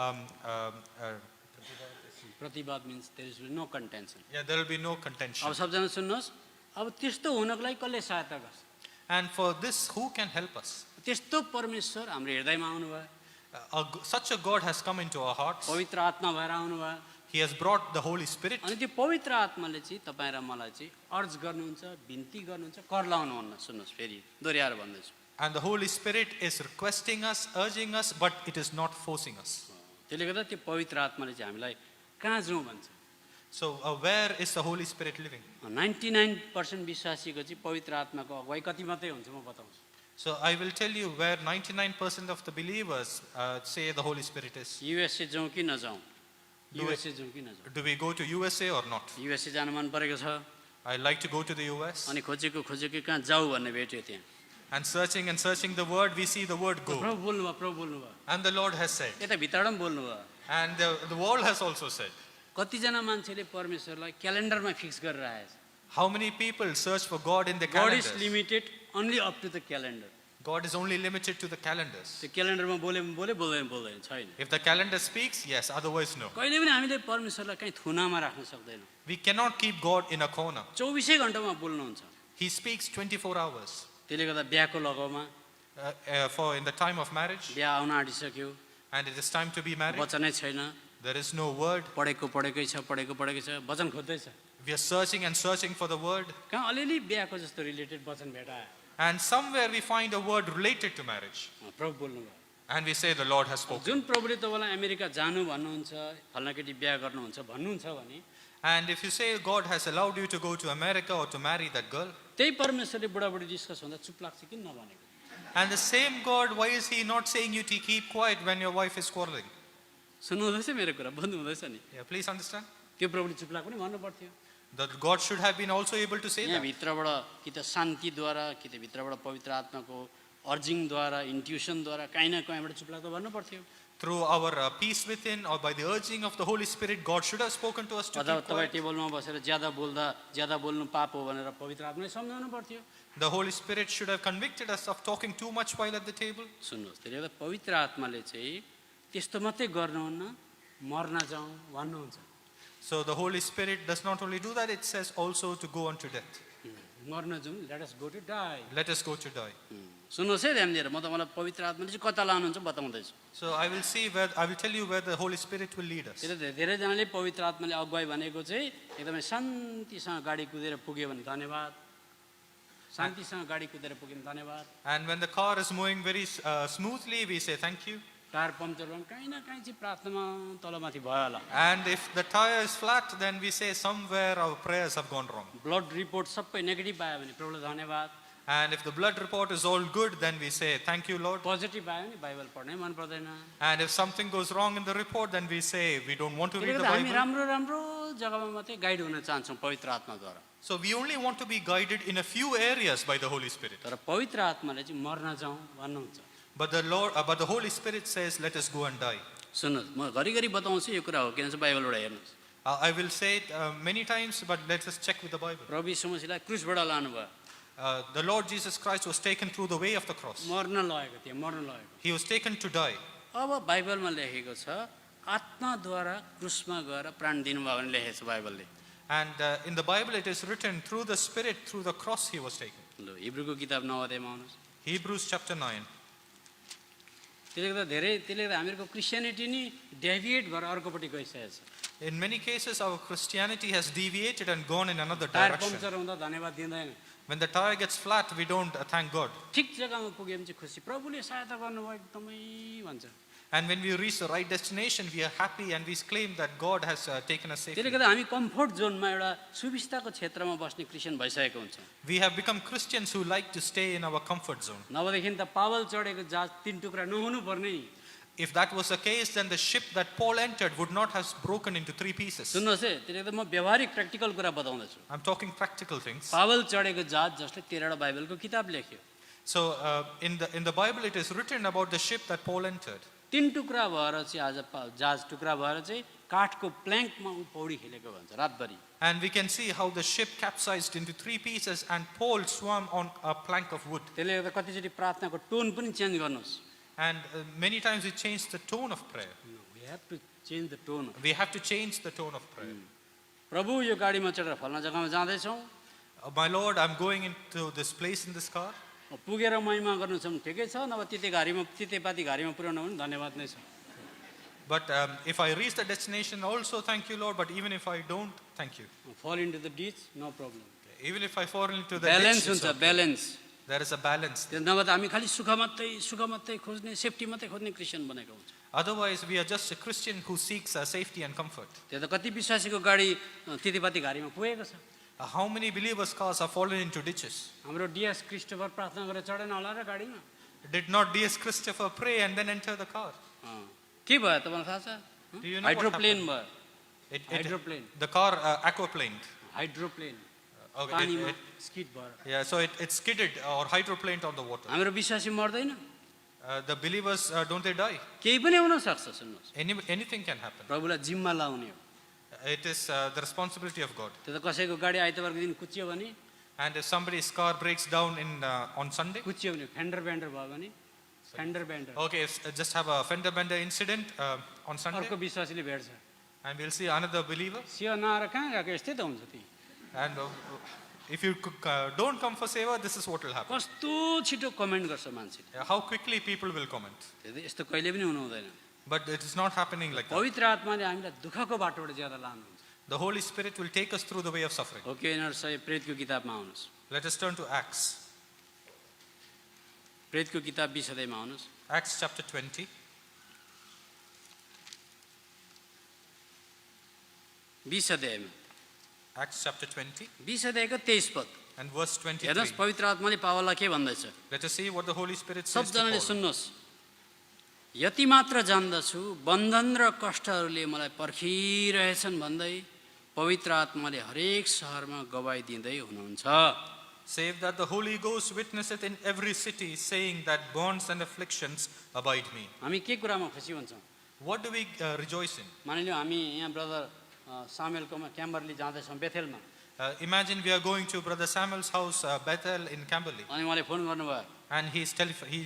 प्रतिवाद means there is no contention. there will be no contention. अब सबजना सुन्नुहोस्, अब त्यस्तो हुनको लागि कसले सहायता गर्छ? And for this, who can help us? त्यस्तो परमेश्वर हाम्रो हृदयमा आउनुभयो, Such a God has come into our hearts. पवित्र आत्मा भएर आउनुभयो, He has brought the Holy Spirit. अनि त्यो पवित्र आत्माले चाहिँ तपाईँ र मलाई चाहिँ अर्ज गर्नुहुन्छ, बिन्ती गर्नुहुन्छ, कर लाउनुहुन्न। सुन्नुहोस्, फेरि दोहोऱ्याएर भन्दैछु, And the Holy Spirit is requesting us, urging us, but it is not forcing us. त्यसले गर्दा त्यो पवित्र आत्माले चाहिँ हामीलाई कहाँ जाउँ भन्छ। So where is the Holy Spirit living? 99% विश्वासीको चाहिँ पवित्र आत्माको अगुवाई कति मात्रै हुन्छ म बताउँछु। So I will tell you where 99% of the believers say the Holy Spirit is. USA जाउँ कि नजाउँ, युएसए जाउँ कि नजाउँ। Do we go to USA or not? USA जान मन परेको छ, I like to go to the US. अनि खोजेको कहाँ जाऊ भन्ने भेट्यो त्यहाँ। And searching the word, we see the word go. प्रभु बोल्नुभयो, प्रभु बोल्नुभयो, And the Lord has said. यता भित्रबाट पनि बोल्नुभयो। And the world has also said. कतिजना मान्छेले परमेश्वरलाई क्यालेन्डरमा फिक्स गरेर आएछ। How many people search for God in the God is calendars? limited only up to the calendar. God is only limited to the calendars. त्यो क्यालेन्डरमा बोले बोल्दैन छैन। If the calendar speaks, yes, otherwise no. कहिले पनि हामीले परमेश्वरलाई कहीँ थुनामा राख्न सक्दैनौँ। We cannot keep God in a corner. 24 घण्टामा बोल्नुहुन्छ। He speaks 24 hours. त्यसले गर्दा बिहाको लगाउमा For in the time of marriage, बिहा आउन आँटिसक्यो, and it is time to be married, वचनै छैन, there is no word. पढेकै छ, वचन खोज्दैछ। We are searching and searching for the word. कहाँ अलिअलि बिहाको जस्तो रिलेटेड वचन भेटायो, And somewhere we find a word related to marriage. प्रभु बोल्नुभयो। And we say the Lord has spoken. जुन प्रभुले तपाईँलाई अमेरिका जानु भन्नुहुन्छ, फल्ना केटी बिहा गर्नुहुन्छ भन्नुहुन्छ भने And if you say God has allowed you to go to America or to marry that girl, त्यही परमेश्वरले बुढाबुढी डिस्कस हुँदा चुप लाग्छ किन नभनेको? and the same God, why is He not saying you to keep quiet when your wife is quarreling? सुन्नुहुँदैछ मेरो कुरा, बुझ्नु हुँदैछ नि? Yeah, please understand. त्यो प्रभुले चुप लाग्नु पनि भन्नु पर्थ्यो। That God should have been also able to say यहाँ that. भित्रबाट कि त शान्तिद्वारा कि त भित्रबाट पवित्र आत्माको अर्जिङद्वारा, इन्ट्युसनद्वारा काहीँ न कहीँबाट चुप लाग्दो भन्नु पर्थ्यो। Through our peace within or by the urging of the Holy Spirit, God should have spoken to us to अथवा keep तपाईँ quiet. टेबलमा बसेर ज्यादा बोल्नु पाप हो भनेर पवित्र आत्माले सम्झाउनु पर्थ्यो। The Holy Spirit should have convicted us of talking too much while at the table. सुन्नुहोस्, त्यसले गर्दा पवित्र आत्माले चाहिँ त्यस्तो मात्रै गर्नुहुन्न, मर्न जाउँ भन्नुहुन्छ। So the Holy Spirit does not only do that, it says also to go unto death. मर्न जाउँ, let us go to die. Let us go to die. सुन्नुहोस् है ध्यान दिएर, म तपाईँलाई पवित्र आत्माले चाहिँ कता लानुहुन्छ बताउँदैछु। So I will tell you where the Holy Spirit will lead us. त्यसले धेरैजनाले पवित्र आत्माले अगुवाई भनेको चाहिँ एकदमै शान्तिसँग गाडी कुदेर पुग्यो भने धन्यवाद, शान्तिसँग गाडी कुदेर पुग्यो भने धन्यवाद। And when the car is moving very smoothly, we say thank you. Tyre puncture भयो भने कहीँ न कहीँ चाहिँ प्रार्थनामा तलमाथि भयो होला। And if the tire is flat, then we say somewhere our prayers have gone wrong. Blood report सबै नेगेटिभ आयो भने प्रभुलाई धन्यवाद, And if the blood report is all good, then we say thank you, Lord. Positive आयो भने Bible पढ्नै मन पर्दैन। And if something goes wrong in the report, then we say we don't want to read त्यसले the गर्दा हामी Bible. राम्रो जग्गामा मात्रै गाइड हुन चाहन्छौँ पवित्र आत्माद्वारा। So we only want to be guided in a few areas by the Holy Spirit. तर पवित्र आत्माले चाहिँ मर्न जाउँ भन्नुहुन्छ। But the Holy Spirit says, let us go and die. सुन्नुहोस्, म घरिघरि बताउँछु यो कुरा हो, किनभने बाइबलबाट हेर्नुहोस्। I will say it many times, but let us check with the Bible. प्रभु यीशु मसीहलाई क्रुसबाट लानुभयो, The Lord Jesus Christ was taken through the way of the cross. मर्न लगेको थियो, मर्न लगेको। He was taken to die. अब बाइबलमा लेखेको छ आत्माद्वारा क्रुसमा गएर प्राण दिनुभयो भने लेखेको छ बाइबलले। And in the Bible it is written, through the Spirit, through the cross he was taken. ल हिब्रूको किताब 9 अध्यायमा आउनुहोस्। Hebrews chapter 9. त्यसले गर्दा हामीहरूको क्रिस्चियनिटी नि डेभिएट भएर अर्कोपट्टि गइसकेको छ। In many cases our Christianity has deviated and gone in another tyre direction. Puncture हुँदा धन्यवाद दिँदैन, When the tire gets flat, we don't thank God. ठिक जग्गामा पुग्यो भने चाहिँ खुसी, प्रभुले सहायता गर्नुभयो एकदमै भन्छ। And when we reach the right destination, we are happy and we claim that God has taken us त्यसले safely. गर्दा हामी कम्फोर्ट जोनमा एउटा सुविस्ताको क्षेत्रमा बस्ने क्रिस्चियन भइसकेको हुन्छ। We have become Christians who like to stay in our comfort zone. नभएदेखि त पावल चढेको जहाज 3 टुक्रा नहुनु पर्ने। If that was the case, then the ship that Paul entered would not have broken into 3 pieces. सुन्नुहोस् है, त्यसले गर्दा म व्यवहारिक प्र्याक्टिकल कुरा बताउँदैछु। I'm talking practical things. पावल चढेको जहाज जसले 13वटा बाइबलको किताब लेख्यो, So in the Bible it is written about the ship that Paul entered. 3 टुक्रा भएर चाहिँ आज जहाज टुक्रा भएर चाहिँ काठको प्ल्याङ्कमा ऊ पौडी खेलेको भन्छ रातभरि। And we can see how the ship capsized into 3 pieces and Paul swam on a plank of wood. त्यसले गर्दा कतिचोटि प्रार्थनाको टोन पनि चेन्ज गर्नुहोस्। And many times we change the tone of prayer. We have to change the tone. We have to change the tone of prayer. प्रभु यो गाडीमा चढेर फल्ना जग्गामा जाँदैछौँ, My Lord, I'm going into this place in this car. पुगेर महिमा गर्नु छ भने ठिकै छ, नभए तितेपाती घारीमा पुर्याउनु पनि धन्यवाद नै छ। But if I reach the destination also, thank you, Lord. But even if I don't, thank you. Fall into the ditch, no problem. Even if I fall into the balance ditch, it's हुन्छ, okay. Balance. There is a balance. त्यो नभए हामी खालि सुख मात्रै खोज्ने, safety मात्रै खोज्ने क्रिस्चियन बनेको हुन्छ। Otherwise, we are just a Christian who seeks safety and comfort. त्यो त कति विश्वासीको गाडी तितेपाती घारीमा पुगेको छ। How many believers' cars are fallen into ditches? हाम्रो डिएस क्रिस्टोफर प्रार्थना गरेर चढेन होला र गाडीमा। Did not D.S. Christopher pray and then enter the car? के भयो तपाईँलाई थाहा छ? Do you know what hydroplane happened? भयो, hydroplane, The car aquaplaned. Hydroplane Okay, पानीमा स्किड भएर। yeah, so it skidded or hydroplaned on the water. हाम्रो विश्वासी मर्दैन, The believers, don't they die? केही पनि हुन सक्छ। सुन्नुहोस्, Anything can happen. प्रभुलाई जिम्मा लाउने हो। It is the responsibility of God. त्यो त कसैको गाडी आइतबारको दिन कुचियो भने, And if somebody's car breaks down on Sunday, कुचियो भने फेन्डर बेन्डर भयो भने, Fender बेन्डर okay, if just have a fender bender incident on Sunday, अर्को विश्वासीले भेट्छ, and we'll see another believer. सियो नआएर कहाँ गएको, यस्तै त हुन्छ। ती And if you don't come for seva, this is what will happen. कस्तो छिटो कमेन्ट गर्छ मान्छेले। How quickly people will comment. यस्तो कहिले पनि हुनु हुँदैन। But it is not happening like that. पवित्र आत्माले हामीलाई दुःखको बाटोबाट ज्यादा लानुहुन्छ। The Holy Spirit will take us through the way of suffering. Okay, यिनीहरू सबै प्रेतको किताबमा आउनुहोस्। Let us turn to Acts. प्रेतको किताब 20 अध्यायमा आउनुहोस्। Acts chapter 20. 20 अध्यायमा, Acts chapter 20 20 अध्यायको 23 पद। and verse 23. हेर्नुहोस् पवित्र आत्माले पावललाई के भन्दैछ। Let us see what the Holy Spirit says to सबजनाले Paul. सुन्नुहोस्, यति मात्र जान्दछु बन्धन र कष्टहरूले मलाई पर्खिरहेछन् भन्दै पवित्र आत्माले हरेक सहरमा गवाई दिँदै हुनुहुन्छ। Save that the Holy Ghost witnesseth in every city, saying that bonds and afflictions abide me. हामी के कुरामा खुसी हुन्छौँ? What do we rejoice in? मानिलियो हामी यहाँ ब्रदर सामेलकोमा क्याम्बरली जाँदैछौँ बेथेलमा, Imagine we are going to Brother Samuel's house, Bethel in Camberley, अनि उहाँले फोन गर्नुभयो, and he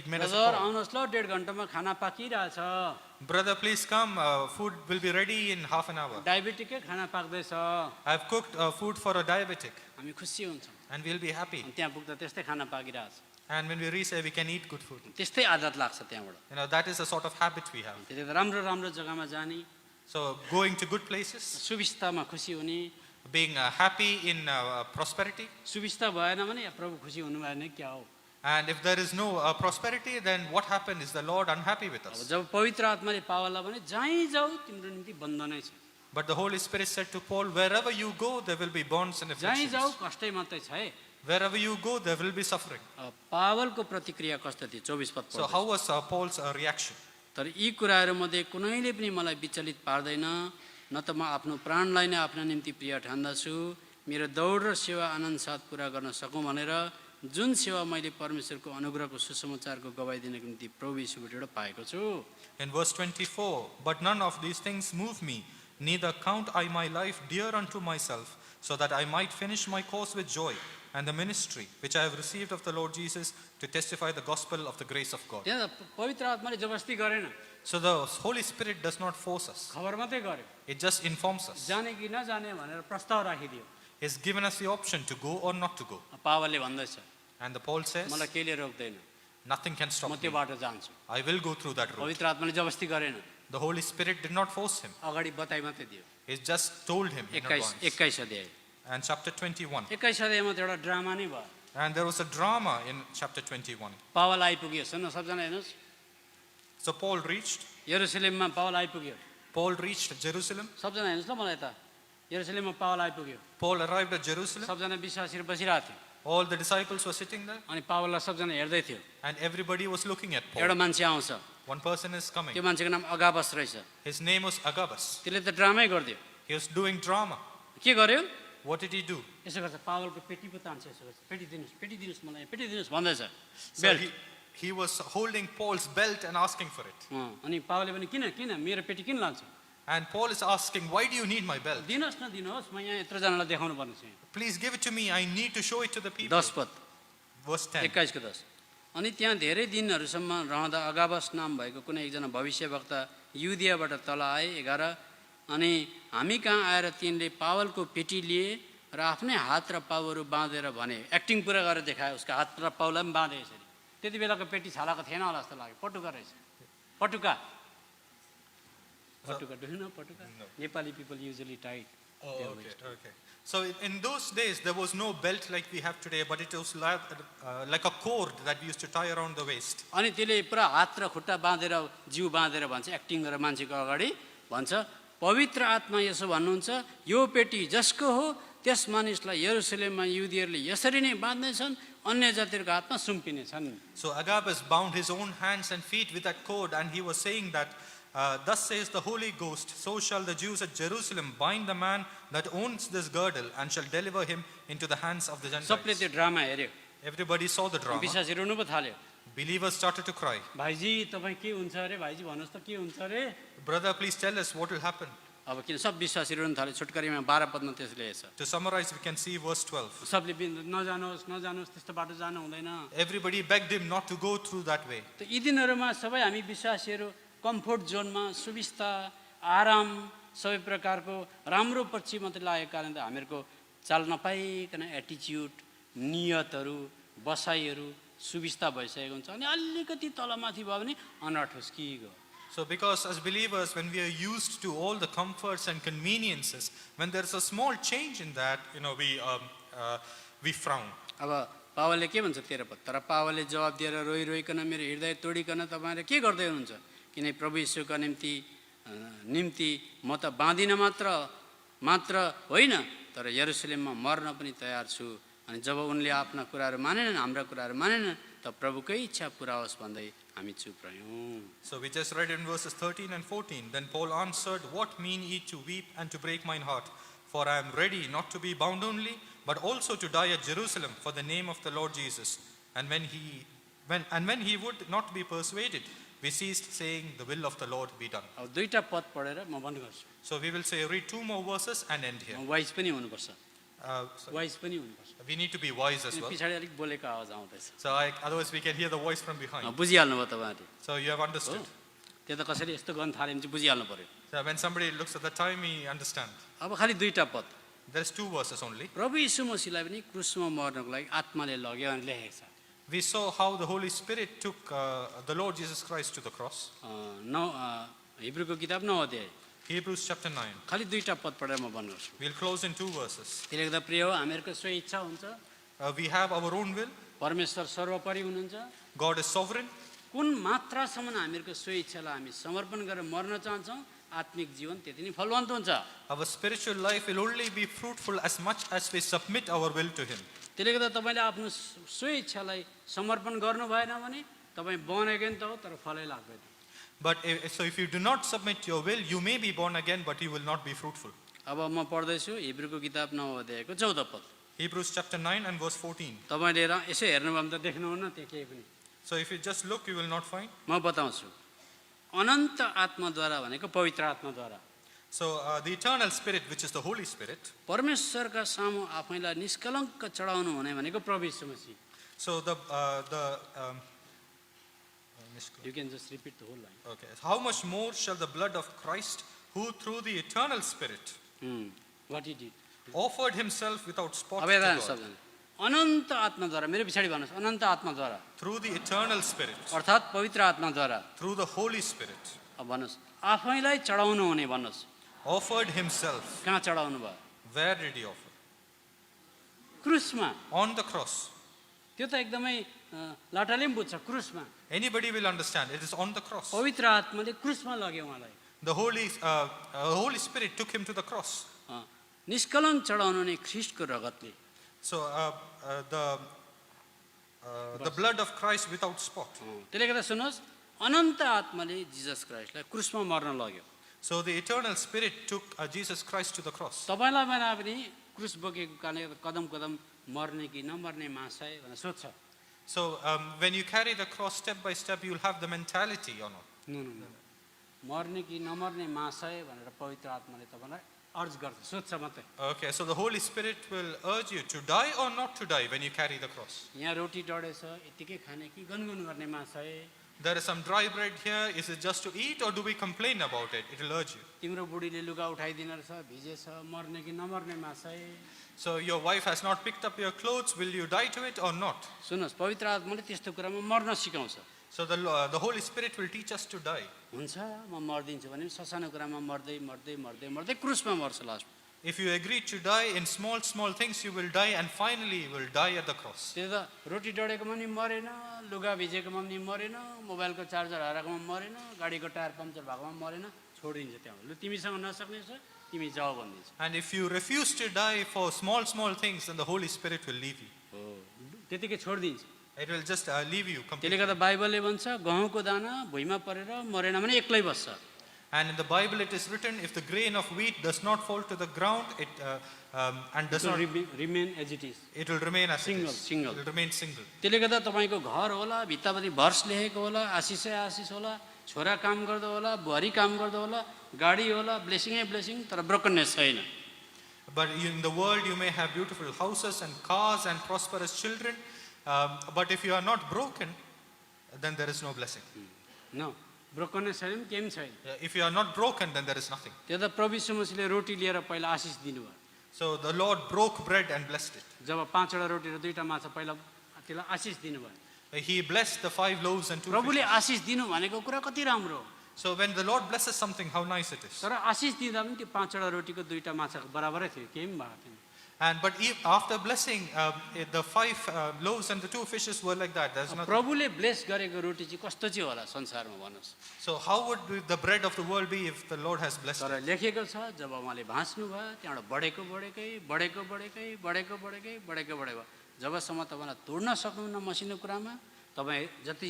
made us a brother call. आउनुहोस् ल, 1.5 घन्टामा खाना पाकिरहेछ, Brother, please come. Food will be ready in half an hour. डायबिटिकै खाना पाक्दैछ। I've cooked food for a diabetic, हामी खुसी हुन्छौँ। and we'll be happy. अनि त्यहाँ पुग्दा त्यस्तै खाना पाकिरहेछ, And when we reach there, we can eat good food. त्यस्तै आदत लाग्छ त्यहाँबाट। That is a sort of habit we have. त्यसले त राम्रो राम्रो जग्गामा जाने, So going to good places, सुविस्तामा खुसी हुने, being happy in prosperity. सुविस्ता भएन भने या प्रभु खुसी हुनु भएन क्या हो। And if there is no prosperity, then what happened is the Lord unhappy with अब us. जब पवित्र आत्माले पावललाई भने जहीँ जाऊ तिम्रो निम्ति बन्धनै छ, But the Holy Spirit said to Paul, wherever you go, there will be bonds and जहीँ afflictions. जाऊ कष्टै मात्रै छ है। Wherever you go, there will be suffering. अब पावलको प्रतिक्रिया कस्तो थियो 24 पद So पढ्दै। how was Paul's reaction? तर यी कुराहरू मध्ये कुनैले पनि मलाई विचलित पार्दैन, न त म आफ्नो प्राणलाई नै आफ्नो निम्ति प्रिय ठान्दछु, मेरो दौड र सेवा आनन्द साथ पुरा गर्न सकौँ भनेर जुन सेवा मैले परमेश्वरको अनुग्रहको सुसमाचारको गवाई दिनको निम्ति प्रभु यीशुबाट पाएको छु। In verse 24, but none of these things move me, neither count I my life dear unto myself, so that I might finish my course with joy, and the ministry which I have received of the Lord Jesus to testify the gospel of the grace of God. त्यहाँ पवित्र आत्माले जबरजस्ती गरेन, So the Holy Spirit does not force us. खबर मात्रै गर्यो, It just informs us. जाने कि नजाने भनेर प्रस्ताव राखिदियो। It's given us the option to go or not to go. पावलले भन्दैछ, And the Paul says, मलाई केले रोक्दैन, nothing can म stop त्यो me. बाटो जान्छु। I will go through that road. पवित्र आत्माले जबरजस्ती गरेन, The Holy Spirit did not force him. अगाडि बताइ मात्रै दियो। He just told him in advance. 21 अध्याय, And chapter 21. 21 अध्यायमा त एउटा ड्रामा नै भयो। And there was a drama in chapter 21. Paul आइपुग्यो, सुन्नु सबजना हेर्नुहोस्, So Paul reached यरुशलेममा पावल आइपुग्यो। Jerusalem. सबजना हेर्नुहोस् ल मलाई त, यरुशलेममा पावल आइपुग्यो, Paul arrived at Jerusalem. सबजना विश्वासीहरू बसिरहेको थियो, All the disciples were sitting there. अनि पावललाई सबजना हेर्दै थियो। And everybody was looking at एउटा Paul. मान्छे आउँछ, One person is coming. त्यो मान्छेको नाम अगाबस रहेछ। His name was Agabus. त्यसले त ड्रामै गरिदियो। He was doing drama. के गर्यो? What did he do? यसो गर्छ, पावलको पेटी पो तान्छ, यसो गर्छ, पेटी दिनुहोस् मलाई, पेटी दिनुहोस् भन्दैछ, So belt. he was holding Paul's belt and asking for it. अनि पावलले पनि किन मेरो पेटी किन लान्छ? And Paul is asking, why do you need my belt? दिनुहोस् न दिनुहोस्, म यहाँ यत्रजनालाई देखाउनु पर्ने छ। Please give it to me. I need to show it to the people. 10 पद Verse 10. 21 को 10। अनि त्यहाँ धेरै दिनहरूसम्म रहँदा अगाबस नाम भएको कुनै एकजना भविष्यवक्ता युदियाबाट तल आए 11। अनि हामी कहाँ आएर तिनले पावलको पेटी लिए र आफ्नै हात र पाउहरू बाँधेर भने, एक्टिङ पुरा गरेर देखायो, उसको हात र पाउलाई पनि बाँधे यसरी। त्यति बेलाको पेटी छालाको थिएन होला जस्तो लाग्यो, पटुका रहेछ। पटुका पटुका डु यु नो पटुका? Nepali people usually tight. Oh, okay. So in those days, there was no belt like we have today, but it was like a cord that we used to tie around the waist. अनि त्यसले पुरा हात र खुट्टा बाँधेर जिउ बाँधेर भन्छ, एक्टिङ गरेर मान्छेको अगाडि भन्छ, पवित्र आत्मा यसो भन्नुहुन्छ, यो पेटी जसको हो त्यस मानिसलाई यरुसलेममा युदियहरूले यसरी नै बाँध्नेछन्, अन्य जातिहरूको हातमा सुम्पिनेछन्। So Agabus bound his own hands and feet with that cord, and he was saying that, thus says the Holy Ghost, so shall the Jews at Jerusalem bind the man that owns this girdle and shall deliver him into the hands of the सबले Gentiles. त्यो drama हेऱ्यो, Everybody saw the drama. विश्वासी रुनु पो थाल्यो। Believers started to cry. भाइजी तपाईँ के हुन्छ अरे, भाइजी भन्नुहोस् त के हुन्छ अरे। Brother, please tell us what will happen. अब किन सब विश्वासी रुनु थाल्यो। छुटकारीमा 12 पदमा त्यसले छ, To summarize, we can see verse 12. सबले नजानुहोस् नजानुहोस्, त्यस्तो बाटो जानु हुँदैन। Everybody begged him not to go through that way. त यी दिनहरूमा सबै हामी विश्वासीहरू कम्फोर्ट जोनमा, सुविस्ता, आराम, सबै प्रकारको राम्रो पछि मात्रै लागेको कारणले हामीहरूको चाल नपाइकन एटिच्युड, नियतहरू, बसाइहरू सुविस्ता भइसकेको हुन्छ। अनि अलिकति तलमाथि भयो भने अनुहार ठुस्किएको। So because as believers, when we are used to all the comforts and conveniences, when there's a small change in that, we frown. अब पावलले के भन्छ 13 पद, तर पावलले जवाब दिएर रोइ रोइकन मेरो हृदय तोडिकन तपाईँले के गर्दै हुनुहुन्छ, किनकि प्रभु यीशुका निम्ति म त बाँधिन मात्र होइन, तर यरुसलेममा मर्न पनि तयार छु। अनि जब उनले आफ्ना कुराहरू मानेनन्, हाम्रा कुराहरू मानेनन्, त प्रभुकै इच्छा पुरा होस् भन्दै हामी चुप रह्यौँ। So we just read in verses 13 and 14. Then Paul answered, what mean ye to weep and to break mine heart? For I am ready not to be bound only, but also to die at Jerusalem for the name of the Lord Jesus. And when he would not be persuaded, we ceased saying, the will of the Lord be done. अब दुईटा पद पढेर म बन्द गर्छु। So we will say, read 2 more verses and end here. Wise पनि हुनुपर्छ, So wise पनि हुनुपर्छ। we need to be wise as well. पछाडि अलिक बोलेको आवाज आउँदैछ, So otherwise we can hear the voice from behind. बुझिहाल्नु भयो तपाईँहरूले। So you have understood. त्यो त कसरी यस्तो गर्न थाल्यो भने चाहिँ बुझिहाल्नु पर्यो। So when somebody looks at the time, he understand. अब खालि दुईटा पद, There's 2 verses only. प्रभु यीशु मसीहलाई पनि क्रुसमा मर्नको लागि आत्माले लग्यो भने लेखेको छ। We saw how the Holy Spirit took the Lord Jesus Christ to the cross. हिब्रूको किताब 9 अध्याय, Hebrews chapter 9. खालि दुईटा पद पढेर म भन्नु गर्छु। We'll close in 2 verses. त्यसले गर्दा प्रिय हो, हामीहरूको सोही इच्छा हुन्छ, We have our own will. परमेश्वर सर्वोपरि हुनुहुन्छ। God is sovereign. कुन मात्रासम्म हामीहरूको सोही इच्छालाई हामी समर्पण गरेर मर्न चाहन्छौँ, आत्मिक जीवन त्यति नै फलवन्त हुन्छ। Our spiritual life will only be fruitful as much as we submit our will to Him. त्यसले गर्दा तपाईँले आफ्नो सोही इच्छालाई समर्पण गर्नु भएन भने तपाईँ born again त हो, तर फलै लाग्दैन। But if you do not submit your will, you may be born again, but you will not be fruitful. अब म पढ्दैछु हिब्रूको किताब 9 अध्यायको 14 पद। Hebrews chapter 9 and verse 14. तपाईँले यसो हेर्नु भयो भने त देख्नुहुन्न त्यो केही पनि, So if you just look, you will not find. म बताउँछु। अनन्त आत्माद्वारा भनेको पवित्र आत्माद्वारा, So the eternal Spirit, which is the Holy Spirit. परमेश्वरका सामु आफैलाई निष्कलङ्क चढाउनु हुने भनेको प्रभु यीशु मसीह। So You can just repeat the whole line. okay. How much more shall the blood of Christ, who through the eternal Spirit What he did. offered Himself without spot अब to हेर्दा God, सबजना अनन्त आत्माद्वारा, मेरो पछाडि भन्नुहोस्, अनन्त आत्माद्वारा through the eternal Spirit, अर्थात् पवित्र आत्माद्वारा, through the Holy Spirit, अब भन्नुहोस् आफैलाई चढाउनु हुने, भन्नुहोस् offered Himself. कहाँ चढाउनु भयो? Where did He offer? क्रुसमा। On the cross. त्यो त एकदमै लाटाले पनि बुझ्छ, क्रुसमा। Anybody will understand. It is on the cross. पवित्र आत्माले क्रुसमा लग्यो उहाँलाई। The Holy Spirit took Him to the cross. निष्कलङ्क चढाउनु नै ख्रिस्टको रगतले। So the blood of Christ without spot. त्यसले गर्दा सुन्नुहोस्, अनन्त आत्माले जिजस क्राइस्टलाई क्रुसमा मर्न लग्यो। So the eternal Spirit took Jesus Christ to the cross. तपाईँलाई भने पनि क्रुस बोकेको कारणले कदम कदम मर्ने कि नमर्ने महाशय भनेर सोध्छ। So when you carry the cross step by step, you'll have the mentality or not. No. मर्ने कि नमर्ने महाशय भनेर पवित्र आत्माले तपाईँलाई अर्ज गर्छ, सोध्छ मात्रै। Okay, so the Holy Spirit will urge you to die or not to die when you carry the cross. यहाँ रोटी डढेछ, यत्तिकै खाने कि गुनगुन गर्ने महाशय? There is some dry bread here. Is it just to eat or do we complain about it? It will urge you. तिम्रो बुढीले लुगा उठाइदिन रहेछ, भिजेछ, मर्ने कि नमर्ने महाशय? So your wife has not picked up your clothes. Will you die to it or not? सुन्नुहोस्, पवित्र आत्माले त्यस्तो कुरामा मर्न सिकाउँछ। So the Holy Spirit will teach us to die. हुन्छ, म मर्दिन्छु भने ससानो कुरामा मर्दै मर्दै मर्दै मर्दै क्रुसमा मर्छ last. If you agree to die in small things, you will die and finally you will die at the cross. त्यो त रोटी डढेकोमा पनि मरेन, लुगा भिजेकोमा पनि मरेन, मोबाइलको चार्जर हराएकोमा मरेन, गाडीको टायर पम्चर भएकोमा मरेन, छोडिदिन्छ त्यहाँ। लु तिमीसँग नसक्ने छ, तिमी जाऊ भनिदिन्छ। And if you refuse to die for small things, then the Holy Spirit will leave you. हो, त्यतिकै छोडिदिन्छ। It will just leave you त्यसले completely. गर्दा बाइबलले भन्छ गहुँको दाना भुइँमा परेर मरेन भने एक्लै बस्छ। And in the Bible it is written, if the grain of wheat does not fall to the ground, and does not, remain as it is. it will remain as it is. Single. It will remain single. त्यसले गर्दा तपाईँको घर होला, भित्तापट्टि verse लेखेको होला, आशिषै आशिष होला, छोरा काम गर्दो होला, बुहारी काम गर्दो होला, गाडी होला, ब्लेसिङै ब्लेसिङ, तर ब्रोकननेस छैन। But in the world you may have beautiful houses and cars and prosperous children, but if you are not broken, then there is no blessing. न ब्रोकननेस छैन, केही पनि छैन। If you are not broken, then there is nothing. त्यो त प्रभु यीशु मसीहले रोटी लिएर पहिला आशिष दिनुभयो। So the Lord broke bread and blessed it. जब 5वटा रोटी र 2टा माछा पहिला त्यसलाई आशिष दिनुभयो। He blessed the 5 loaves and 2 प्रभुले fishes. आशिष दिनु भनेको कुरा कति राम्रो हो। So when the Lord blesses something, how nice it is. तर आशिष दिँदा पनि त्यो 5वटा रोटीको 2टा माछाको बराबरै थियो, केही पनि भएको थिएन। But after blessing, the 5 loaves and the 2 fishes were like that. There's nothing. प्रभुले ब्लेस गरेको रोटी चाहिँ कस्तो चाहिँ होला संसारमा भन्नुहोस्। So how would the bread of the world be if the Lord has blessed तर it? लेखेको छ जब उहाँले भाँच्नु भयो त्यहाँबाट बढेको बढेकै बढेको बढेकै बढेको बढेकै बढेको बढेको जबसम्म तपाईँलाई तोड्न सक्नुहुन्न मसिनो कुरामा, तपाईँ जति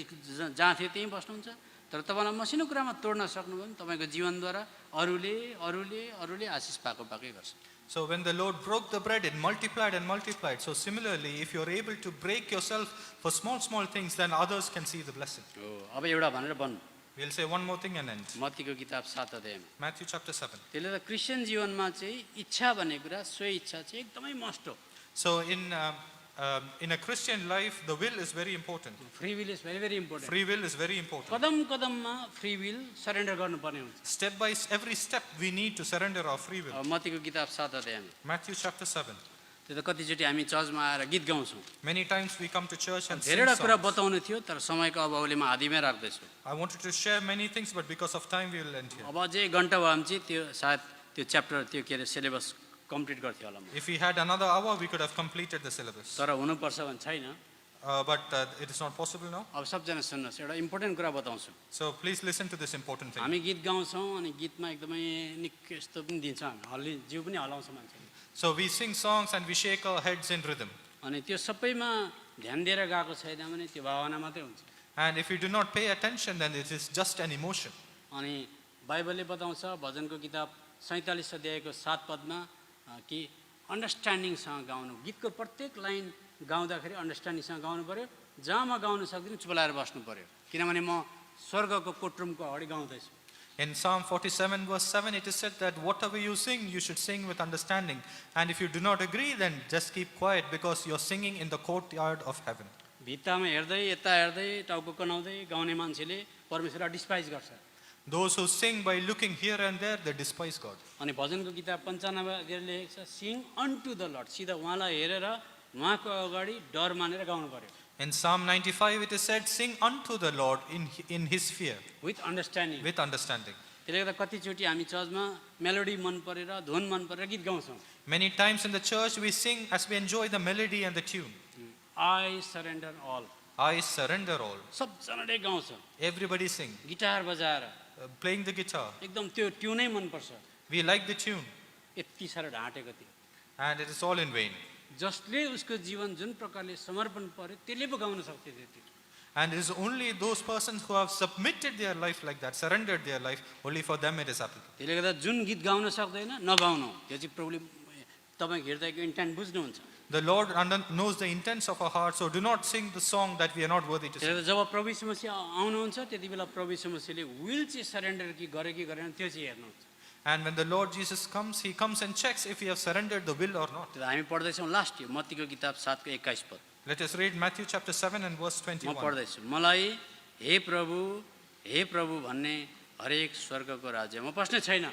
जहाँ थियो त्यहीँ बस्नुहुन्छ, तर तपाईँलाई मसिनो कुरामा तोड्न सक्नुभयो भने तपाईँको जीवनद्वारा अरूले अरूले अरूले आशिष पाएको पाएकै गर्छ। So when the Lord broke the bread, it multiplied and multiplied. So similarly, if you're able to break yourself for small things, then others can see the blessing. हो, अब एउटा भनेर भन्नु, We'll say one more thing and end. मत्तीको किताब 7 अध्यायमा। Matthew chapter 7. त्यसले त Christian जीवनमा चाहिँ इच्छा भन्ने कुरा, स्व इच्छा चाहिँ एकदमै मस्ट हो। So in a Christian life, the will is very important. Free will is very very important. Free will is very important. कदम कदममा फ्री विल सरेन्डर गर्नुपर्ने हुन्छ। Step by every step, we need to surrender our free will. अब मत्तीको किताब 7 अध्यायमा Matthew chapter 7. त्यो त कतिचोटि हामी चर्चमा आएर गीत गाउँछौँ। Many times we come to church and sing धेरैवटा कुरा songs. बताउनु थियो तर समयको अभावले म आधीमै राख्दैछु। I wanted to share many things, but because of time, we will end here. अब अझै 1 घन्टा भयो भने चाहिँ त्यो सायद त्यो च्याप्टर त्यो के अरे सिलेबस कम्प्लिट गर्थ्यो होला म। If we had another hour, we could have completed the syllabus. तर हुनुपर्छ भने छैन। But it is not possible now. अब सबजना सुन्नुहोस्, एउटा इम्पोर्टेन्ट कुरा बताउँछु। So please listen to this important thing. हामी गीत गाउँछौँ अनि गीतमा एकदमै निकै यस्तो पनि दिन्छ, हामी जिउ पनि हलाउँछ मान्छेले। So we sing songs and we shake our heads in rhythm. अनि त्यो सबैमा ध्यान दिएर गाएको छैन भने त्यो भावना मात्रै हुन्छ। And if you do not pay attention, then it is just an emotion. अनि बाइबलले बताउँछ भजनको किताब 47 अध्यायको 7 पदमा कि अन्डरस्ट्यान्डिङसँग गाउनु, गीतको प्रत्येक लाइन गाउँदाखेरि अन्डरस्ट्यान्डिङसँग गाउनु पर्यो। जहाँ म गाउन सक्दिनँ चुपलाएर बस्नु पर्यो, किनभने म स्वर्गको कोर्टरुमको अगाडि गाउँदैछु। In Psalm 47 verse 7, it is said that whatever you sing, you should sing with understanding. And if you do not agree, then just keep quiet because you're singing in the courtyard of heaven. भित्तामा हेर्दै यता हेर्दै टाउको कनाउँदै गाउने मान्छेले परमेश्वरलाई despise गर्छ। Those who sing by looking here and there, they despise God. अनि भजनको किताब 95 अध्यायले लेखेको छ सिङ अनटु द लर्ड, सिधा उहाँलाई हेरेर उहाँको अगाडि डर मानेर गाउनु पर्यो। In Psalm 95, it is said, sing unto the Lord in his fear, with understanding. with understanding. त्यसले गर्दा कतिचोटि हामी चर्चमा मेलोडी मन परेर धुन मन परेर गीत गाउँछौँ। Many times in the church, we sing as we enjoy the melody and the tune. I surrender all, I surrender all. सबजनाले गाउँछ Everybody sing, गिटार बजाएर, playing the guitar. एकदम त्यो ट्युनै मनपर्छ। We like the tune, यति साह्रो ढाँटेको थियो। and it is all in vain. जसले उसको जीवन जुन प्रकारले समर्पण पर्यो त्यसले पो गाउन सक्थ्यो त्यो। And it is only those persons who have submitted their life like that, surrendered their life, only for them it is applicable. त्यसले गर्दा जुन गीत गाउन सक्दैन नगाउनु, त्यो चाहिँ प्रभुले तपाईँको हृदयको intent बुझ्नुहुन्छ। The Lord knows the intents of our hearts, so do not sing the song that we are not worthy to sing. त्यसले जब प्रभु यीशु मसीह आउनुहुन्छ त्यति बेला प्रभु यीशु मसीहले विल चाहिँ सरेन्डर गरे कि गरेन त्यो चाहिँ हेर्नुहुन्छ। And when the Lord Jesus comes, he comes and checks if we have surrendered the will or not. त्यो हामी पढ्दैछौँ लास्ट मत्तीको किताब 7 को 21 पद। Let us read Matthew chapter 7 and verse म 21. पढ्दैछु, मलाई हे प्रभु भन्ने हरेक स्वर्गको राज्यमा पस्ने छैन।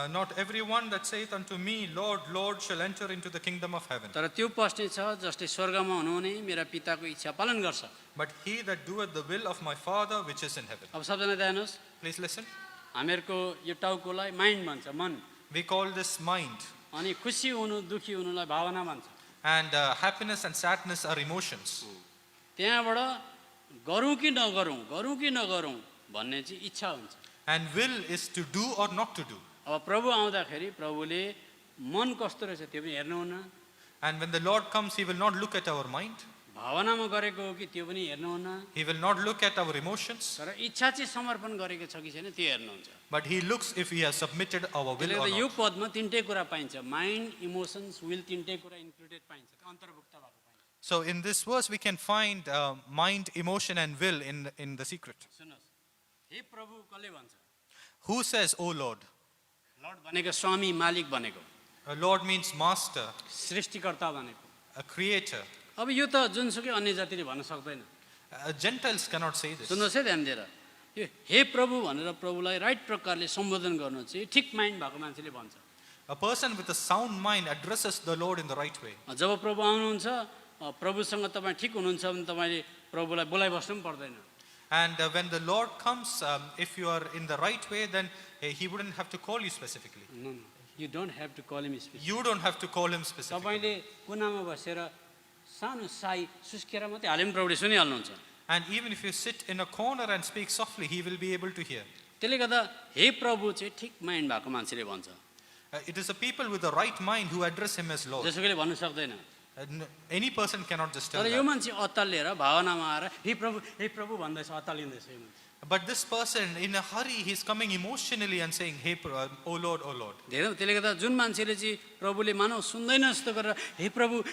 Not everyone that saith unto me, Lord, Lord, shall enter into the kingdom of heaven. तर त्यो पस्ने छ जसले स्वर्गमा हुनुहुने मेरा पिताको इच्छा पालन गर्छ। But he that doeth the will of my Father which is in heaven. अब सबजना ध्यान होस्, Please listen. हामीहरूको यो टाउकोलाई माइन्ड भन्छ, मन। We call this mind. अनि खुसी हुनु दुखी हुनुलाई भावना भन्छ। And happiness and sadness are emotions. त्यहाँबाट गरौँ कि नगरौँ भन्ने चाहिँ इच्छा हुन्छ। And will is to do or not to do. अब प्रभु आउँदाखेरि प्रभुले मन कस्तो रहेछ त्यो पनि हेर्नुहुन्न, And when the Lord comes, he will not look at our mind. भावनामा गरेको हो कि त्यो पनि हेर्नुहुन्न, He will not look at our emotions. तर इच्छा चाहिँ समर्पण गरेको छ कि छैन त्यो हेर्नुहुन्छ। But he looks if we have submitted our will त्यसले or गर्दा यो not. पदमा तिनटै कुरा पाइन्छ, माइन्ड, इमोसन्स, विल, तिनटै कुरा इन्क्लुडेड पाइन्छ, अन्तर्भुक्त भएको पाइन्छ। So in this verse, we can find mind, emotion, and will in the secret. सुन्नुहोस्, हे प्रभु कसले भन्छ? Who says, O Lord? Lord भनेको स्वामी, मालिक भनेको, Lord means master, सृष्टिकर्ता भनेको। a creator. अब यो त जुनसुकै अन्य जातिले भन्न सक्दैन। Gentiles cannot say this. सुन्नुहोस् है ध्यान दिएर, यो हे प्रभु भनेर प्रभुलाई राइट प्रकारले सम्बोधन गर्नु चाहिँ ठिक माइन्ड भएको मान्छेले भन्छ। A person with a sound mind addresses the Lord in the right way. जब प्रभु आउनुहुन्छ, प्रभुसँग तपाईँ ठिक हुनुहुन्छ भने तपाईँले प्रभुलाई बोलाइबस्नु पनि पर्दैन। And when the Lord comes, if you are in the right way, then he wouldn't have to call you specifically. No, you don't have to call him specifically. You don't have to call him specifically. तपाईँले कुनामा बसेर सानो साई सुस्केर मात्रै हाले पनि प्रभुले सुनिहाल्नुहुन्छ। And even if you sit in a corner and speak softly, he will be able to hear. त्यसले गर्दा हे प्रभु चाहिँ ठिक माइन्ड भएको मान्छेले भन्छ, It is the people with the right mind who address him as Lord. जसोकैले भन्नु सक्दैन। Any person cannot just tell तर यो that. मान्छे अत्तालिएर भावनामा आएर हे प्रभु भन्दैछ, अत्तालिँदैछ यो मान्छे। But this person, in a hurry, he's coming emotionally and saying, Hey, O Lord, O Lord. धेरै त्यसले गर्दा जुन मान्छेले चाहिँ प्रभुले मानव सुन्दैन जस्तो गरेर हे प्रभु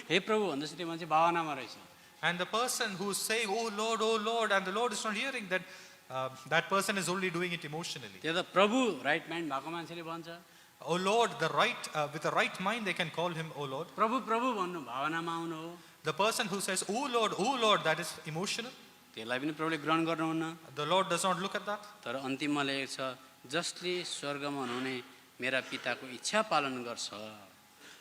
भन्दैछ त्यो मान्छे भावनामा रहेछ। And the person who's saying, O Lord, and the Lord is not hearing that, that person is only doing it emotionally. त्यो त प्रभु राइट माइन्ड भएको मान्छेले भन्छ, O Lord, with the right mind, they can call him O Lord. प्रभु भन्नु भावनामा आउनु हो। The person who says, O Lord, that is emotional. त्यसलाई पनि प्रभुले ग्रहण गर्नुहुन्न। The Lord does not look at that. तर अन्तिममा लेखेको छ, जसले स्वर्गमा हुनुहुने मेरा पिताको इच्छा पालन गर्छ।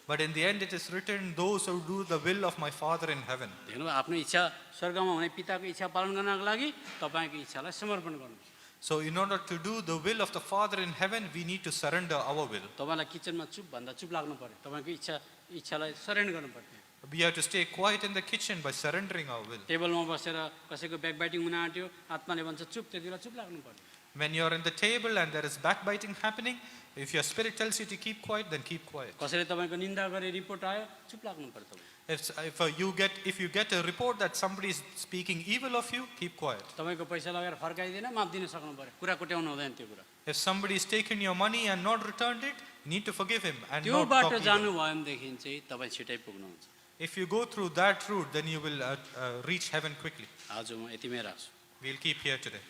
But in the end, it is written, those who do the will of my Father in heaven. देख्नु आफ्नो इच्छा स्वर्गमा हुने पिताको इच्छा पालन गर्नको लागि तपाईँको इच्छालाई समर्पण गर्नु। So in order to do the will of the Father in heaven, we need to surrender our will. तपाईँलाई किचनमा चुप भन्दा चुप लाग्नु पर्यो, तपाईँको इच्छालाई सरेन्डर गर्नु पर्यो। We have to stay quiet in the kitchen by surrendering our will. टेबलमा बसेर कसैको ब्याकबाइटिङ हुन आँट्यो, आत्माले भन्छ चुप, त्यति बेला चुप लाग्नु पर्यो। When you are in the table and there is backbiting happening, if your spirit tells you to keep quiet, then keep quiet. कसैले तपाईँको निन्दा गरे रिपोर्ट आयो, चुप लाग्नु पर्यो तपाईँ। If you get a report that somebody is speaking evil of you, keep quiet. तपाईँको पैसा लगाएर फर्काइदिन, माफ दिन सक्नु पर्यो, कुरा कुट्याउनु हुँदैन त्यो कुरा। If somebody has taken your money and not returned it, you need to forgive him and त्यो not बाटो talk जानु evil. भयो भनेदेखि चाहिँ तपाईँ छिटै पुग्नुहुन्छ। If you go through that route, then you will reach heaven quickly. आज म यतिमै राख्छु। We'll keep here today.